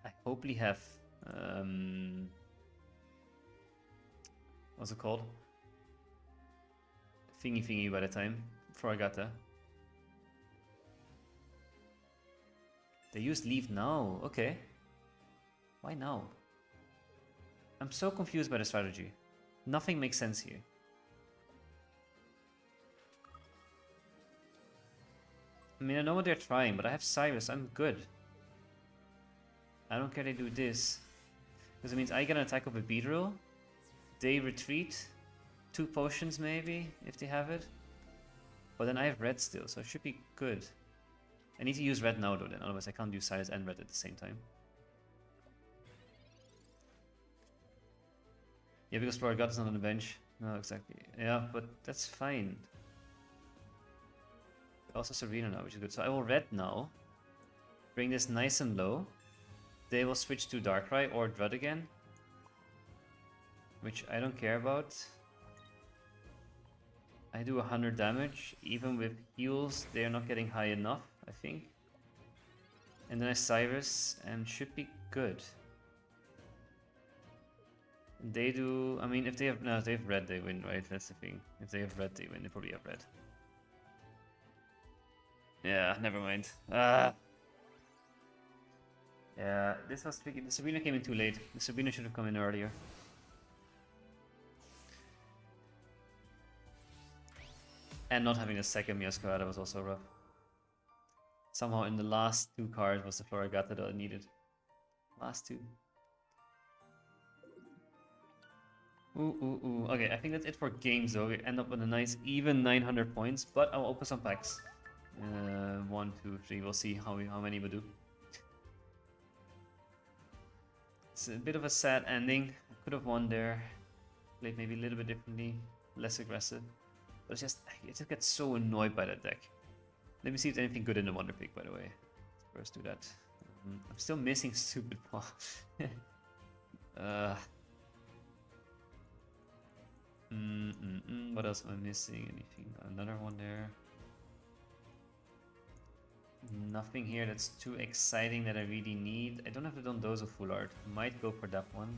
I hopefully have what's it called? Thingy by the time before I got there. They used leave now. Okay. Why now? I'm so confused by the strategy. Nothing makes sense here. I mean, I know what they're trying, but I have Cyrus. I'm good. I don't care they do this. Because it means I get an attack of a Beedrill. They retreat. 2 potions maybe, if they have it. But then I have red still, so it should be good. I need to use red now though, then. Otherwise I can't use Cyrus and red at the same time. Yeah, because Florgat is not on the bench. No, exactly. Yeah, but that's fine. Also Serena now, which is good. So I will red now. Bring this nice and low. They will switch to Darkrai or Dread again. Which I don't care about. I do 100 damage. Even with heals, they are not getting high enough, I think. And then I Cyrus and should be good. They do... I mean, if they have... No, if they have red, they win, right? That's the thing. If they have red, they win. They probably have red. Yeah, never mind. Yeah, this was tricky. The Sabrina came in too late. The Sabrina should have come in earlier. And not having a second Meowscarada was also rough. Somehow in the last 2 cards was the Florigata that I needed. Last 2. Ooh. Okay, I think that's it for games though. We end up with a nice even 900 points, but I'll open some packs. 1, 2, 3. We'll see how many we do. It's a bit of a sad ending. I could have won there. Played maybe a little bit differently, less aggressive. But it's just, I just get so annoyed by that deck. Let me see if there's anything good in the Wonder Pick, by the way. Let's first do that. I'm still missing Stupid Paw. What else am I missing? Anything? Another one there. Nothing here that's too exciting that I really need. I don't have the Dondozo full art. Might go for that one.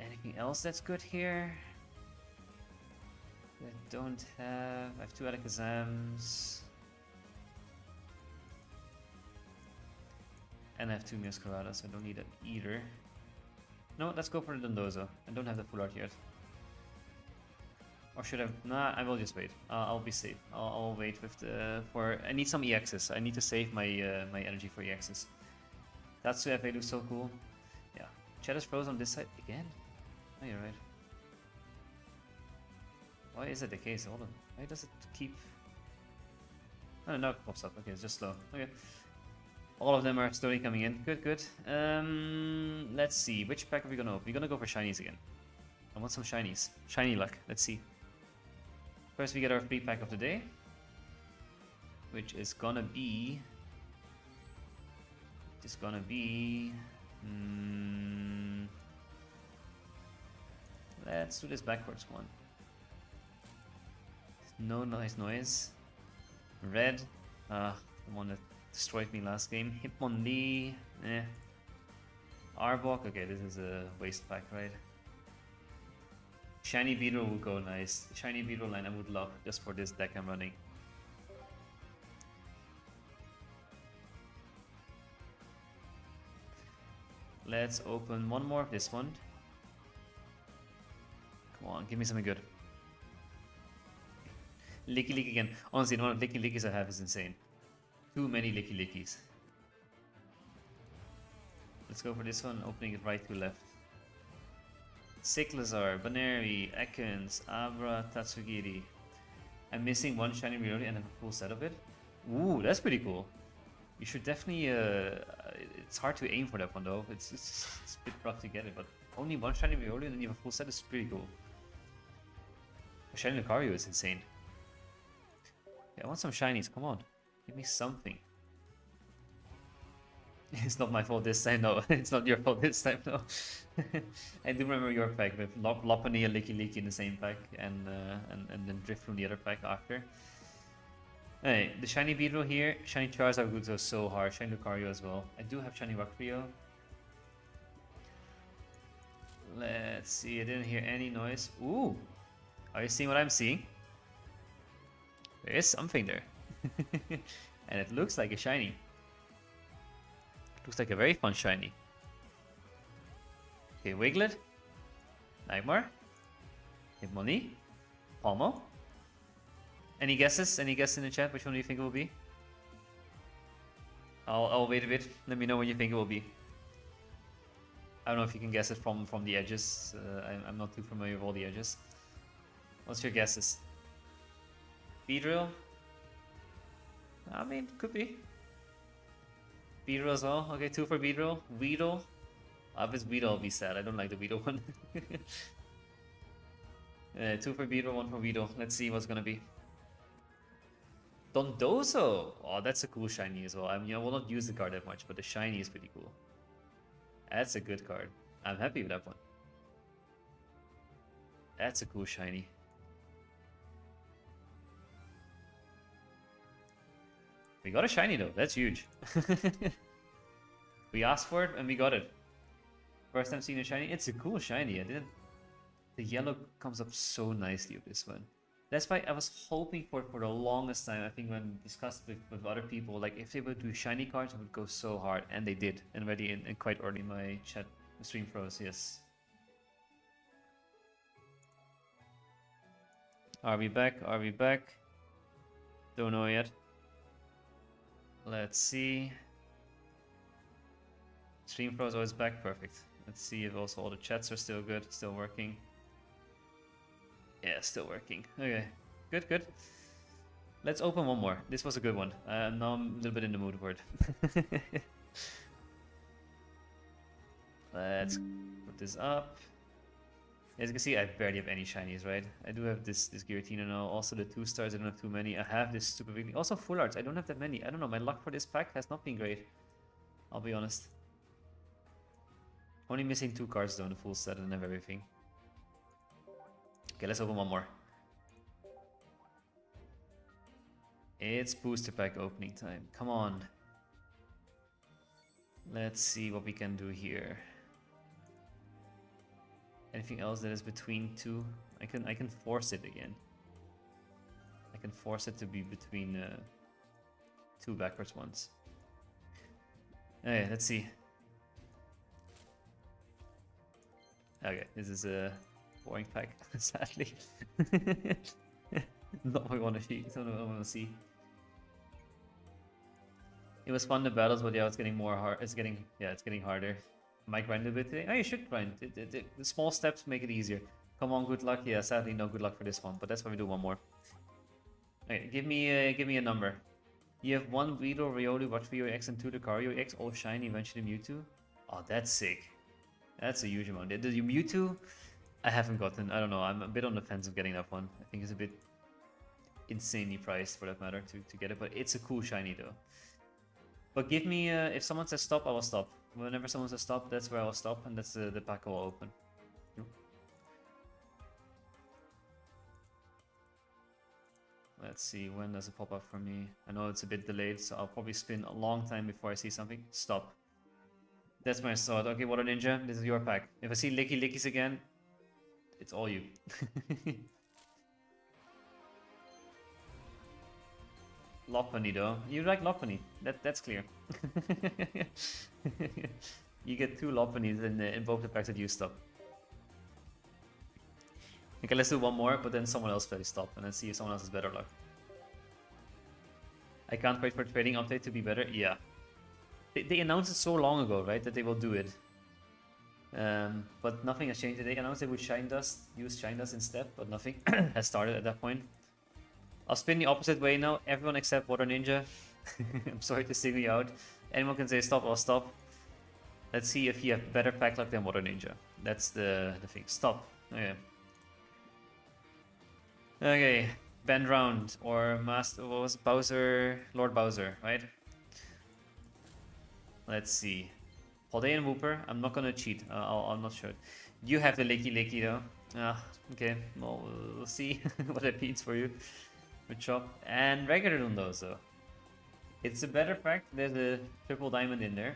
Anything else that's good here? I don't have... I have 2 Alakazams. And I have 2 Meowscarada, so I don't need that either. No, let's go for the Dondozo. I don't have the full art yet. Or should I? Nah, I will just wait. I'll be safe. I'll wait with the I need some EXs. I need to save my my energy for EXs. That's why FA looks so cool. Yeah. Chat is frozen on this side again. Oh, you're right. Why is it the case? Hold on. Why does it keep? Oh, now it pops up. Okay, it's just slow. Okay. All of them are slowly coming in. Good. Let's see. Which pack are we gonna open? We're gonna go for shinies again. I want some shinies. Shiny luck. Let's see. First we get our free pack of the day, which is gonna be... let's do this backwards one. No nice noise. Red. The one that destroyed me last game. Hitmonlee. Arbok. Okay, this is a waste pack, right? Shiny Beetle would go nice. Shiny Beetle line I would love just for this deck I'm running. Let's open one more of this one. Come on, give me something good. Licky Licky again. Honestly, the amount of Licky Lickies I have is insane. Too many Licky Lickies. Let's go for this one, opening it right to left. Cyclizar, Baneri, Ekans, Abra, Tatsugiri. I'm missing one shiny Rioli and I have a full set of it. Ooh, that's pretty cool. You should definitely... it's hard to aim for that one though. It's a bit rough to get it, but only one shiny Rioli and then you have a full set is pretty cool. A shiny Lucario is insane. Yeah, I want some shinies, come on. Give me something. It's not my fault this time, no. It's not your fault this time, no. I do remember your pack with Lopunny and Licky Licky in the same pack, and then Drift from the other pack after. Hey, the shiny Beedrill here, shiny Charizard would go so hard, shiny Lucario as well. I do have shiny Wactrio. Let's see, I didn't hear any noise. Ooh! Are you seeing what I'm seeing? There is something there. And it looks like a shiny. Looks like a very fun shiny. Okay, Wiglet. Nightmare. Hitmonlee. Palmo. Any guesses? Any guesses in the chat? Which one do you think it will be? I'll wait a bit. Let me know what you think it will be. I don't know if you can guess it from the edges. I'm not too familiar with all the edges. What's your guesses? Beedrill? I mean, could be. Beedrill as well. Okay, 2 for Beedrill. Weedle. If it's Weedle, I'll be sad. I don't like the Weedle one. 2 for Beedrill, 1 for Weedle. Let's see what's gonna be. Dondozo! Oh, that's a cool shiny as well. I mean, I will not use the card that much, but the shiny is pretty cool. That's a good card. I'm happy with that one. That's a cool shiny. We got a shiny though, that's huge. We asked for it and we got it. First time seeing a shiny, it's a cool shiny. I didn't. The yellow comes up so nicely with this one. That's why I was hoping for it for the longest time. I think when discussed with other people, like if they would do shiny cards, it would go so hard, and they did. And already in quite early in my chat stream froze, yes. Are we back? Are we back? Don't know yet. Let's see. Stream froze always back, perfect. Let's see if also all the chats are still good, still working. Yeah, still working. Okay, good, good. Let's open one more. This was a good one. Now I'm a little bit in the mood for it. Let's put this up. As you can see, I barely have any shinies, right? I do have this Giratina now. Also the 2 stars, I don't have too many. I have this stupid Wiggly. Also full arts, I don't have that many. I don't know, my luck for this pack has not been great. I'll be honest. Only missing 2 cards though in the full set and have everything. Okay, let's open one more. It's booster pack opening time. Come on. Let's see what we can do here. Anything else that is between 2? I can force it again. I can force it to be between 2 backwards ones. Okay, let's see. Okay, this is a boring pack, sadly. Not what I want to see. Not what I want to see. It was fun the battles, but yeah, it's getting more hard. It's getting harder. Might grind a bit today. Oh, you should grind. The small steps make it easier. Come on, good luck. Yeah, sadly, no good luck for this one, but that's why we do one more. Okay, give me a number. You have 1 Weedle, Riolu, Wactrio X, and 2 Lucario X, all shiny, eventually Mewtwo. Oh, that's sick. That's a huge amount. The Mewtwo, I haven't gotten. I don't know. I'm a bit on the fence of getting that one. I think it's a bit insanely priced for that matter to get it, but it's a cool shiny though. But give me, if someone says stop, I will stop. Whenever someone says stop, that's where I will stop, and that's the pack I will open. Let's see, when does it pop up for me? I know it's a bit delayed, so I'll probably spin a long time before I see something. Stop. That's my thought. Okay, Water Ninja, this is your pack. If I see Licky Lickies again, it's all you. Lopunny though. You like Lopunny. That's clear. You get 2 Lopunnies in both the packs that you stop. Okay, let's do one more, but then someone else plays stop, and then see if someone else has better luck. I can't wait for trading update to be better. Yeah. They announced it so long ago, right, that they will do it. But nothing has changed. They announced they would use Shine Dust instead, but nothing has started at that point. I'll spin the opposite way now. Everyone except Water Ninja. I'm sorry to single you out. Anyone can say stop, I'll stop. Let's see if you have better pack luck than Water Ninja. That's the thing. Stop. Okay. Okay. Bend Round or Master. What was Bowser? Lord Bowser, right? Let's see. Paldean Whooper. I'm not gonna cheat. I'm not sure. You have the Licky though. Okay. Well, we'll see what that means for you. Good job. And regular Dondozo. It's a better pack. There's a triple diamond in there.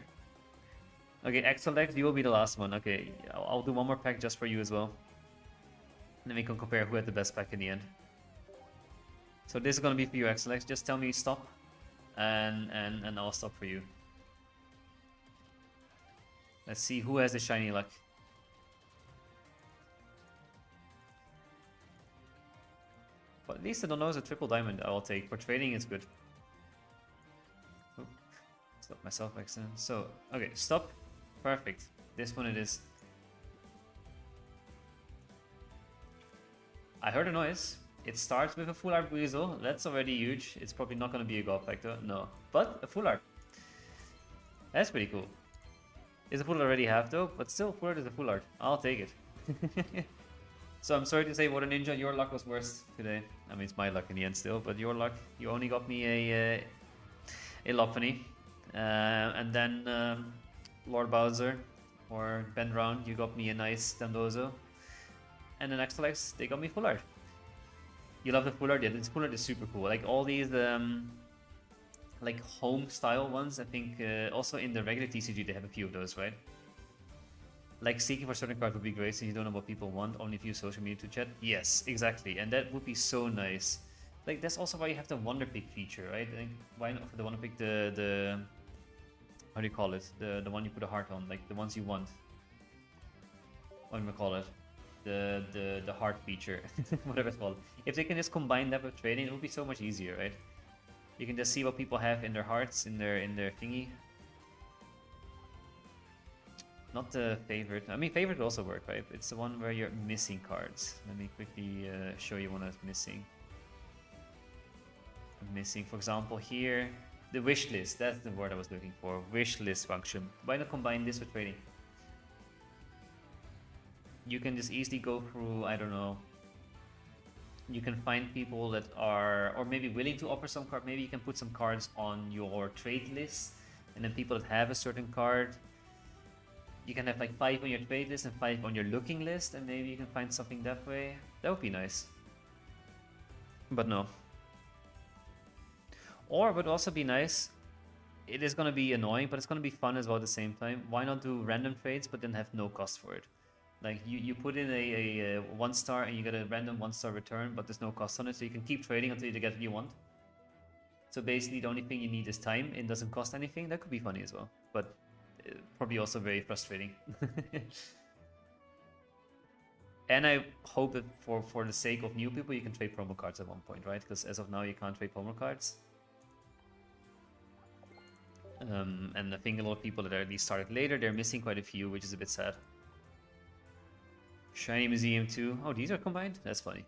Okay, Exolex, you will be the last one. Okay, I'll do one more pack just for you as well. And then we can compare who had the best pack in the end. So this is gonna be for you, Exolex. Just tell me stop, and I'll stop for you. Let's see who has the shiny luck. But at least I don't know it's a triple diamond I will take. For trading, it's good. Oh, stop myself by accident. So, okay, stop. Perfect. This one it is. I heard a noise. It starts with a full art Weasel. That's already huge. It's probably not going to be a god factor. No. But a full art. That's pretty cool. Is a full art already half though? But still, full art is a full art. I'll take it. So I'm sorry to say, Water Ninja, your luck was worse today. I mean, it's my luck in the end still, but your luck, you only got me a Lopunny. And then Lord Bowser or Ben Round, you got me a nice Dondozo. And then Exolex, they got me full art. You love the full art? Yeah, this full art is super cool. Like all these like home style ones, I think also in the regular TCG they have a few of those, right? Like seeking for certain cards would be great since you don't know what people want, only if you use social media to chat. Yes, exactly, and that would be so nice. Like that's also why you have the Wonder Pick feature, right? Like, why not for the Wonder Pick the how do you call it? The one you put a heart on, like the ones you want. What do you call it? The heart feature, whatever it's called. If they can just combine that with trading, it would be so much easier, right? You can just see what people have in their hearts, in their thingy. Not the favorite. I mean, favorite would also work, right? It's the one where you're missing cards. Let me quickly show you one that's missing. Missing, for example, here, the wish list. That's the word I was looking for. Wish list function. Why not combine this with trading? You can just easily go through, I don't know. You can find people that are, or maybe willing to offer some card. Maybe you can put some cards on your trade list, and then people that have a certain card. You can have like 5 on your trade list and 5 on your looking list, and maybe you can find something that way. That would be nice. But no. Or it would also be nice. It is going to be annoying, but it's going to be fun as well at the same time. Why not do random trades, but then have no cost for it? Like you put in a 1-star and you get a random 1-star return, but there's no cost on it, so you can keep trading until you get what you want. So basically the only thing you need is time. It doesn't cost anything. That could be funny as well, but probably also very frustrating. And I hope that for the sake of new people, you can trade promo cards at one point, right? Because as of now, you can't trade promo cards. And I think a lot of people that at least started later, they're missing quite a few, which is a bit sad. Shiny Museum 2. Oh, these are combined? That's funny.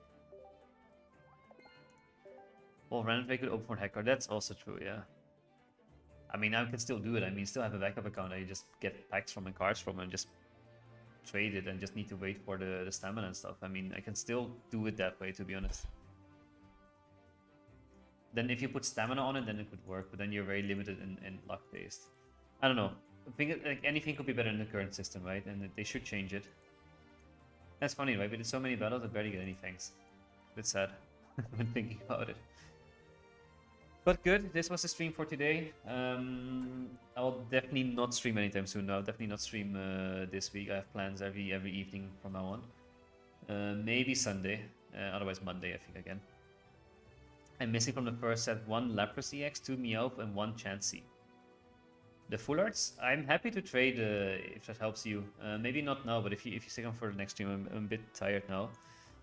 Well, random trade could open for hack card. That's also true, yeah. I mean, I can still do it. I mean, still have a backup account that you just get packs from and cards from and just trade it and just need to wait for the stamina and stuff. I mean, I can still do it that way, to be honest. Then if you put stamina on it, then it could work, but then you're very limited and luck-based. I don't know. I think like anything could be better in the current system, right? And they should change it. That's funny, right? We did so many battles, I barely get any thanks. A bit sad when thinking about it. But good, this was the stream for today. I'll definitely not stream anytime soon now. Definitely not stream this week. I have plans every evening from now on. Maybe Sunday, otherwise Monday I think again. I'm missing from the first set 1 Leprosy X, 2 Meowth, and 1 Chansey. The full arts, I'm happy to trade if that helps you. Maybe not now, but if you stick on for the next stream, I'm a bit tired now.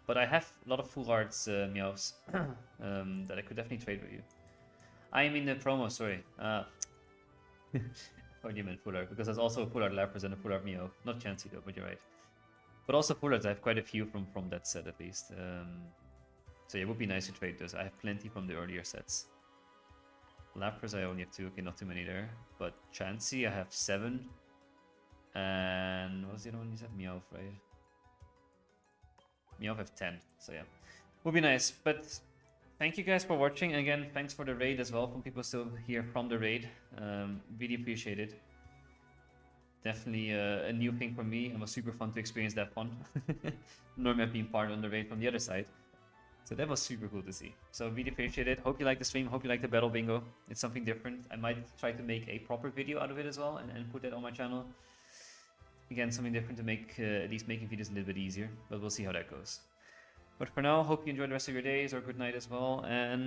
But I have a lot of full arts meows that I could definitely trade with you. I am in the promo, sorry. Or you meant full art, because there's also a full art Lapras and a full art meow. Not Chansey though, but you're right. But also full arts, I have quite a few from that set at least. So yeah, it would be nice to trade those. I have plenty from the earlier sets. Lapras I only have 2, okay, not too many there. But Chansey I have 7. And what was the other one you said? Meowth, right? Meowth have 10, so yeah. Would be nice, but thank you guys for watching. Again, thanks for the raid as well, from people still here from the raid. Really appreciate it. Definitely a new thing for me, and was super fun to experience that fun. Normally I've been part on the raid from the other side. So that was super cool to see. So really appreciate it. Hope you like the stream, hope you like the battle bingo. It's something different. I might try to make a proper video out of it as well and put that on my channel. Again, something different to make at least making videos a little bit easier, but we'll see how that goes. But for now, hope you enjoy the rest of your days or good night as well, and